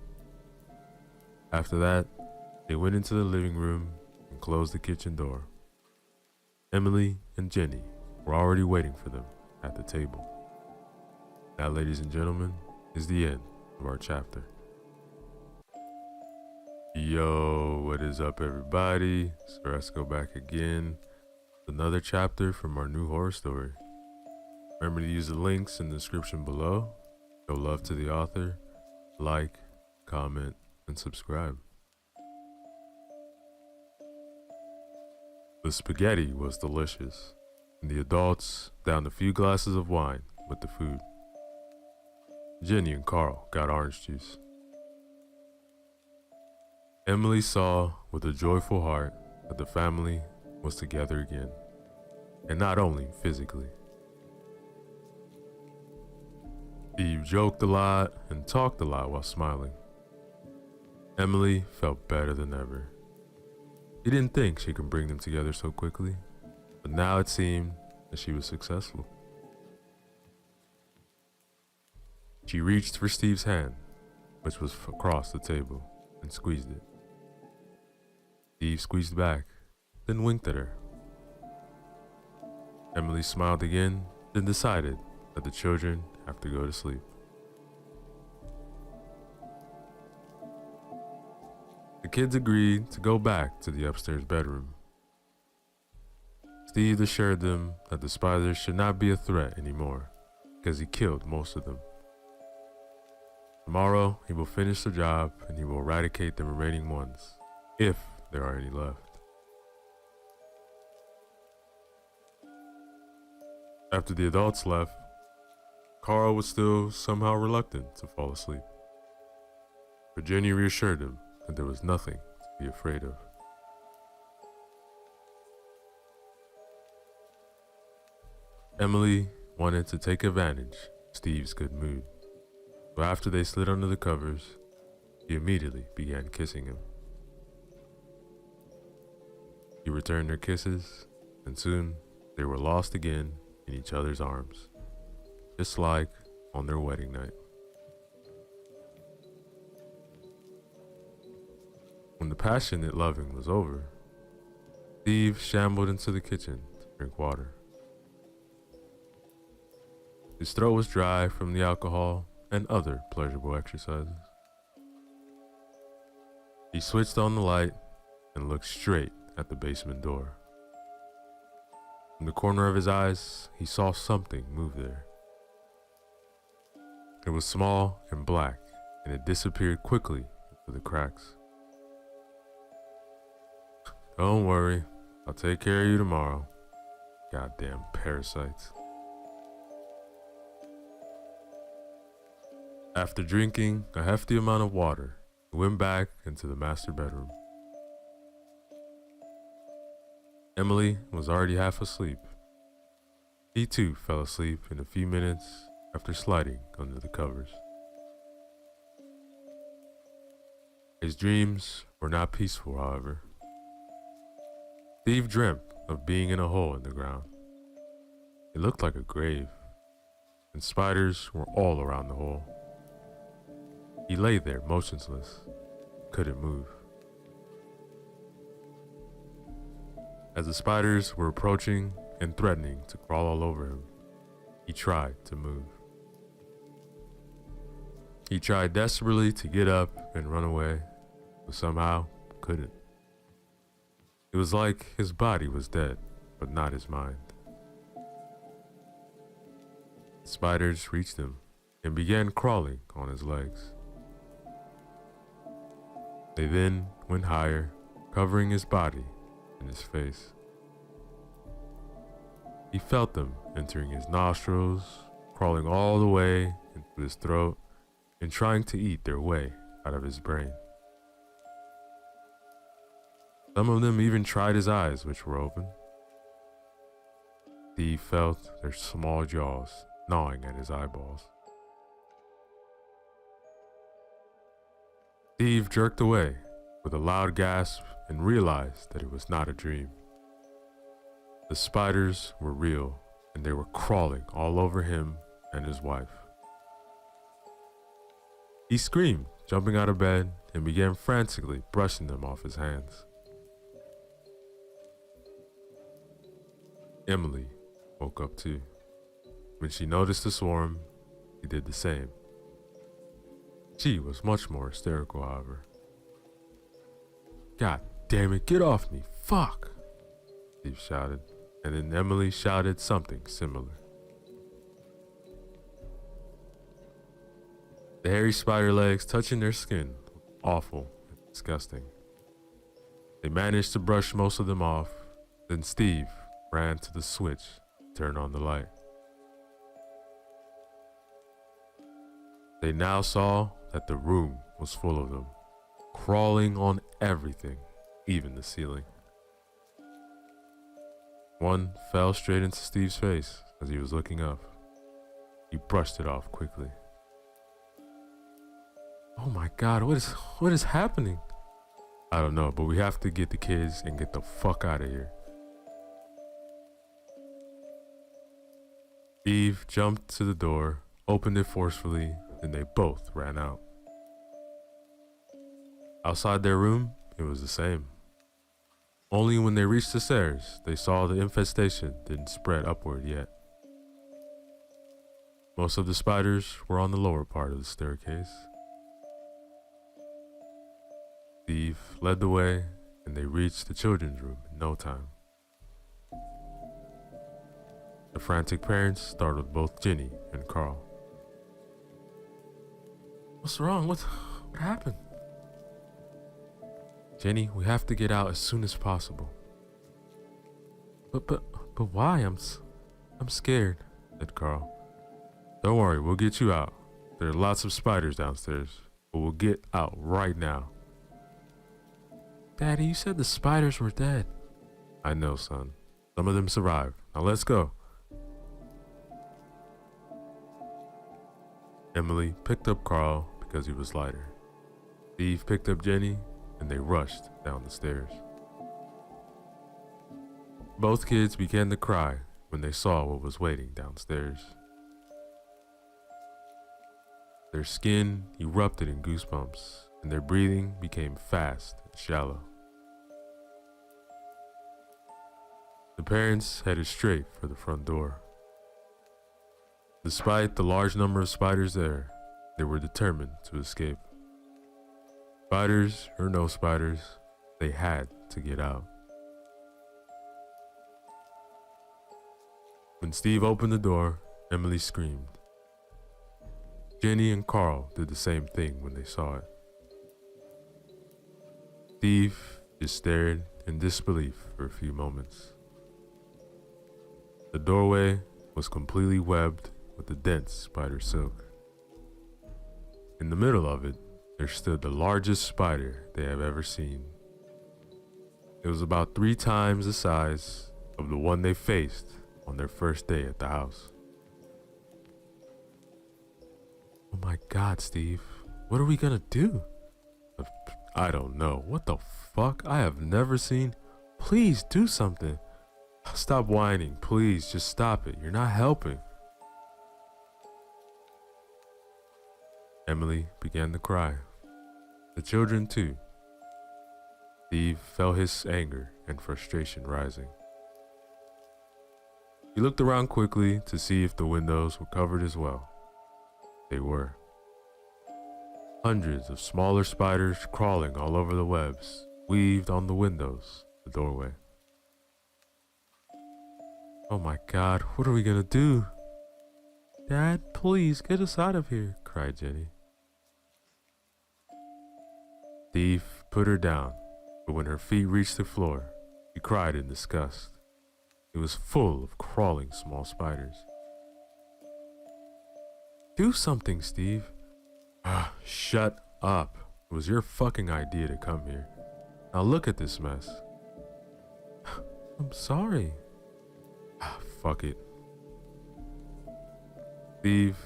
S1: After that, they went into the living room and closed the kitchen door. Emily and Jenny were already waiting for them at the table. That, ladies and gentlemen, is the end of our chapter. Yo, what is up, everybody? So let's go back again. Another chapter from our new horror story. Remember to use the links in the description below. Show love to the author. Like, comment, and subscribe. The spaghetti was delicious, and the adults downed a few glasses of wine with the food. Jenny and Carl got orange juice. Emily saw with a joyful heart that the family was together again, and not only physically. Steve joked a lot and talked a lot while smiling. Emily felt better than ever. She didn't think she could bring them together so quickly, but now it seemed that she was successful. She reached for Steve's hand, which was across the table, and squeezed it. Steve squeezed back, then winked at her. Emily smiled again, then decided that the children have to go to sleep. The kids agreed to go back to the upstairs bedroom. Steve assured them that the spiders should not be a threat anymore, because he killed most of them. Tomorrow, he will finish the job and he will eradicate the remaining ones, if there are any left. After the adults left, Carl was still somehow reluctant to fall asleep. But Jenny reassured him that there was nothing to be afraid of. Emily wanted to take advantage of Steve's good mood, but after they slid under the covers, he immediately began kissing him. He returned their kisses, and soon they were lost again in each other's arms, just like on their wedding night. When the passionate loving was over, Steve shambled into the kitchen to drink water. His throat was dry from the alcohol and other pleasurable exercises. He switched on the light and looked straight at the basement door. In the corner of his eyes, he saw something move there. It was small and black, and it disappeared quickly into the cracks. Don't worry, I'll take care of you tomorrow. Goddamn parasites. After drinking a hefty amount of water, he went back into the master bedroom. Emily was already half asleep. He too fell asleep in a few minutes after sliding under the covers. His dreams were not peaceful, however. Steve dreamt of being in a hole in the ground. It looked like a grave, and spiders were all around the hole. He lay there motionless, couldn't move. As the spiders were approaching and threatening to crawl all over him, he tried to move. He tried desperately to get up and run away, but somehow couldn't. It was like his body was dead, but not his mind. The spiders reached him and began crawling on his legs. They then went higher, covering his body and his face. He felt them entering his nostrils, crawling all the way into his throat, and trying to eat their way out of his brain. Some of them even tried his eyes, which were open. Steve felt their small jaws gnawing at his eyeballs. Steve jerked away with a loud gasp and realized that it was not a dream. The spiders were real, and they were crawling all over him and his wife. He screamed, jumping out of bed, and began frantically brushing them off his hands. Emily woke up too. When she noticed the swarm, she did the same. She was much more hysterical, however. "God damn it, get off me, fuck!" Steve shouted, and then Emily shouted something similar. The hairy spider legs touching their skin were awful and disgusting. They managed to brush most of them off, then Steve ran to the switch to turn on the light. They now saw that the room was full of them, crawling on everything, even the ceiling. One fell straight into Steve's face as he was looking up. He brushed it off quickly. "Oh my God, what is happening?" "I don't know, but we have to get the kids and get the fuck out of here." Steve jumped to the door, opened it forcefully, and they both ran out. Outside their room, it was the same. Only when they reached the stairs, they saw the infestation didn't spread upward yet. Most of the spiders were on the lower part of the staircase. Steve led the way, and they reached the children's room in no time. The frantic parents startled both Jenny and Carl. "What's wrong? What happened?" "Jenny, we have to get out as soon as possible." But why? I'm scared," said Carl. "Don't worry, we'll get you out. There are lots of spiders downstairs, but we'll get out right now." "Daddy, you said the spiders were dead." "I know, son. Some of them survived. Now let's go." Emily picked up Carl because he was lighter. Steve picked up Jenny, and they rushed down the stairs. Both kids began to cry when they saw what was waiting downstairs. Their skin erupted in goosebumps, and their breathing became fast and shallow. The parents headed straight for the front door. Despite the large number of spiders there, they were determined to escape. Spiders or no spiders, they had to get out. When Steve opened the door, Emily screamed. Jenny and Carl did the same thing when they saw it. Steve just stared in disbelief for a few moments. The doorway was completely webbed with the dense spider silk. In the middle of it, there stood the largest spider they have ever seen. It was about 3 times the size of the one they faced on their first day at the house. Oh my God, Steve. What are we gonna do? I don't know. What the fuck? I have never seen. Please do something. Stop whining. Please, just stop it. You're not helping. Emily began to cry. The children, too. Steve felt his anger and frustration rising. He looked around quickly to see if the windows were covered as well. They were. Hundreds of smaller spiders crawling all over the webs, weaved on the windows, the doorway. Oh my God, what are we gonna do? Dad, please get us out of here, cried Jenny. Steve put her down, but when her feet reached the floor, he cried in disgust. It was full of crawling small spiders. Do something, Steve. Shut up. It was your fucking idea to come here. Now look at this mess. I'm sorry. Fuck it. Steve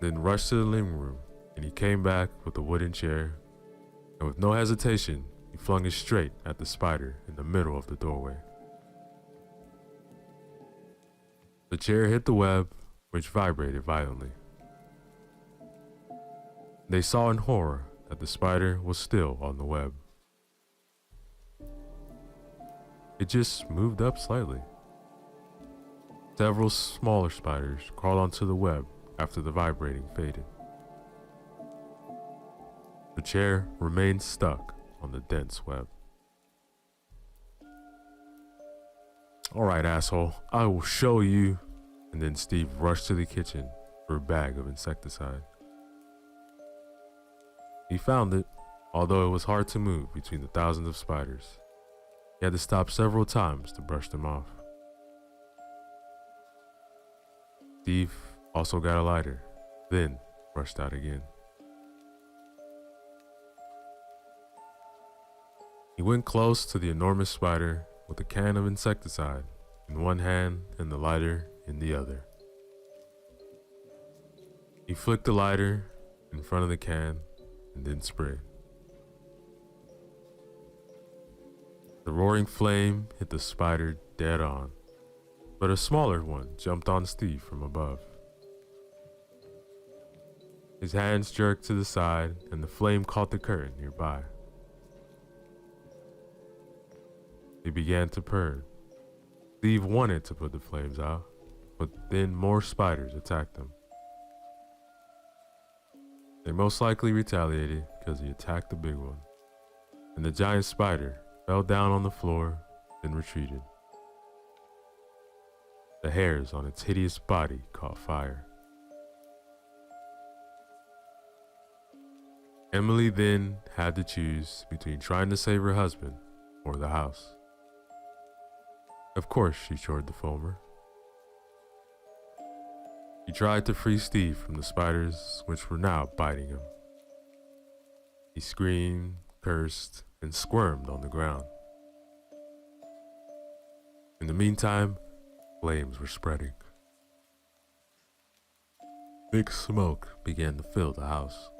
S1: then rushed to the living room and he came back with a wooden chair, and with no hesitation, he flung it straight at the spider in the middle of the doorway. The chair hit the web, which vibrated violently. They saw in horror that the spider was still on the web. It just moved up slightly. Several smaller spiders crawled onto the web after the vibrating faded. The chair remained stuck on the dense web. All right, asshole, I will show you. And then Steve rushed to the kitchen for a bag of insecticide. He found it, although it was hard to move between the thousands of spiders. He had to stop several times to brush them off. Steve also got a lighter, then rushed out again. He went close to the enormous spider with a can of insecticide in one hand and the lighter in the other. He flicked the lighter in front of the can and then sprayed. The roaring flame hit the spider dead on, but a smaller one jumped on Steve from above. His hands jerked to the side and the flame caught the curtain nearby. They began to purr. Steve wanted to put the flames out, but then more spiders attacked them. They most likely retaliated because he attacked the big one, and the giant spider fell down on the floor, then retreated. The hairs on its hideous body caught fire. Emily then had to choose between trying to save her husband or the house. Of course, she chose the former. He tried to free Steve from the spiders, which were now biting him. He screamed, cursed, and squirmed on the ground. In the meantime, flames were spreading. Thick smoke began to fill the house.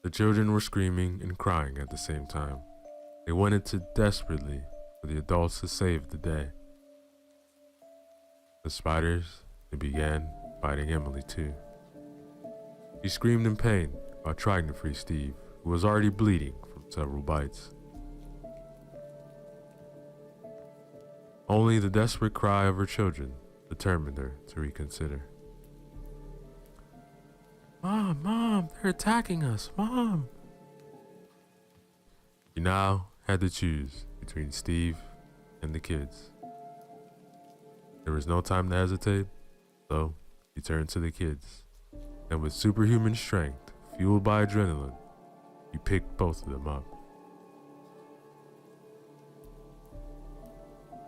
S1: The children were screaming and crying at the same time. They wanted to desperately for the adults to save the day. The spiders, they began biting Emily too. She screamed in pain while trying to free Steve, who was already bleeding from several bites. Only the desperate cry of her children determined her to reconsider. Mom, they're attacking us, Mom. She now had to choose between Steve and the kids. There was no time to hesitate, so he turned to the kids, and with superhuman strength, fueled by adrenaline, he picked both of them up.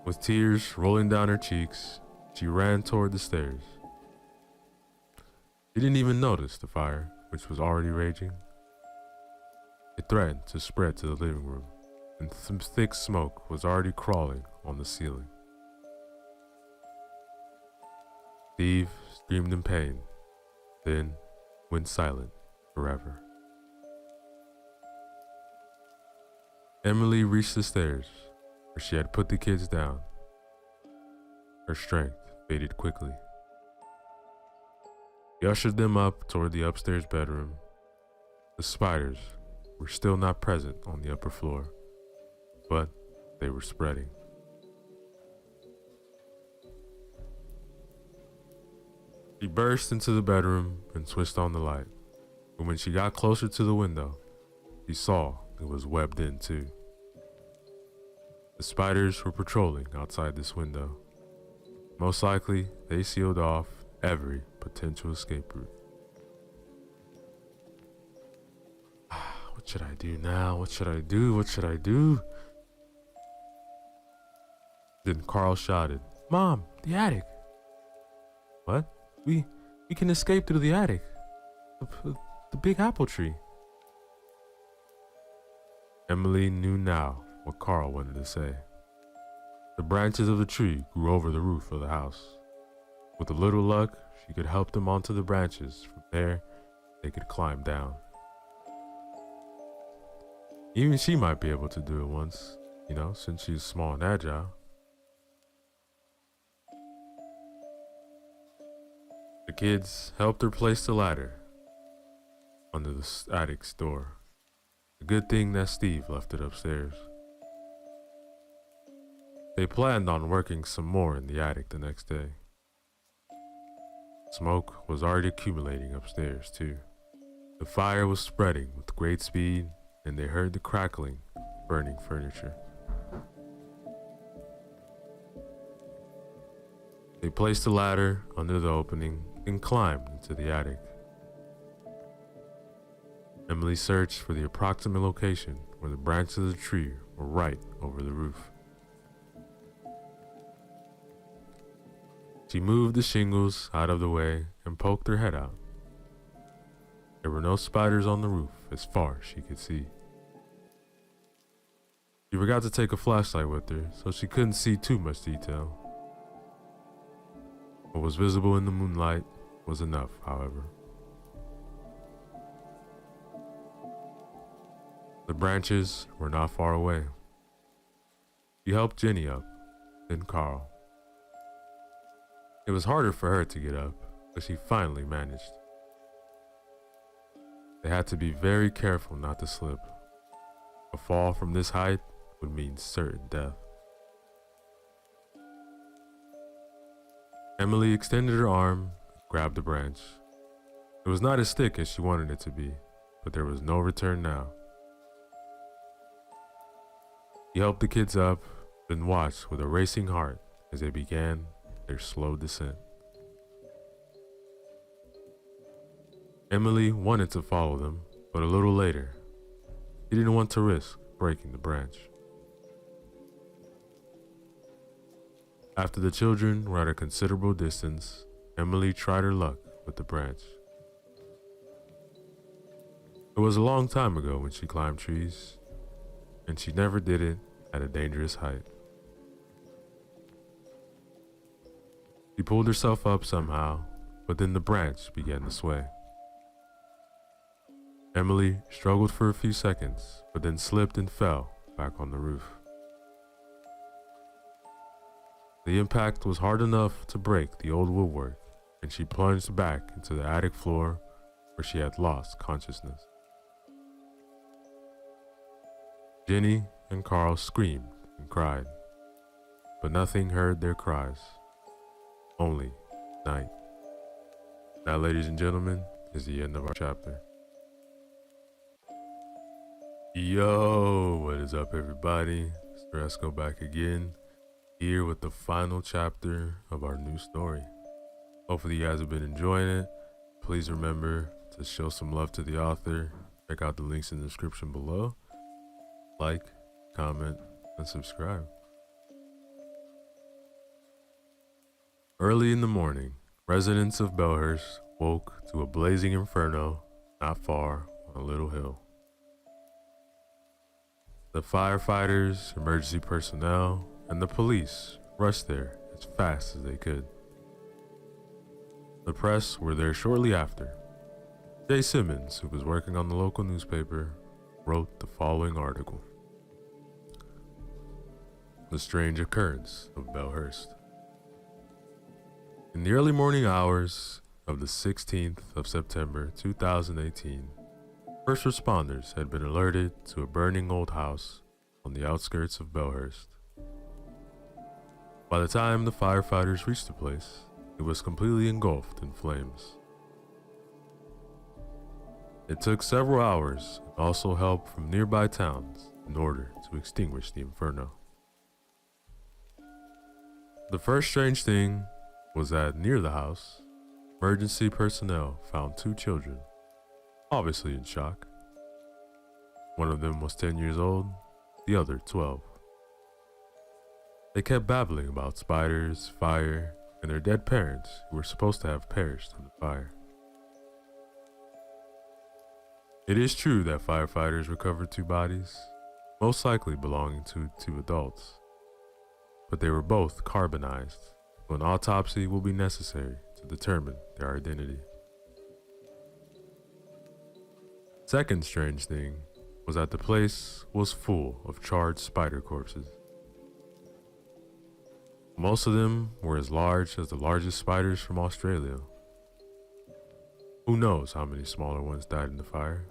S1: With tears rolling down her cheeks, she ran toward the stairs. She didn't even notice the fire, which was already raging. It threatened to spread to the living room, and some thick smoke was already crawling on the ceiling. Steve screamed in pain, then went silent forever. Emily reached the stairs, where she had put the kids down. Her strength faded quickly. He ushered them up toward the upstairs bedroom. The spiders were still not present on the upper floor, but they were spreading. She burst into the bedroom and switched on the light, but when she got closer to the window, she saw it was webbed in too. The spiders were patrolling outside this window. Most likely, they sealed off every potential escape route. What should I do now? What should I do? What should I do? Then Carl shouted, "Mom, the attic!" What? We can escape through the attic. The big apple tree. Emily knew now what Carl wanted to say. The branches of the tree grew over the roof of the house. With a little luck, she could help them onto the branches. From there, they could climb down. Even she might be able to do it once, since she's small and agile. The kids helped her place the ladder under the attic's door. A good thing that Steve left it upstairs. They planned on working some more in the attic the next day. Smoke was already accumulating upstairs too. The fire was spreading with great speed, and they heard the crackling of burning furniture. They placed the ladder under the opening and climbed into the attic. Emily searched for the approximate location where the branches of the tree were right over the roof. She moved the shingles out of the way and poked her head out. There were no spiders on the roof as far as she could see. She forgot to take a flashlight with her, so she couldn't see too much detail. What was visible in the moonlight was enough, however. The branches were not far away. She helped Jenny up, then Carl. It was harder for her to get up, but she finally managed. They had to be very careful not to slip. A fall from this height would mean certain death. Emily extended her arm and grabbed the branch. It was not as thick as she wanted it to be, but there was no return now. He helped the kids up, then watched with a racing heart as they began their slow descent. Emily wanted to follow them, but a little later, she didn't want to risk breaking the branch. After the children were at a considerable distance, Emily tried her luck with the branch. It was a long time ago when she climbed trees, and she never did it at a dangerous height. She pulled herself up somehow, but then the branch began to sway. Emily struggled for a few seconds, but then slipped and fell back on the roof. The impact was hard enough to break the old woodwork, and she plunged back into the attic floor where she had lost consciousness. Jenny and Carl screamed and cried, but nothing heard their cries. Only night. That, ladies and gentlemen, is the end of our chapter. Yo, what is up, everybody? Stressco back again, here with the final chapter of our new story. Hopefully you guys have been enjoying it. Please remember to show some love to the author. Check out the links in the description below. Like, comment, and subscribe. Early in the morning, residents of Belhurst woke to a blazing inferno not far on a little hill. The firefighters, emergency personnel, and the police rushed there as fast as they could. The press were there shortly after. Jay Simmons, who was working on the local newspaper, wrote the following article. The strange occurrence of Bellhurst. In the early morning hours of the 16th of September 2018, first responders had been alerted to a burning old house on the outskirts of Bellhurst. By the time the firefighters reached the place, it was completely engulfed in flames. It took several hours and also help from nearby towns in order to extinguish the inferno. The first strange thing was that near the house, emergency personnel found 2 children, obviously in shock. One of them was 10 years old, the other 12. They kept babbling about spiders, fire, and their dead parents who were supposed to have perished in the fire. It is true that firefighters recovered 2 bodies, most likely belonging to 2 adults, but they were both carbonized, so an autopsy will be necessary to determine their identity. Second strange thing was that the place was full of charred spider corpses. Most of them were as large as the largest spiders from Australia. Who knows how many smaller ones died in the fire?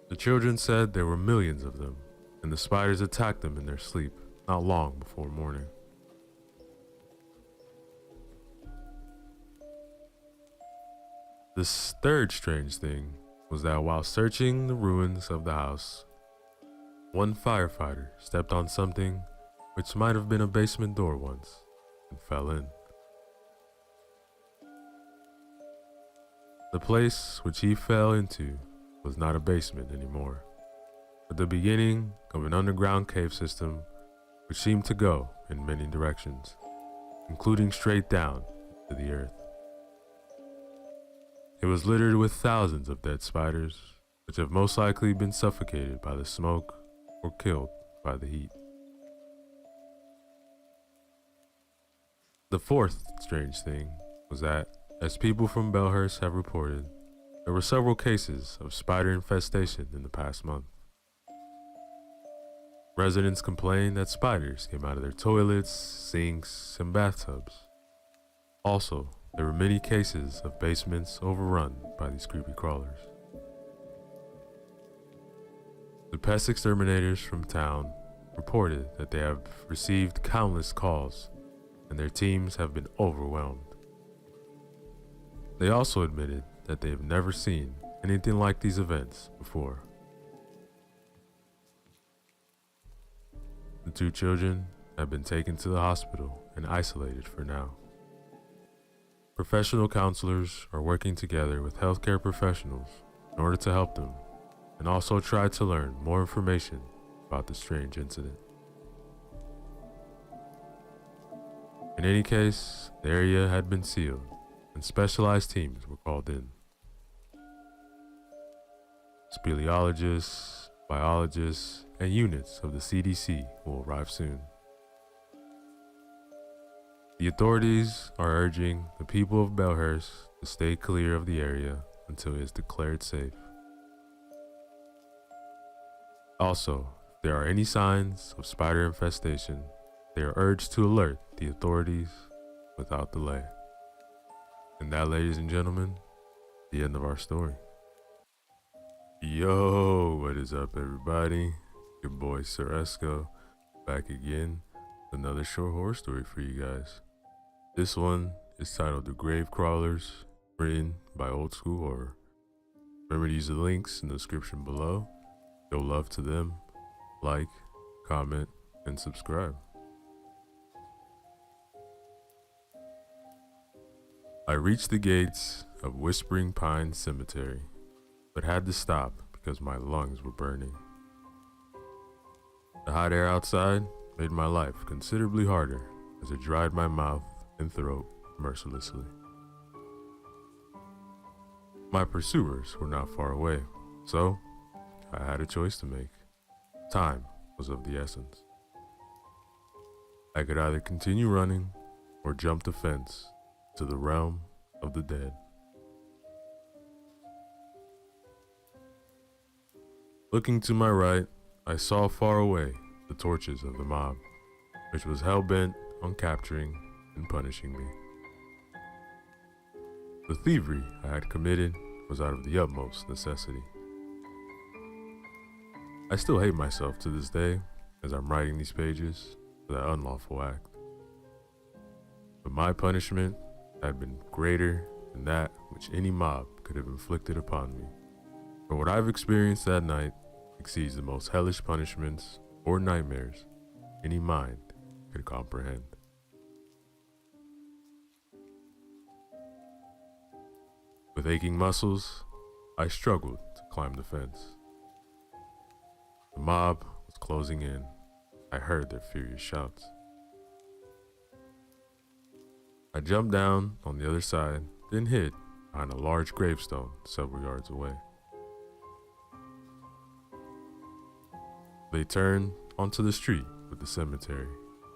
S1: The children said there were millions of them, and the spiders attacked them in their sleep not long before morning. This third strange thing was that while searching the ruins of the house, one firefighter stepped on something which might have been a basement door once and fell in. The place which he fell into was not a basement anymore, but the beginning of an underground cave system which seemed to go in many directions, including straight down to the earth. It was littered with thousands of dead spiders, which have most likely been suffocated by the smoke or killed by the heat. The fourth strange thing was that, as people from Bellhurst have reported, there were several cases of spider infestation in the past month. Residents complained that spiders came out of their toilets, sinks, and bathtubs. Also, there were many cases of basements overrun by these creepy crawlers. The pest exterminators from town reported that they have received countless calls and their teams have been overwhelmed. They also admitted that they have never seen anything like these events before. The 2 children have been taken to the hospital and isolated for now. Professional counselors are working together with healthcare professionals in order to help them and also try to learn more information about the strange incident. In any case, the area had been sealed and specialized teams were called in. Speleologists, biologists, and units of the CDC will arrive soon. The authorities are urging the people of Bellhurst to stay clear of the area until it is declared safe. Also, if there are any signs of spider infestation, they are urged to alert the authorities without delay. And that, ladies and gentlemen, the end of our story. Yo, what is up, everybody? Your boy Ceresco back again with another short horror story for you guys. This one is titled The Grave Crawlers, written by Old School Horror. Remember to use the links in the description below. Show love to them, like, comment, and subscribe. I reached the gates of Whispering Pine Cemetery, but had to stop because my lungs were burning. The hot air outside made my life considerably harder as it dried my mouth and throat mercilessly. My pursuers were not far away, so I had a choice to make. Time was of the essence. I could either continue running or jump the fence to the realm of the dead. Looking to my right, I saw far away the torches of the mob, which was hell-bent on capturing and punishing me. The thievery I had committed was out of the utmost necessity. I still hate myself to this day as I'm writing these pages for that unlawful act. But my punishment had been greater than that which any mob could have inflicted upon me. For what I've experienced that night exceeds the most hellish punishments or nightmares any mind could comprehend. With aching muscles, I struggled to climb the fence. The mob was closing in. I heard their furious shouts. I jumped down on the other side, then hid behind a large gravestone several yards away. They turned onto the street with the cemetery,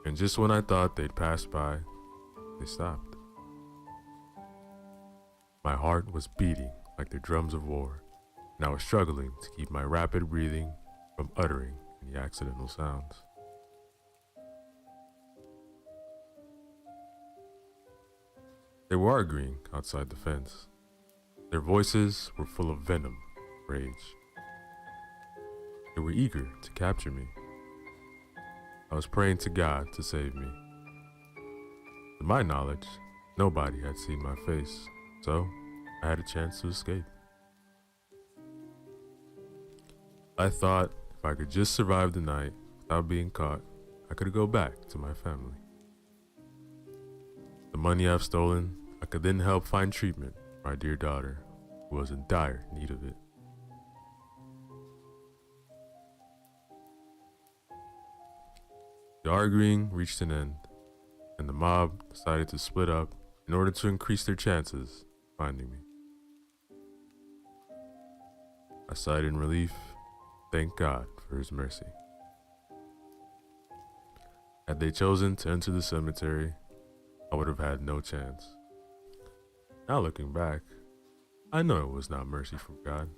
S1: and just when I thought they'd pass by, they stopped. My heart was beating like the drums of war, and I was struggling to keep my rapid breathing from uttering any accidental sounds. They were arguing outside the fence. Their voices were full of venom, rage. They were eager to capture me. I was praying to God to save me. To my knowledge, nobody had seen my face, so I had a chance to escape. I thought if I could just survive the night without being caught, I could go back to my family. The money I've stolen, I could then help find treatment for my dear daughter, who was in dire need of it. The arguing reached an end, and the mob decided to split up in order to increase their chances of finding me. I sighed in relief, thanked God for his mercy. Had they chosen to enter the cemetery, I would have had no chance. Now looking back, I know it was not mercy from God,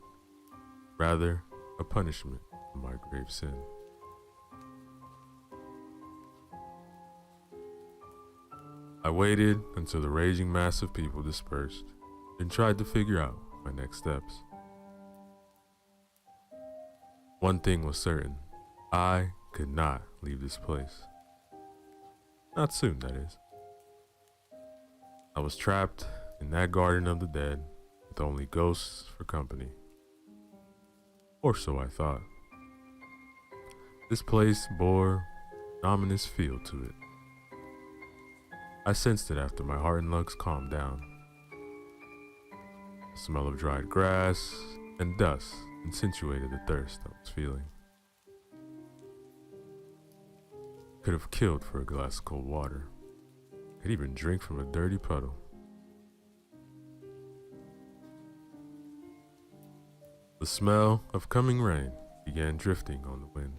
S1: rather a punishment for my grave sin. I waited until the raging mass of people dispersed and tried to figure out my next steps. One thing was certain, I could not leave this place. Not soon, that is. I was trapped in that garden of the dead with only ghosts for company. Or so I thought. This place bore an ominous feel to it. I sensed it after my heart and lungs calmed down. The smell of dried grass and dust accentuated the thirst I was feeling. Could have killed for a glass of cold water. Could even drink from a dirty puddle. The smell of coming rain began drifting on the wind.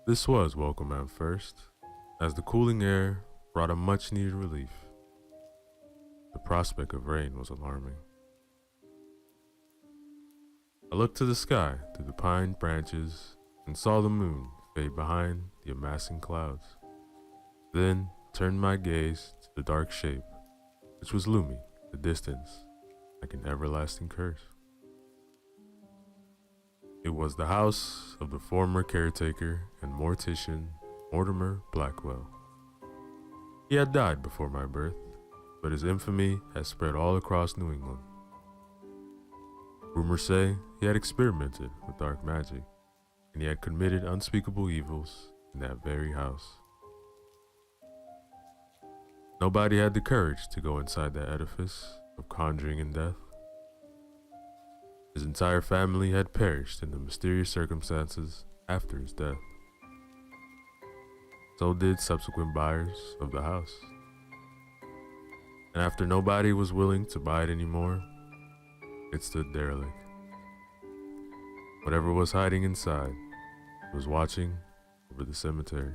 S1: This was welcome at first, as the cooling air brought a much-needed relief. The prospect of rain was alarming. I looked to the sky through the pine branches and saw the moon fade behind the amassing clouds, then turned my gaze to the dark shape, which was looming in the distance like an everlasting curse. It was the house of the former caretaker and mortician Mortimer Blackwell. He had died before my birth, but his infamy had spread all across New England. Rumors say he had experimented with dark magic, and he had committed unspeakable evils in that very house. Nobody had the courage to go inside that edifice of conjuring and death. His entire family had perished in the mysterious circumstances after his death. So did subsequent buyers of the house. And after nobody was willing to buy it anymore, it stood derelict. Whatever was hiding inside was watching over the cemetery.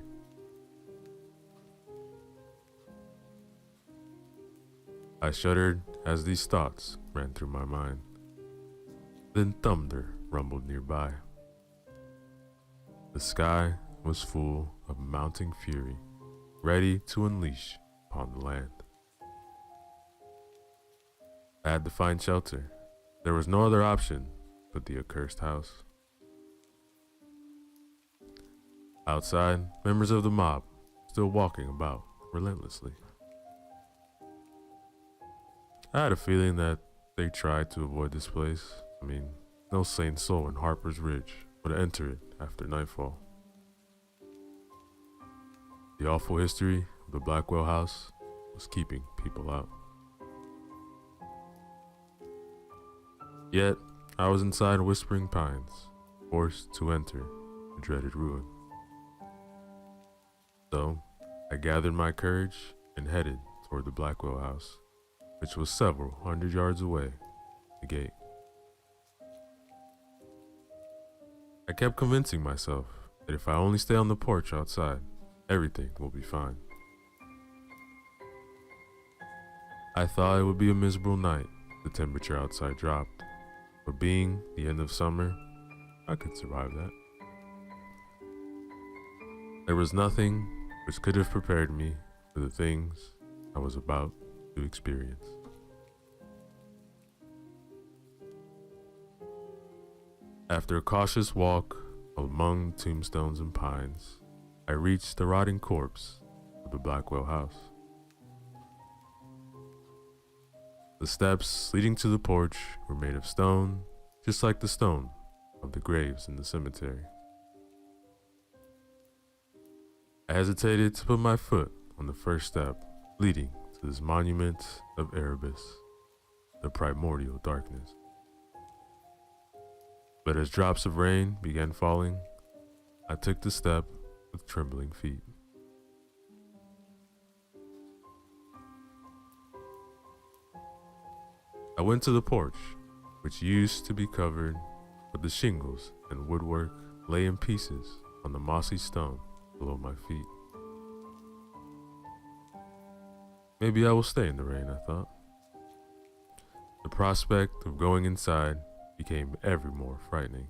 S1: I shuddered as these thoughts ran through my mind. Then thunder rumbled nearby. The sky was full of mounting fury, ready to unleash upon the land. I had to find shelter. There was no other option but the accursed house. Outside, members of the mob still walking about relentlessly. I had a feeling that they tried to avoid this place. I mean, no sane soul in Harper's Ridge would enter it after nightfall. The awful history of the Blackwell house was keeping people out. Yet, I was inside Whispering Pines, forced to enter the dreaded ruin. So, I gathered my courage and headed toward the Blackwell house, which was several hundred yards away, the gate. I kept convincing myself that if I only stay on the porch outside, everything will be fine. I thought it would be a miserable night. The temperature outside dropped, but being the end of summer, I could survive that. There was nothing which could have prepared me for the things I was about to experience. After a cautious walk among tombstones and pines, I reached the rotting corpse of the Blackwell house. The steps leading to the porch were made of stone, just like the stone of the graves in the cemetery. I hesitated to put my foot on the first step leading to this monument of Erebus, the primordial darkness. But as drops of rain began falling, I took the step with trembling feet. I went to the porch, which used to be covered, but the shingles and woodwork lay in pieces on the mossy stone below my feet. Maybe I will stay in the rain, I thought. The prospect of going inside became ever more frightening.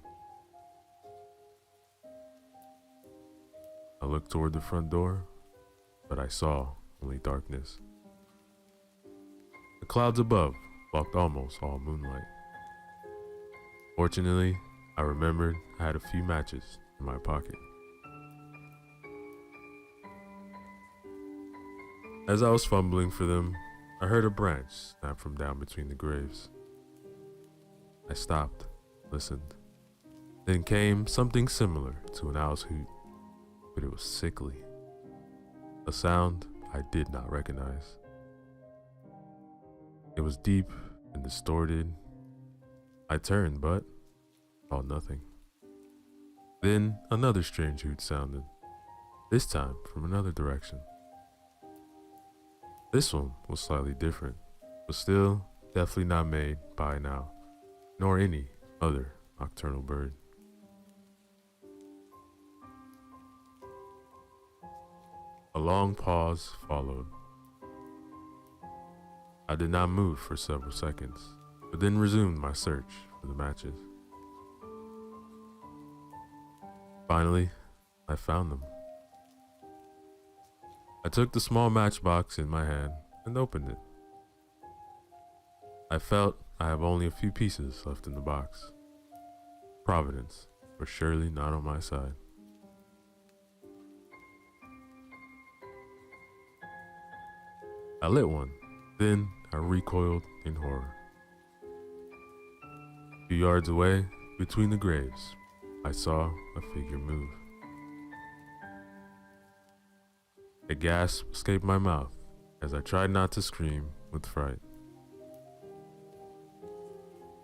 S1: I looked toward the front door, but I saw only darkness. The clouds above blocked almost all moonlight. Fortunately, I remembered I had a few matches in my pocket. As I was fumbling for them, I heard a branch snap from down between the graves. I stopped, listened. Then came something similar to an owl's hoot, but it was sickly. A sound I did not recognize. It was deep and distorted. I turned, but saw nothing. Then another strange hoot sounded, this time from another direction. This one was slightly different, but still definitely not made by an owl, nor any other nocturnal bird. A long pause followed. I did not move for several seconds, but then resumed my search for the matches. Finally, I found them. I took the small matchbox in my hand and opened it. I felt I have only a few pieces left in the box. Providence was surely not on my side. I lit one, then I recoiled in horror. A few yards away, between the graves, I saw a figure move. A gasp escaped my mouth as I tried not to scream with fright.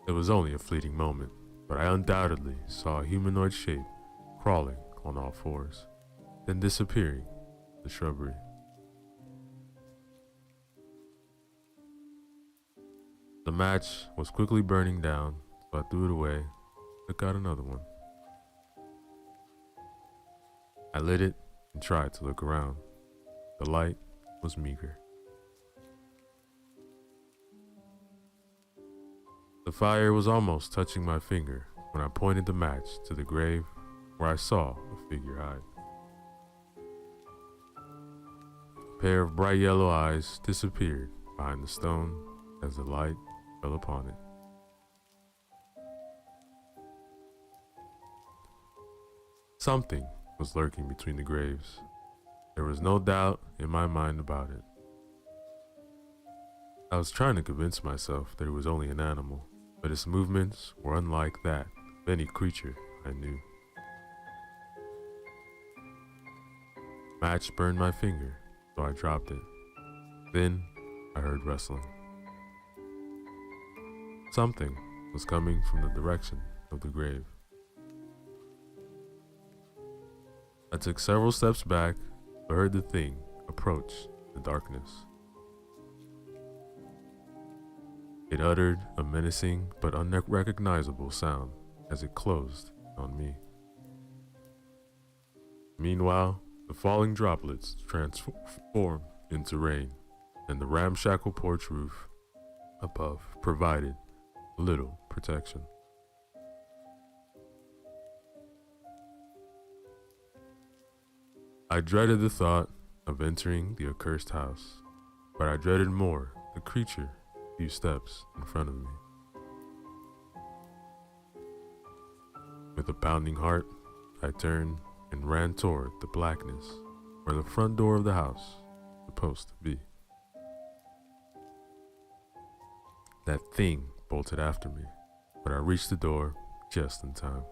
S1: It was only a fleeting moment, but I undoubtedly saw a humanoid shape crawling on all fours, then disappearing in the shrubbery. The match was quickly burning down, so I threw it away, took out another one. I lit it and tried to look around. The light was meager. The fire was almost touching my finger when I pointed the match to the grave where I saw a figure hide. A pair of bright yellow eyes disappeared behind the stone as the light fell upon it. Something was lurking between the graves. There was no doubt in my mind about it. I was trying to convince myself that it was only an animal, but its movements were unlike that of any creature I knew. Match burned my finger, so I dropped it. Then I heard rustling. Something was coming from the direction of the grave. I took several steps back, but heard the thing approach the darkness. It uttered a menacing but unrecognizable sound as it closed on me. Meanwhile, the falling droplets transformed into rain, and the ramshackle porch roof above provided little protection. I dreaded the thought of entering the accursed house, but I dreaded more the creature a few steps in front of me. With a pounding heart, I turned and ran toward the blackness where the front door of the house was supposed to be. That thing bolted after me, but I reached the door just in time.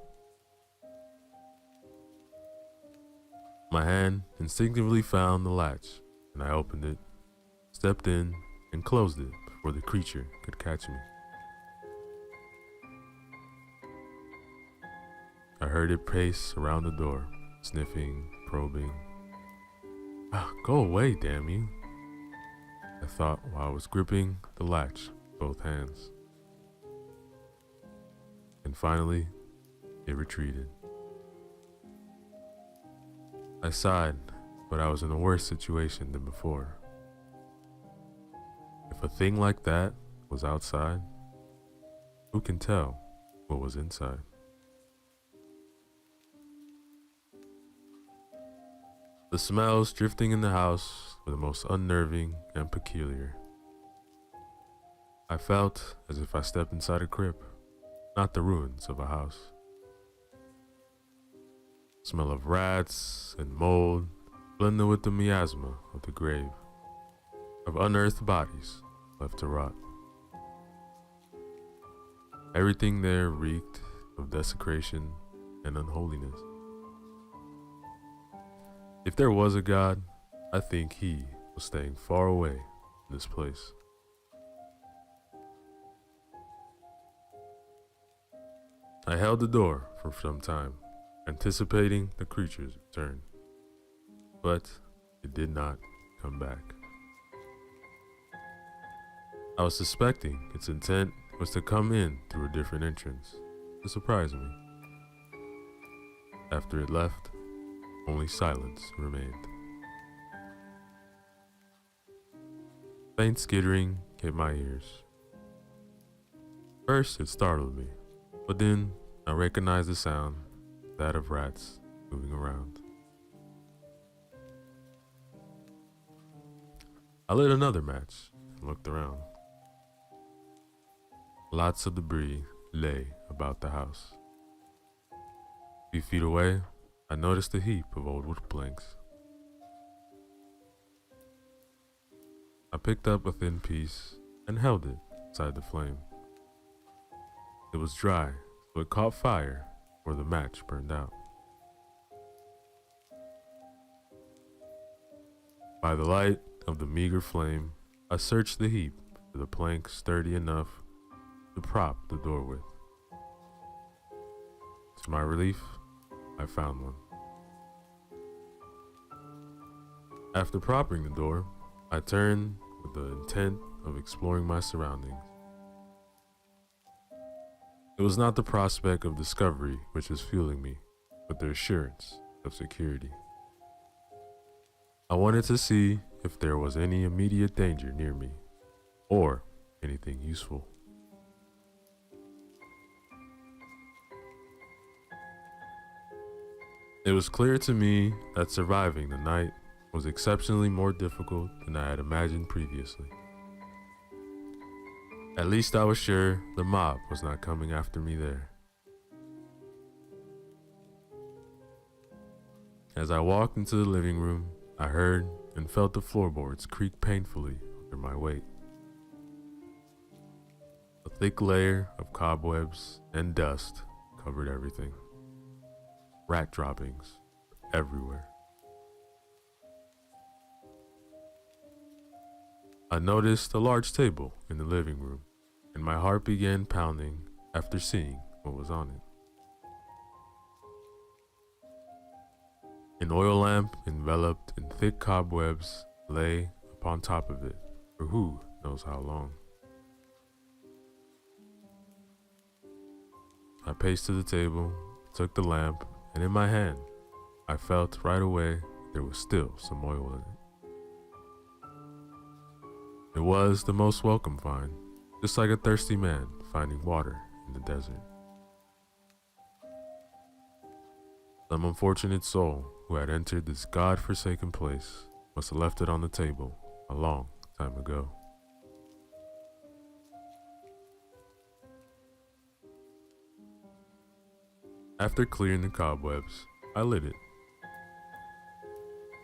S1: My hand instinctively found the latch, and I opened it, stepped in, and closed it before the creature could catch me. I heard it pace around the door, sniffing, probing. Go away, damn you, I thought while I was gripping the latch with both hands. And finally, it retreated. I sighed, but I was in a worse situation than before. If a thing like that was outside, who can tell what was inside? The smells drifting in the house were the most unnerving and peculiar. I felt as if I stepped inside a crypt, not the ruins of a house. Smell of rats and mold blended with the miasma of the grave, of unearthed bodies left to rot. Everything there reeked of desecration and unholiness. If there was a God, I think he was staying far away from this place. I held the door for some time, anticipating the creature's return, but it did not come back. I was suspecting its intent was to come in through a different entrance to surprise me. After it left, only silence remained. Faint skittering hit my ears. First, it startled me, but then I recognized the sound, that of rats moving around. I lit another match and looked around. Lots of debris lay about the house. A few feet away, I noticed a heap of old wood planks. I picked up a thin piece and held it inside the flame. It was dry, so it caught fire where the match burned out. By the light of the meager flame, I searched the heap for the plank sturdy enough to prop the door with. To my relief, I found one. After propping the door, I turned with the intent of exploring my surroundings. It was not the prospect of discovery which was fueling me, but the assurance of security. I wanted to see if there was any immediate danger near me, or anything useful. It was clear to me that surviving the night was exceptionally more difficult than I had imagined previously. At least I was sure the mob was not coming after me there. As I walked into the living room, I heard and felt the floorboards creak painfully under my weight. A thick layer of cobwebs and dust covered everything. Rat droppings everywhere. I noticed a large table in the living room, and my heart began pounding after seeing what was on it. An oil lamp enveloped in thick cobwebs lay upon top of it for who knows how long. I paced to the table, took the lamp, and in my hand, I felt right away there was still some oil in it. It was the most welcome find, just like a thirsty man finding water in the desert. Some unfortunate soul who had entered this God-forsaken place must have left it on the table a long time ago. After clearing the cobwebs, I lit it.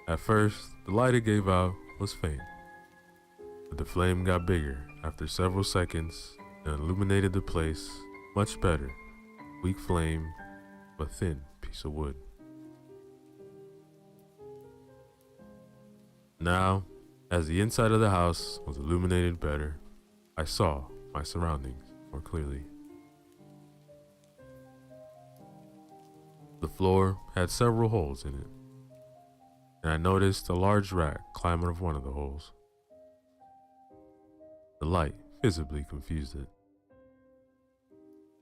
S1: At first, the light it gave out was faint, but the flame got bigger after several seconds and illuminated the place much better. Weak flame, but thin piece of wood. Now, as the inside of the house was illuminated better, I saw my surroundings more clearly. The floor had several holes in it, and I noticed a large rat climb out of one of the holes. The light visibly confused it,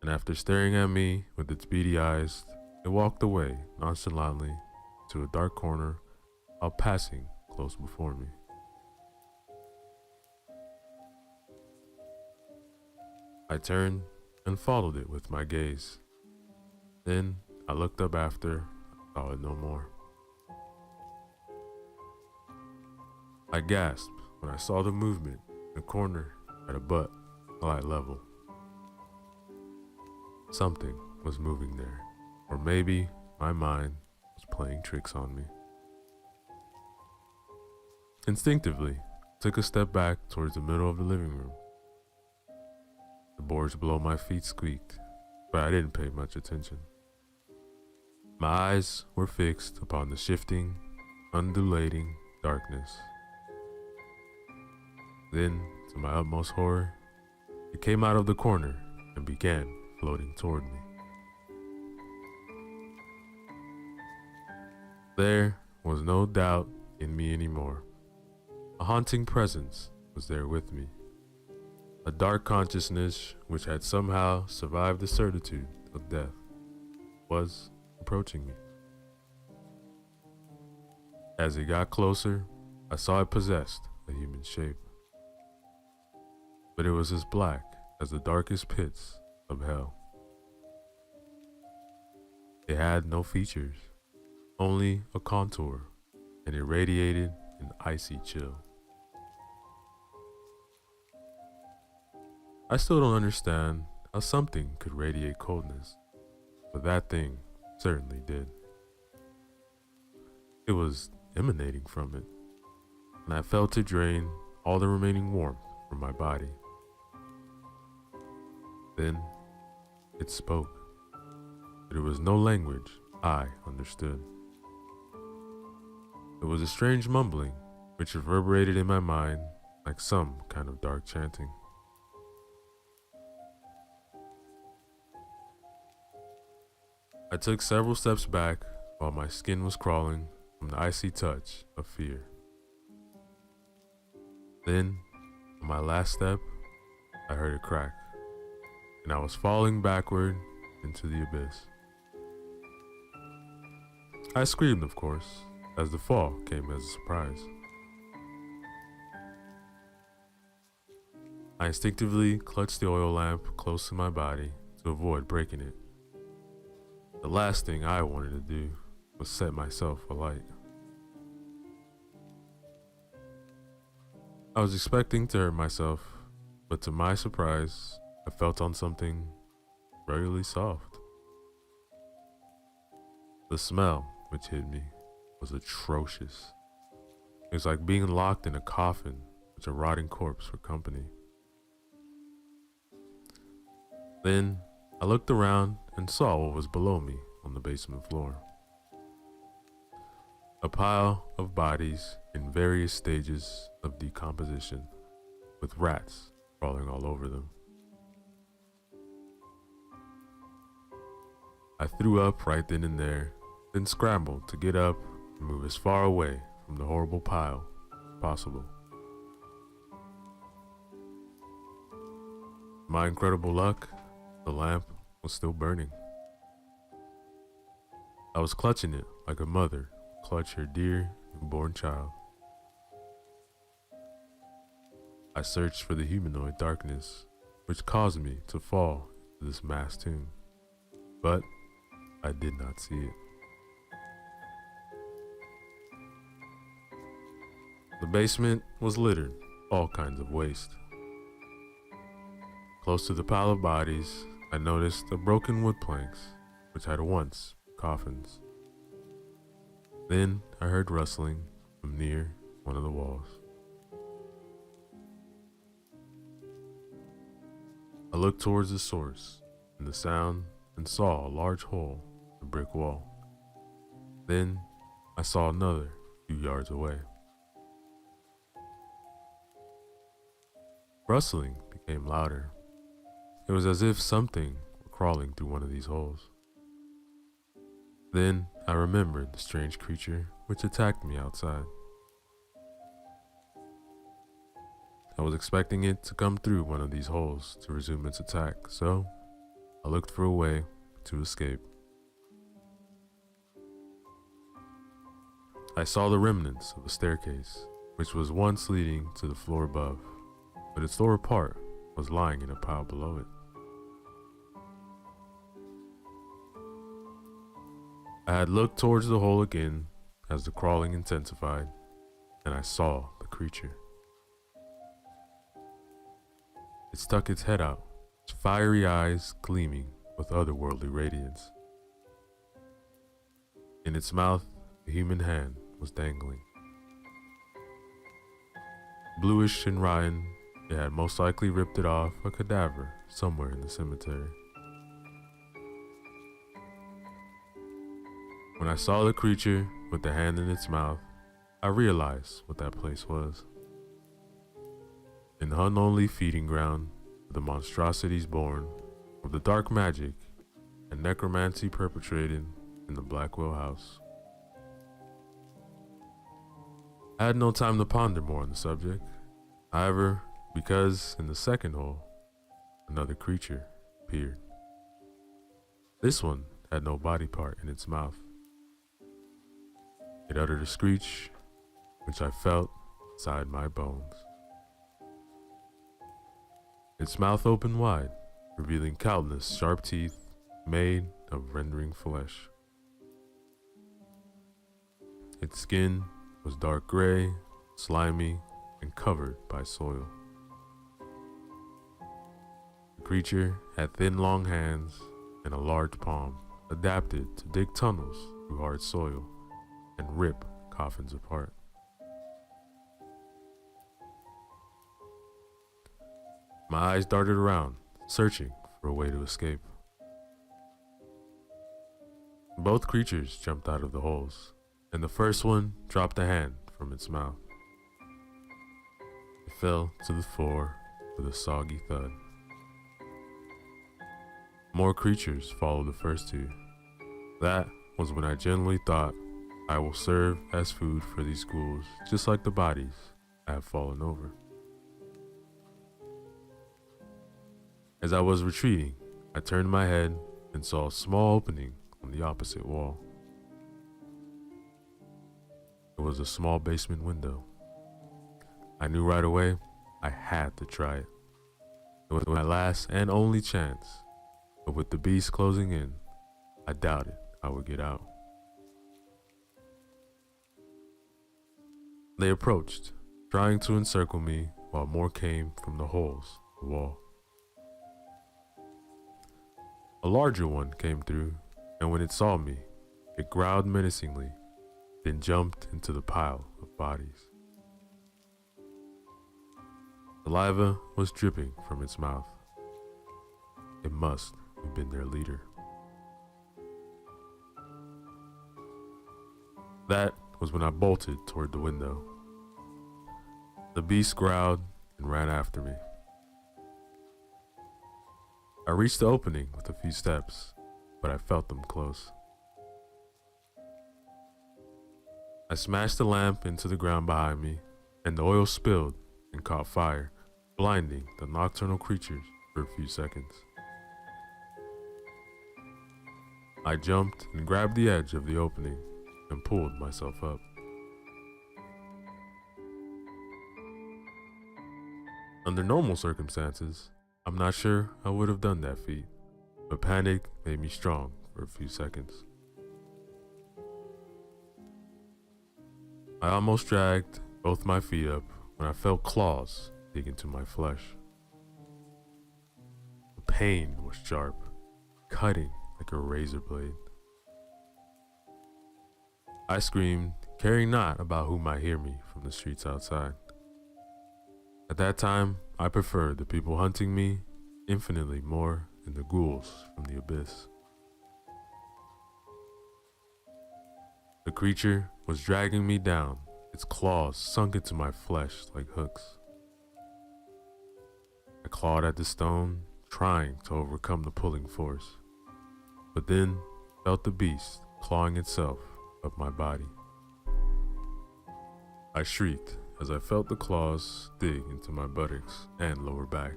S1: and after staring at me with its beady eyes, it walked away nonchalantly to a dark corner while passing close before me. I turned and followed it with my gaze. Then I looked up after, saw it no more. I gasped when I saw the movement in the corner at a butt eye level. Something was moving there, or maybe my mind was playing tricks on me. Instinctively, I took a step back towards the middle of the living room. The boards below my feet squeaked, but I didn't pay much attention. My eyes were fixed upon the shifting, undulating darkness. Then, to my utmost horror, it came out of the corner and began floating toward me. There was no doubt in me anymore. A haunting presence was there with me. A dark consciousness which had somehow survived the certitude of death was approaching me. As it got closer, I saw it possessed a human shape. But it was as black as the darkest pits of hell. It had no features, only a contour, and it radiated an icy chill. I still don't understand how something could radiate coldness, but that thing certainly did. It was emanating from it, and I felt it drain all the remaining warmth from my body. Then it spoke, but it was no language I understood. It was a strange mumbling which reverberated in my mind like some kind of dark chanting. I took several steps back while my skin was crawling from the icy touch of fear. Then, on my last step, I heard a crack. and I was falling backward into the abyss. I screamed, of course, as the fall came as a surprise. I instinctively clutched the oil lamp close to my body to avoid breaking it. The last thing I wanted to do was set myself alight. I was expecting to hurt myself, but to my surprise, I felt on something really soft. The smell which hit me was atrocious. It was like being locked in a coffin with a rotting corpse for company. Then I looked around and saw what was below me on the basement floor. A pile of bodies in various stages of decomposition, with rats crawling all over them. I threw up right then and there, then scrambled to get up and move as far away from the horrible pile as possible. To my incredible luck, the lamp was still burning. I was clutching it like a mother would clutch her dear newborn child. I searched for the humanoid darkness, which caused me to fall into this mass tomb, but I did not see it. The basement was littered with all kinds of waste. Close to the pile of bodies, I noticed the broken wood planks, which had once been coffins. Then I heard rustling from near one of the walls. I looked towards the source in the sound and saw a large hole in the brick wall. Then I saw another few yards away. Rustling became louder. It was as if something were crawling through one of these holes. Then I remembered the strange creature which attacked me outside. I was expecting it to come through one of these holes to resume its attack, so I looked for a way to escape. I saw the remnants of a staircase, which was once leading to the floor above, but its lower part was lying in a pile below it. I had looked towards the hole again as the crawling intensified, and I saw the creature. It stuck its head out, its fiery eyes gleaming with otherworldly radiance. In its mouth, a human hand was dangling. Bluish and rotten, it had most likely ripped it off a cadaver somewhere in the cemetery. When I saw the creature with the hand in its mouth, I realized what that place was. An unholy feeding ground for the monstrosities born of the dark magic and necromancy perpetrated in the Blackwell house. I had no time to ponder more on the subject, however, because in the second hole, another creature appeared. This one had no body part in its mouth. It uttered a screech, which I felt inside my bones. Its mouth opened wide, revealing countless sharp teeth made of rending flesh. Its skin was dark gray, slimy, and covered by soil. The creature had thin, long hands and a large palm, adapted to dig tunnels through hard soil and rip coffins apart. My eyes darted around, searching for a way to escape. Both creatures jumped out of the holes, and the first one dropped a hand from its mouth. It fell to the floor with a soggy thud. More creatures followed the first two. That was when I genuinely thought, I will serve as food for these ghouls, just like the bodies I have fallen over. As I was retreating, I turned my head and saw a small opening on the opposite wall. It was a small basement window. I knew right away I had to try it. It was my last and only chance, but with the beast closing in, I doubted I would get out. They approached, trying to encircle me while more came from the holes in the wall. A larger one came through, and when it saw me, it growled menacingly, then jumped into the pile of bodies. Saliva was dripping from its mouth. It must have been their leader. That was when I bolted toward the window. The beast growled and ran after me. I reached the opening with a few steps, but I felt them close. I smashed the lamp into the ground behind me, and the oil spilled and caught fire, blinding the nocturnal creatures for a few seconds. I jumped and grabbed the edge of the opening and pulled myself up. Under normal circumstances, I'm not sure I would have done that feat, but panic made me strong for a few seconds. I almost dragged both my feet up when I felt claws dig into my flesh. The pain was sharp, cutting like a razor blade. I screamed, caring not about who might hear me from the streets outside. At that time, I preferred the people hunting me infinitely more than the ghouls from the abyss. The creature was dragging me down, its claws sunk into my flesh like hooks. I clawed at the stone, trying to overcome the pulling force, but then felt the beast clawing itself up my body. I shrieked as I felt the claws dig into my buttocks and lower back.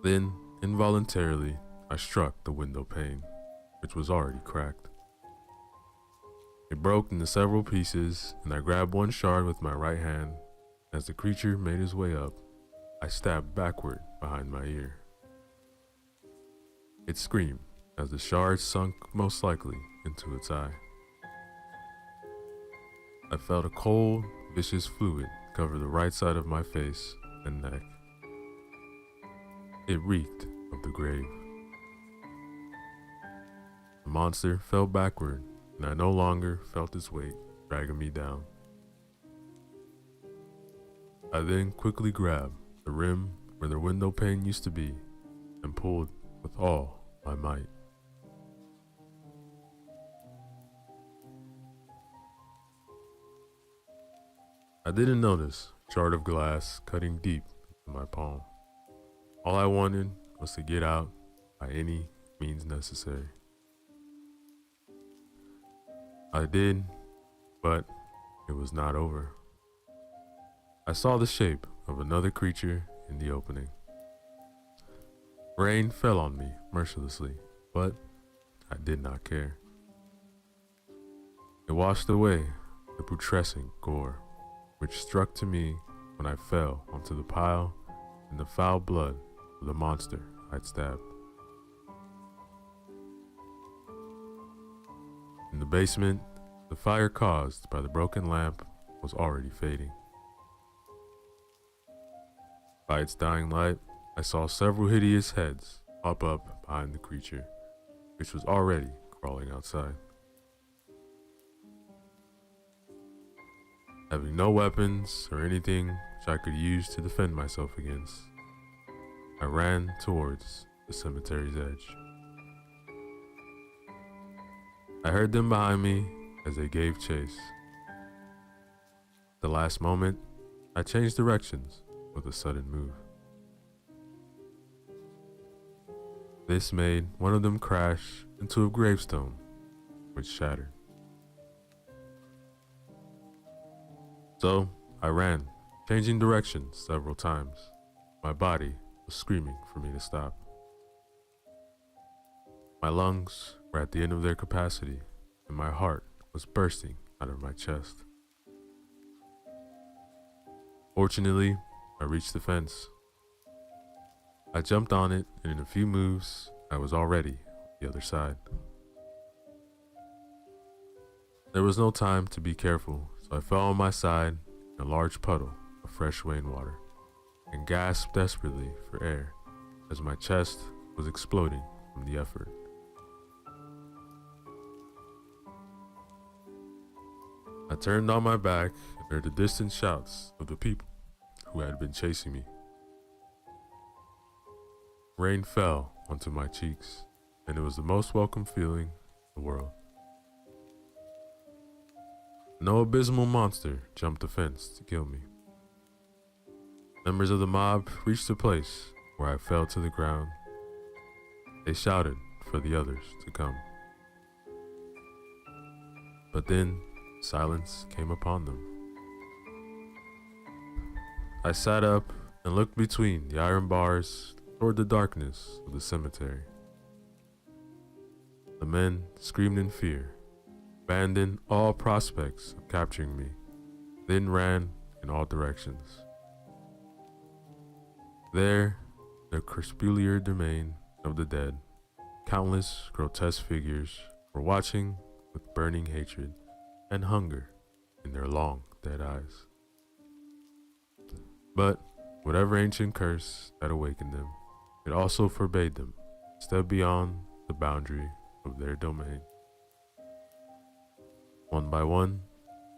S1: Then, involuntarily, I struck the window pane, which was already cracked. It broke into several pieces, and I grabbed one shard with my right hand. As the creature made his way up, I stabbed backward behind my ear. It screamed as the shard sunk most likely into its eye. I felt a cold, vicious fluid cover the right side of my face and neck. It reeked of the grave. The monster fell backward, and I no longer felt its weight dragging me down. I then quickly grabbed the rim where the window pane used to be and pulled with all my might. I didn't notice a shard of glass cutting deep into my palm. All I wanted was to get out by any means necessary. I did, but it was not over. I saw the shape of another creature in the opening. Rain fell on me mercilessly, but I did not care. It washed away the putrescent gore, which struck to me when I fell onto the pile in the foul blood of the monster I'd stabbed. In the basement, the fire caused by the broken lamp was already fading. By its dying light, I saw several hideous heads pop up behind the creature, which was already crawling outside. Having no weapons or anything which I could use to defend myself against, I ran towards the cemetery's edge. I heard them behind me as they gave chase. At the last moment, I changed directions with a sudden move. This made one of them crash into a gravestone, which shattered. So I ran, changing directions several times, my body was screaming for me to stop. My lungs were at the end of their capacity, and my heart was bursting out of my chest. Fortunately, I reached the fence. I jumped on it, and in a few moves, I was already on the other side. There was no time to be careful, so I fell on my side in a large puddle of fresh rainwater and gasped desperately for air as my chest was exploding from the effort. I turned on my back and heard the distant shouts of the people who had been chasing me. Rain fell onto my cheeks, and it was the most welcome feeling in the world. No abysmal monster jumped the fence to kill me. Members of the mob reached a place where I fell to the ground. They shouted for the others to come. But then silence came upon them. I sat up and looked between the iron bars toward the darkness of the cemetery. The men screamed in fear, abandoned all prospects of capturing me, then ran in all directions. There, the crepuscular domain of the dead, countless grotesque figures were watching with burning hatred and hunger in their long, dead eyes. But whatever ancient curse that awakened them, it also forbade them to step beyond the boundary of their domain. One by one,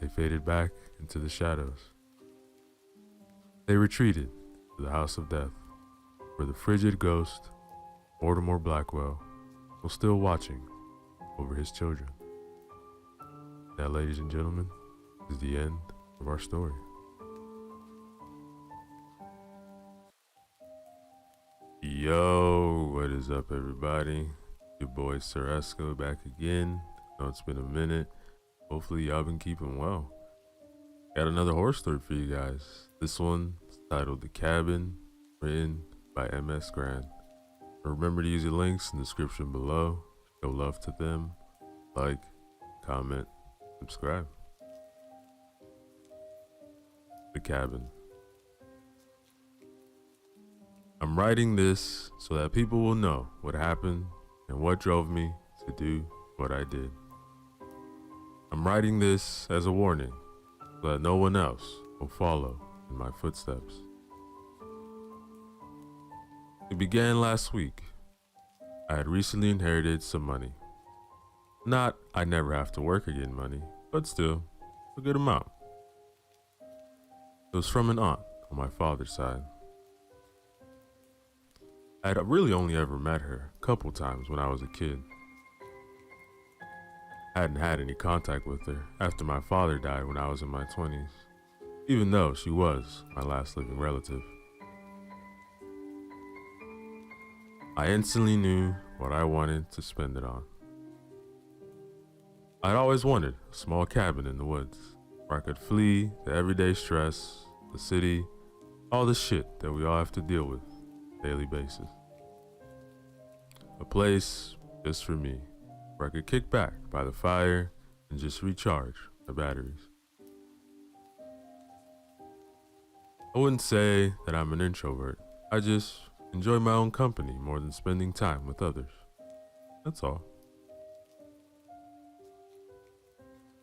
S1: they faded back into the shadows. They retreated to the house of death, where the frigid ghost, Mortimer Blackwell, was still watching over his children. That, ladies and gentlemen, is the end of our story. Yo, what is up, everybody? Your boy Ceresco back again. I know it's been a minute. Hopefully y'all been keeping well. Got another horror story for you guys. This one is titled The Cabin, written by MS Grand. Remember to use the links in the description below. Show love to them. Like, comment, subscribe. The Cabin. I'm writing this so that people will know what happened and what drove me to do what I did. I'm writing this as a warning so that no one else will follow in my footsteps. It began last week. I had recently inherited some money. Not I never have to work again money, but still a good amount. It was from an aunt on my father's side. I had really only ever met her a couple times when I was a kid. I hadn't had any contact with her after my father died when I was in my 20s, even though she was my last living relative. I instantly knew what I wanted to spend it on. I'd always wanted a small cabin in the woods where I could flee the everyday stress, the city, all the shit that we all have to deal with on a daily basis. A place just for me, where I could kick back by the fire and just recharge my batteries. I wouldn't say that I'm an introvert. I just enjoy my own company more than spending time with others. That's all.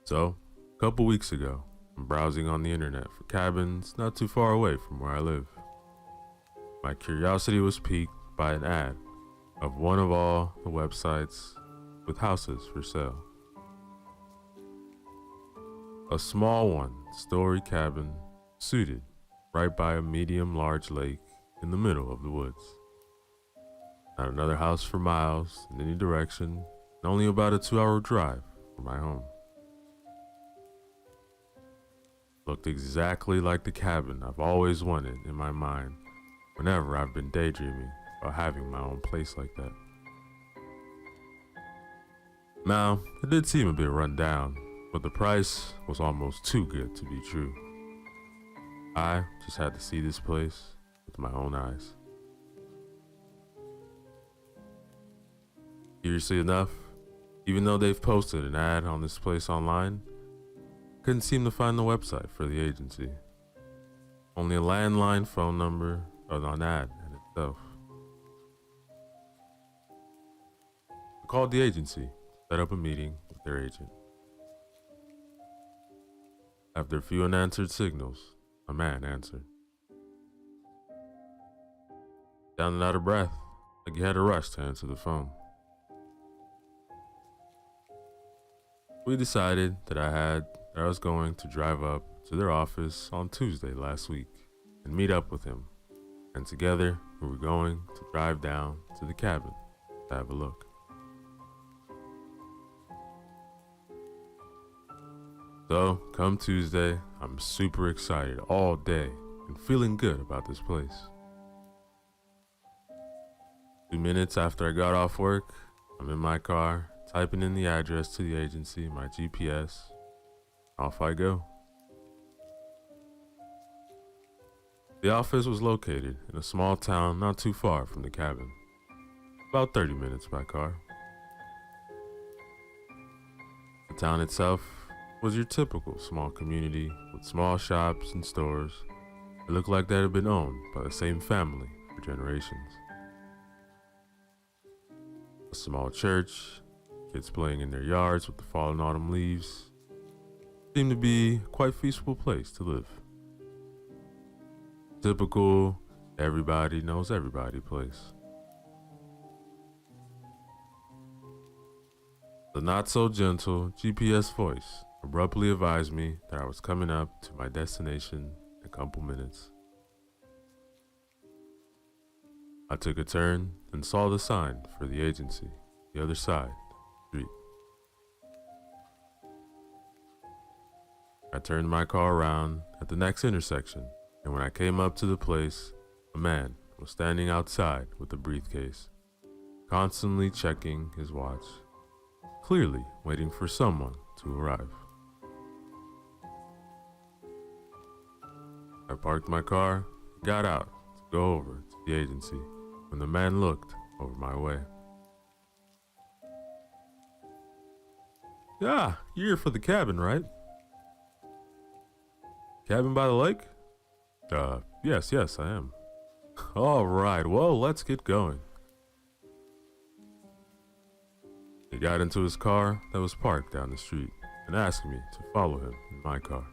S1: So, a couple weeks ago, I'm browsing on the internet for cabins not too far away from where I live. My curiosity was piqued by an ad of one of all the websites with houses for sale. A small one-story cabin suited right by a medium-large lake in the middle of the woods. Not another house for miles in any direction, and only about a 2-hour drive from my home. Looked exactly like the cabin I've always wanted in my mind whenever I've been daydreaming about having my own place like that. Now, it did seem a bit run down, but the price was almost too good to be true. I just had to see this place with my own eyes. Curiously enough, even though they've posted an ad on this place online, couldn't seem to find the website for the agency. Only a landline phone number or an ad in itself. I called the agency, set up a meeting with their agent. After a few unanswered signals, a man answered. Down and out of breath, like he had a rush to answer the phone. We decided that I was going to drive up to their office on Tuesday last week and meet up with him. And together, we were going to drive down to the cabin to have a look. So, come Tuesday, I'm super excited all day and feeling good about this place. 2 minutes after I got off work, I'm in my car, typing in the address to the agency, my GPS. Off I go. The office was located in a small town not too far from the cabin, about 30 minutes by car. The town itself was your typical small community with small shops and stores that looked like they had been owned by the same family for generations. A small church, kids playing in their yards with the fallen autumn leaves, seemed to be quite a peaceful place to live. Typical, everybody knows everybody place. The not so gentle GPS voice abruptly advised me that I was coming up to my destination in a couple minutes. I took a turn and saw the sign for the agency, the other side of the street. I turned my car around at the next intersection, and when I came up to the place, a man was standing outside with a briefcase, constantly checking his watch, clearly waiting for someone to arrive. I parked my car, got out to go over to the agency when the man looked over my way. "Yeah, you're here for the cabin, right?" "Cabin by the lake?" Yes, I am." "All right, well, let's get going." He got into his car that was parked down the street and asked me to follow him in my car.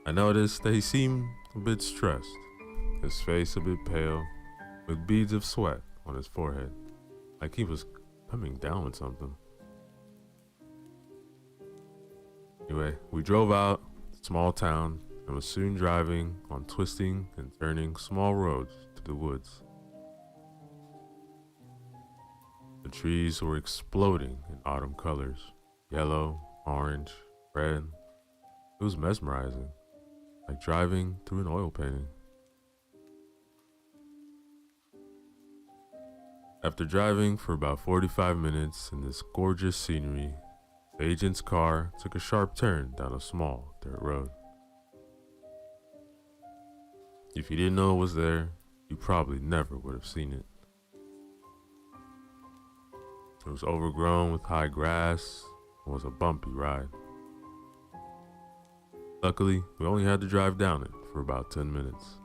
S1: I noticed that he seemed a bit stressed, his face a bit pale, with beads of sweat on his forehead, like he was coming down with something. Anyway, we drove out the small town and was soon driving on twisting and turning small roads to the woods. The trees were exploding in autumn colors, yellow, orange, red. It was mesmerizing, like driving through an oil painting. After driving for about 45 minutes in this gorgeous scenery, the agent's car took a sharp turn down a small dirt road. If you didn't know it was there, you probably never would have seen it. It was overgrown with high grass and was a bumpy ride. Luckily, we only had to drive down it for about 10 minutes.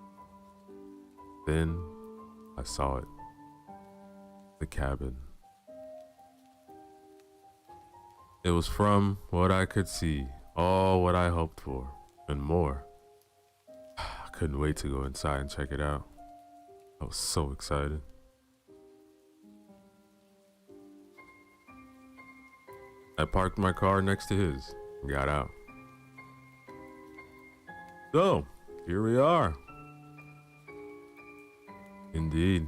S1: Then, I saw it. The cabin. It was, from what I could see, all what I hoped for, and more. I couldn't wait to go inside and check it out. I was so excited. I parked my car next to his and got out. "So, here we are." "Indeed.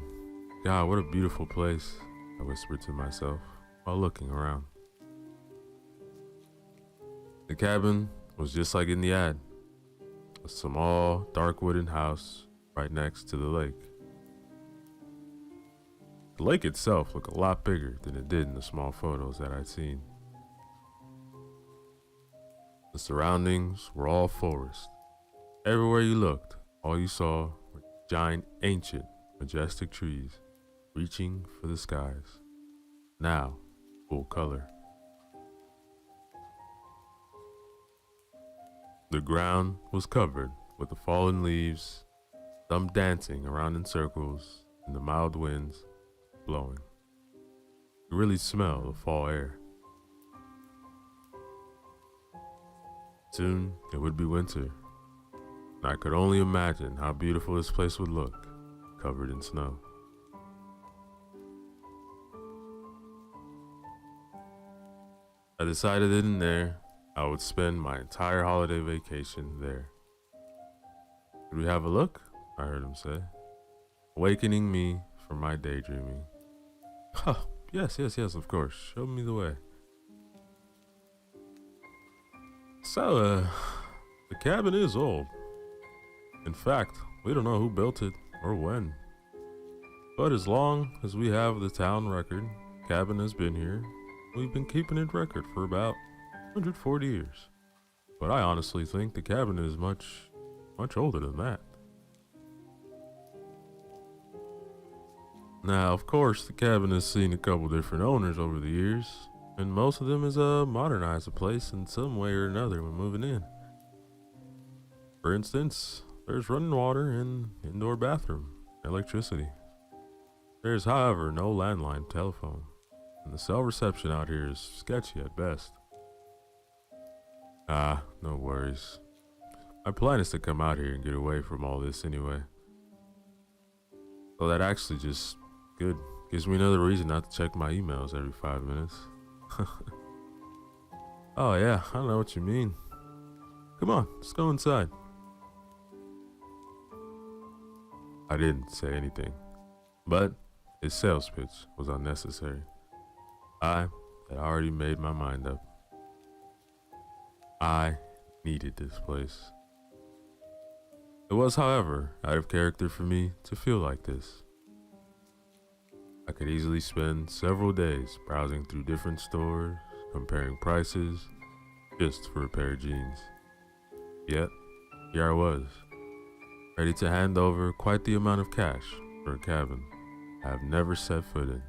S1: God, what a beautiful place," I whispered to myself while looking around. The cabin was just like in the ad, a small, dark wooden house right next to the lake. The lake itself looked a lot bigger than it did in the small photos that I'd seen. The surroundings were all forest. Everywhere you looked, all you saw were giant, ancient, majestic trees reaching for the skies, now full color. The ground was covered with the fallen leaves, some dancing around in circles and the mild winds blowing. You really smell the fall air. Soon it would be winter, and I could only imagine how beautiful this place would look, covered in snow. I decided then and there I would spend my entire holiday vacation there. Could we have a look? I heard him say, awakening me from my daydreaming. Oh, yes, of course. Show me the way. So, the cabin is old. In fact, we don't know who built it or when. But as long as we have the town record, cabin has been here. We've been keeping it record for about 140 years. But I honestly think the cabin is much older than that. Now, of course, the cabin has seen a couple different owners over the years, and most of them has modernized the place in some way or another when moving in. For instance, there's running water and indoor bathroom, electricity. There's, however, no landline telephone, and the cell reception out here is sketchy at best. No worries. My plan is to come out here and get away from all this anyway. So that actually just good. Gives me another reason not to check my emails every 5 minutes. Oh yeah, I know what you mean. Come on, let's go inside. I didn't say anything, but his sales pitch was unnecessary. I had already made my mind up. I needed this place. It was, however, out of character for me to feel like this. I could easily spend several days browsing through different stores, comparing prices, just for a pair of jeans. Yet, here I was, ready to hand over quite the amount of cash for a cabin I have never set foot in.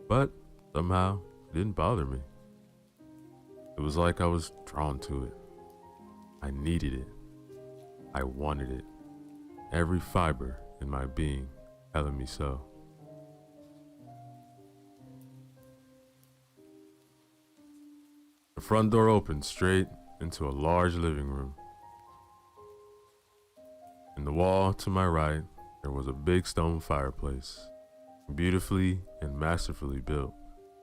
S1: But somehow, it didn't bother me. It was like I was drawn to it. I needed it. I wanted it. Every fiber in my being telling me so. The front door opened straight into a large living room. In the wall to my right, there was a big stone fireplace, beautifully and masterfully built,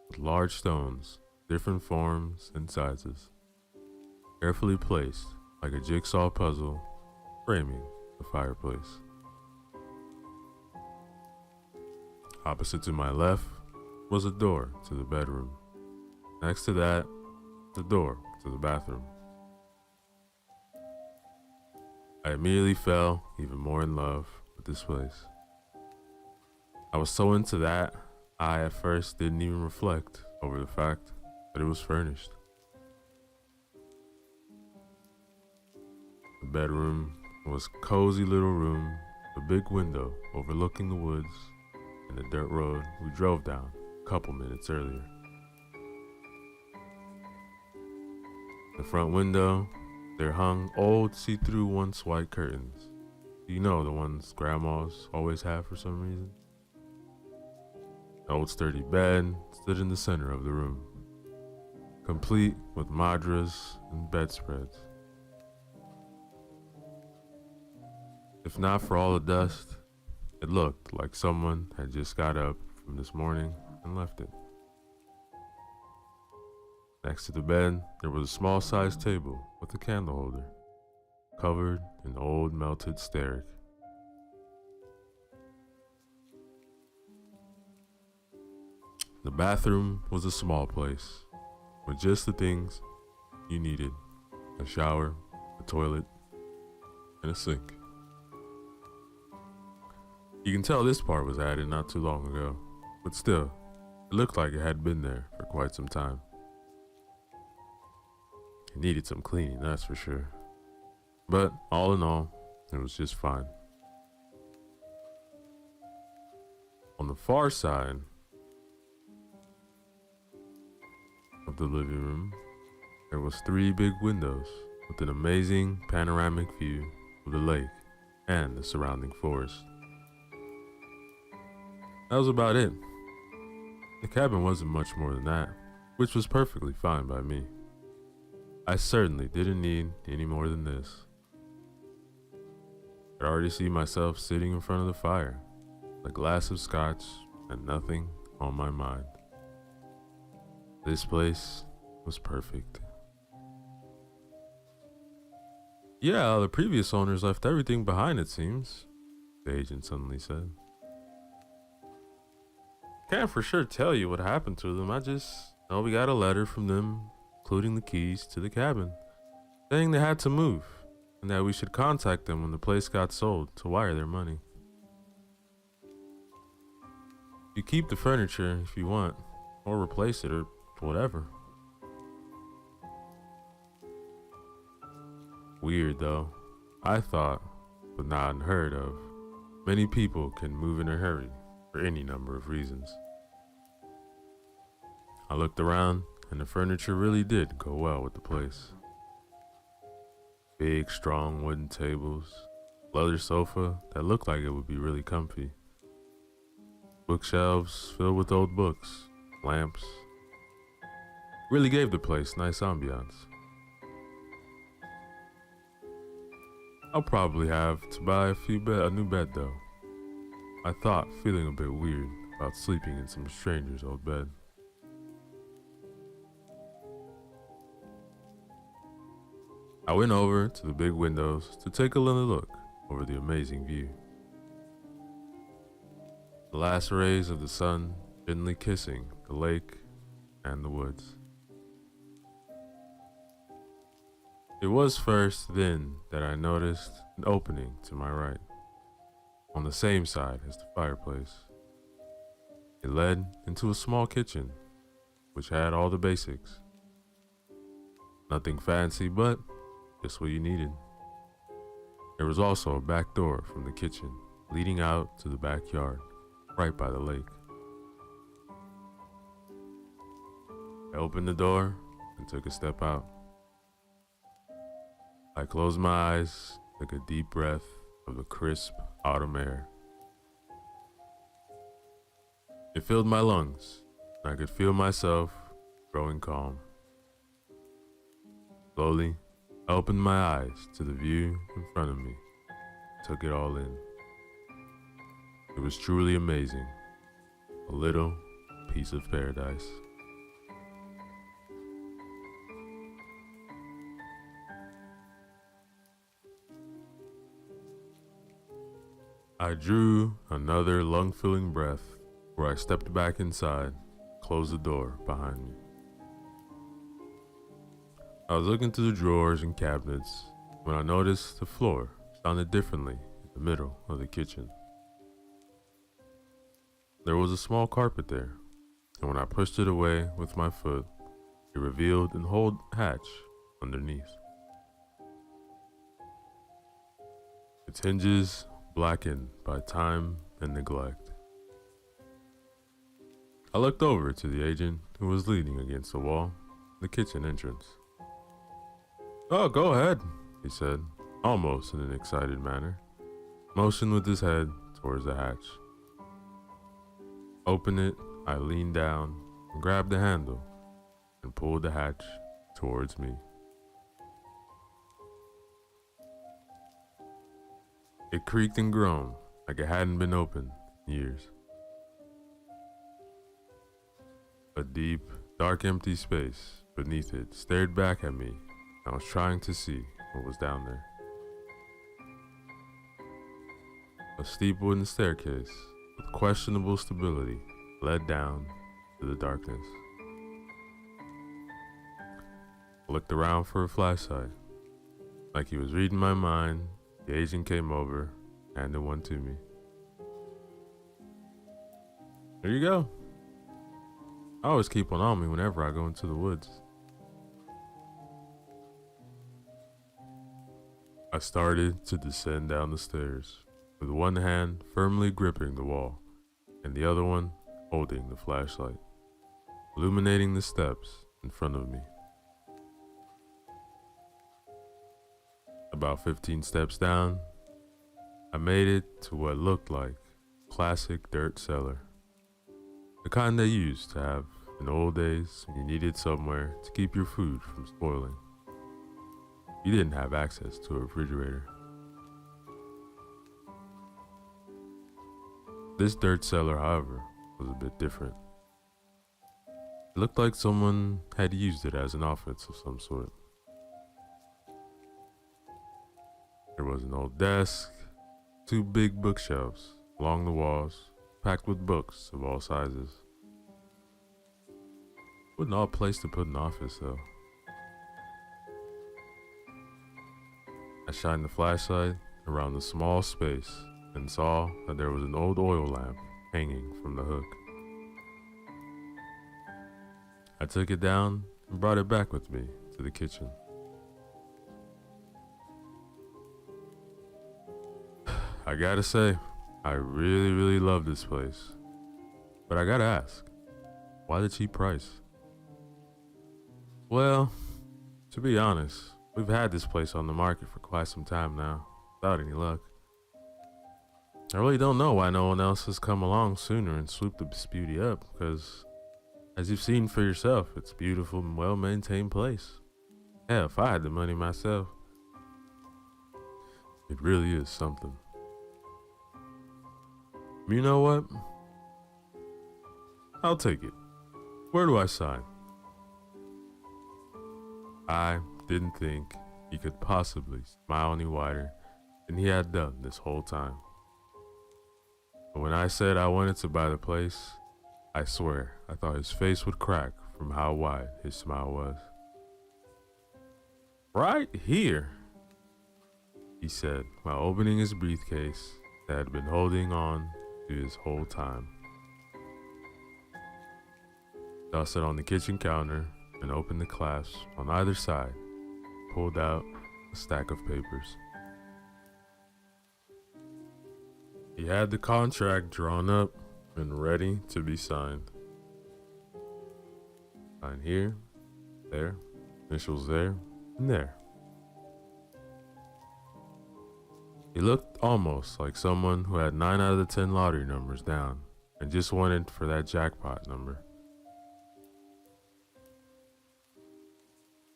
S1: with large stones, different forms and sizes, carefully placed like a jigsaw puzzle, framing the fireplace. Opposite to my left was a door to the bedroom. Next to that, the door to the bathroom. I immediately fell even more in love with this place. I was so into that, I at first didn't even reflect over the fact that it was furnished. The bedroom was a cozy little room, a big window overlooking the woods and the dirt road we drove down a couple minutes earlier. The front window, there hung old see-through once white curtains. You know, the ones grandmas always have for some reason. An old sturdy bed stood in the center of the room, complete with madras and bedspreads. If not for all the dust, it looked like someone had just got up from this morning and left it. Next to the bed, there was a small-sized table with a candle holder, covered in old melted stearic. The bathroom was a small place, with just the things you needed: a shower, a toilet, and a sink. You can tell this part was added not too long ago, but still, it looked like it had been there for quite some time. It needed some cleaning, that's for sure. But all in all, it was just fine. On the far side of the living room, there was 3 big windows with an amazing panoramic view of the lake and the surrounding forest. That was about it. The cabin wasn't much more than that, which was perfectly fine by me. I certainly didn't need any more than this. I could already see myself sitting in front of the fire, a glass of scotch, and nothing on my mind. This place was perfect. Yeah, the previous owners left everything behind, it seems, the agent suddenly said. Can't for sure tell you what happened to them. I just know we got a letter from them, including the keys to the cabin, saying they had to move and that we should contact them when the place got sold to wire their money. You keep the furniture if you want, or replace it, or whatever. Weird though. I thought, but not unheard of, many people can move in a hurry for any number of reasons. I looked around, and the furniture really did go well with the place. Big, strong wooden tables, leather sofa that looked like it would be really comfy, bookshelves filled with old books, lamps. Really gave the place nice ambiance. I'll probably have to buy a new bed though. I thought, feeling a bit weird about sleeping in some stranger's old bed. I went over to the big windows to take a little look over the amazing view. The last rays of the sun gently kissing the lake and the woods. It was first then that I noticed an opening to my right, on the same side as the fireplace. It led into a small kitchen, which had all the basics. Nothing fancy, but just what you needed. There was also a back door from the kitchen leading out to the backyard, right by the lake. I opened the door and took a step out. I closed my eyes, took a deep breath of the crisp autumn air. It filled my lungs, and I could feel myself growing calm. Slowly, I opened my eyes to the view in front of me, took it all in. It was truly amazing, a little piece of paradise. I drew another lung-filling breath where I stepped back inside, closed the door behind me. I was looking through the drawers and cabinets when I noticed the floor sounded differently in the middle of the kitchen. There was a small carpet there, and when I pushed it away with my foot, it revealed an old hatch underneath. Its hinges blackened by time and neglect. I looked over to the agent who was leaning against the wall, the kitchen entrance. Oh, go ahead, he said, almost in an excited manner, motioned with his head towards the hatch. Open it, I leaned down and grabbed the handle and pulled the hatch towards me. It creaked and groaned like it hadn't been opened in years. A deep, dark, empty space beneath it stared back at me. I was trying to see what was down there. A steep wooden staircase with questionable stability led down to the darkness. I looked around for a flashlight. Like he was reading my mind, the agent came over, handed one to me. There you go. I always keep one on me whenever I go into the woods. I started to descend down the stairs, with one hand firmly gripping the wall and the other one holding the flashlight, illuminating the steps in front of me. About 15 steps down, I made it to what looked like a classic dirt cellar. The kind they used to have in the old days when you needed somewhere to keep your food from spoiling. You didn't have access to a refrigerator. This dirt cellar, however, was a bit different. It looked like someone had used it as an office of some sort. There was an old desk, 2 big bookshelves along the walls, packed with books of all sizes. What an odd place to put an office, though. I shined the flashlight around the small space and saw that there was an old oil lamp hanging from the hook. I took it down and brought it back with me to the kitchen. I gotta say, I really love this place. But I gotta ask, why the cheap price? Well, to be honest, we've had this place on the market for quite some time now, without any luck. I really don't know why no one else has come along sooner and swooped this beauty up, because as you've seen for yourself, it's a beautiful and well-maintained place. Yeah, if I had the money myself, it really is something. You know what? I'll take it. Where do I sign? I didn't think he could possibly smile any wider than he had done this whole time. But when I said I wanted to buy the place, I swear I thought his face would crack from how wide his smile was. Right here, he said while opening his briefcase that had been holding on to his whole time. Tossed it on the kitchen counter and opened the clasps on either side, pulled out a stack of papers. He had the contract drawn up and ready to be signed. Sign here, there, initials there, and there. He looked almost like someone who had 9 out of the 10 lottery numbers down and just wanted for that jackpot number.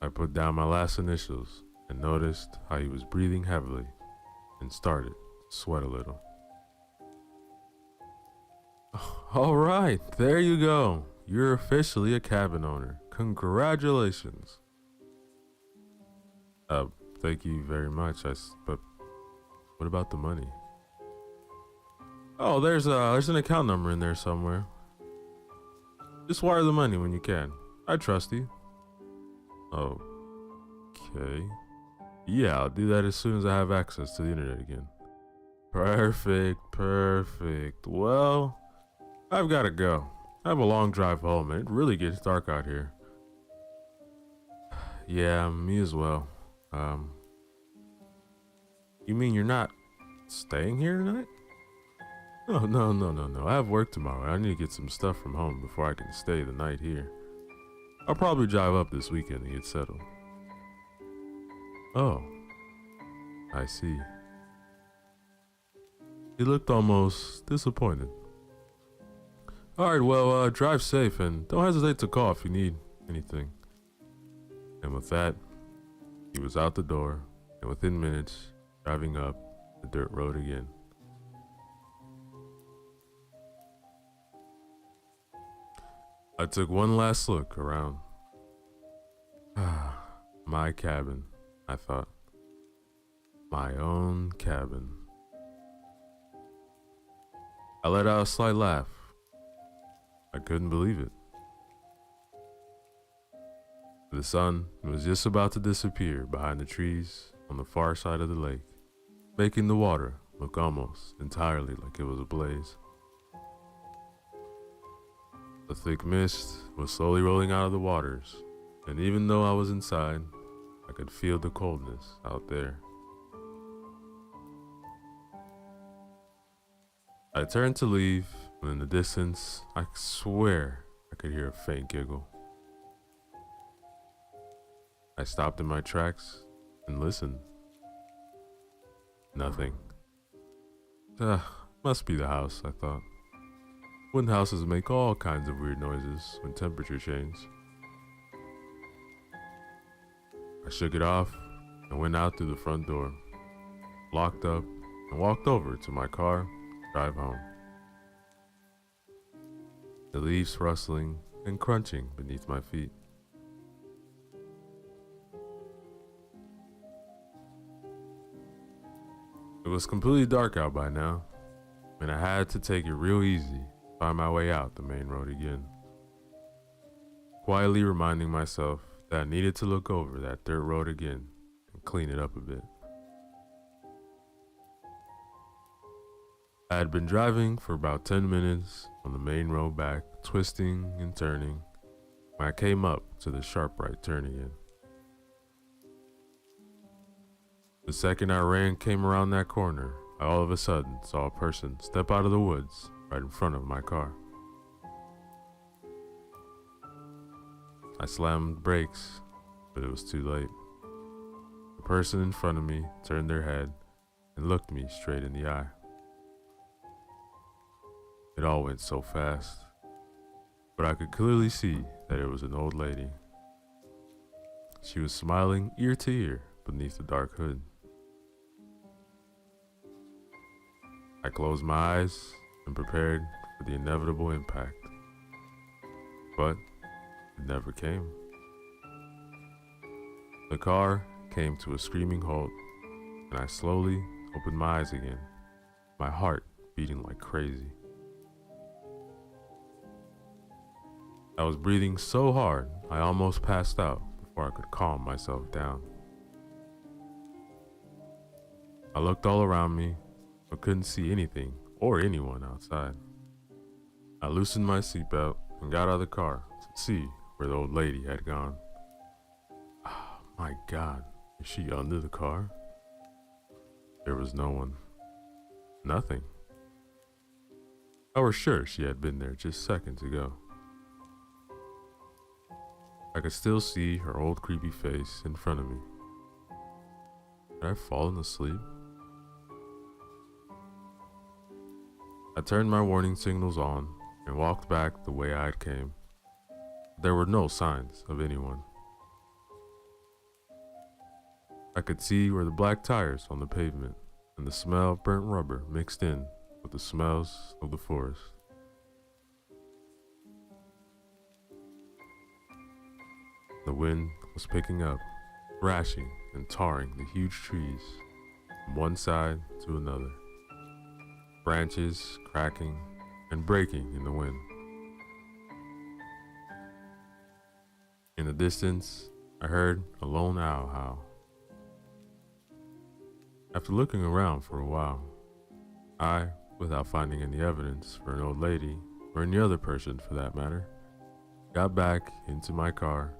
S1: I put down my last initials and noticed how he was breathing heavily and started to sweat a little. All right, there you go. You're officially a cabin owner. Congratulations. Thank you very much. But what about the money? Oh, there's an account number in there somewhere. Just wire the money when you can. I trust you. Okay. Yeah, I'll do that as soon as I have access to the internet again. Perfect. Well, I've got to go. I have a long drive home and it really gets dark out here. Yeah, me as well. You mean you're not staying here tonight? Oh, no. I have work tomorrow. I need to get some stuff from home before I can stay the night here. I'll probably drive up this weekend and get settled. Oh, I see. He looked almost disappointed. Alright, well, drive safe and don't hesitate to call if you need anything. And with that, he was out the door and within minutes, driving up the dirt road again. I took one last look around. My cabin, I thought. My own cabin. I let out a slight laugh. I couldn't believe it. The sun was just about to disappear behind the trees on the far side of the lake, making the water look almost entirely like it was ablaze. The thick mist was slowly rolling out of the waters, and even though I was inside, I could feel the coldness out there. I turned to leave, when in the distance, I swear I could hear a faint giggle. I stopped in my tracks and listened. Nothing. Must be the house, I thought. Wooden houses make all kinds of weird noises when temperature changes. I shook it off and went out through the front door, locked up, and walked over to my car to drive home. The leaves rustling and crunching beneath my feet. It was completely dark out by now, and I had to take it real easy to find my way out the main road again. Quietly reminding myself that I needed to look over that dirt road again and clean it up a bit. I had been driving for about 10 minutes on the main road back, twisting and turning, when I came up to the sharp right turn again. The second I came around that corner, I all of a sudden saw a person step out of the woods right in front of my car. I slammed brakes, but it was too late. The person in front of me turned their head and looked me straight in the eye. It all went so fast, but I could clearly see that it was an old lady. She was smiling ear to ear beneath the dark hood. I closed my eyes and prepared for the inevitable impact, but it never came. The car came to a screaming halt, and I slowly opened my eyes again, my heart beating like crazy. I was breathing so hard, I almost passed out before I could calm myself down. I looked all around me, but couldn't see anything or anyone outside. I loosened my seatbelt and got out of the car to see where the old lady had gone. Oh my God, is she under the car? There was no one. Nothing. I was sure she had been there just seconds ago. I could still see her old creepy face in front of me. Had I fallen asleep? I turned my warning signals on and walked back the way I had came. There were no signs of anyone. I could see where the black tires on the pavement and the smell of burnt rubber mixed in with the smells of the forest. The wind was picking up, thrashing and tarring the huge trees from one side to another. Branches cracking and breaking in the wind. In the distance, I heard a lone owl howl. After looking around for a while, I, without finding any evidence for an old lady, or any other person for that matter, got back into my car,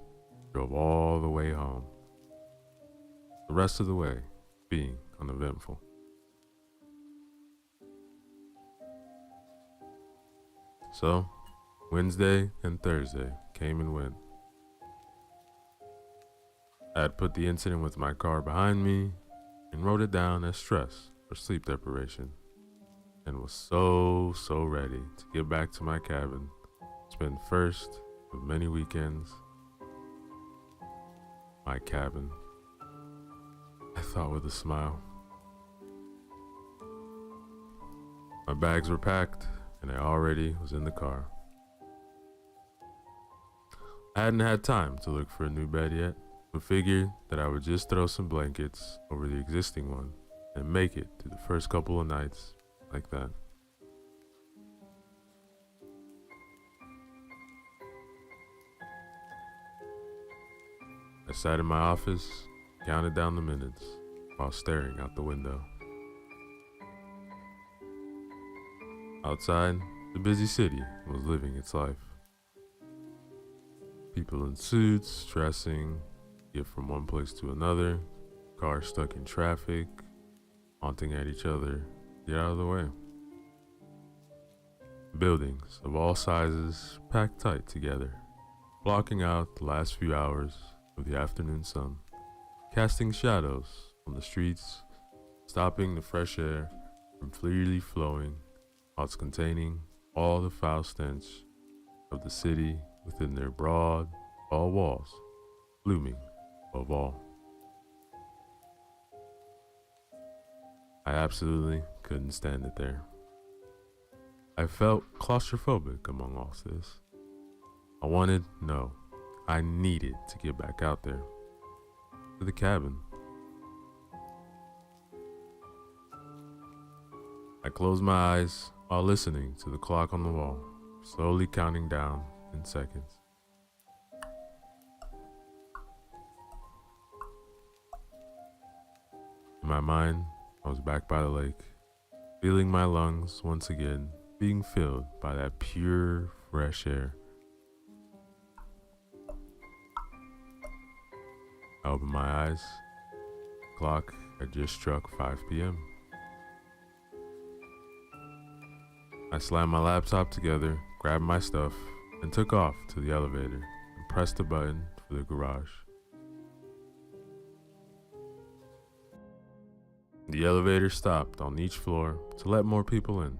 S1: drove all the way home. The rest of the way being uneventful. So, Wednesday and Thursday came and went. I had put the incident with my car behind me and wrote it down as stress or sleep deprivation, and was so ready to get back to my cabin, spend first of many weekends. My cabin, I thought with a smile. My bags were packed and I already was in the car. I hadn't had time to look for a new bed yet, but figured that I would just throw some blankets over the existing one and make it through the first couple of nights like that. I sat in my office, counted down the minutes while staring out the window. Outside, the busy city was living its life. People in suits, stressing, get from one place to another, cars stuck in traffic, honking at each other, get out of the way. Buildings of all sizes packed tight together, blocking out the last few hours of the afternoon sun, casting shadows on the streets, stopping the fresh air from freely flowing, whilst containing all the foul stench of the city within their broad, tall walls, looming above all. I absolutely couldn't stand it there. I felt claustrophobic among all this. I needed to get back out there, to the cabin. I closed my eyes while listening to the clock on the wall, slowly counting down in seconds. In my mind, I was back by the lake, feeling my lungs once again being filled by that pure, fresh air. I opened my eyes. The clock had just struck 5 p.m. I slammed my laptop together, grabbed my stuff, and took off to the elevator and pressed the button for the garage. The elevator stopped on each floor to let more people in.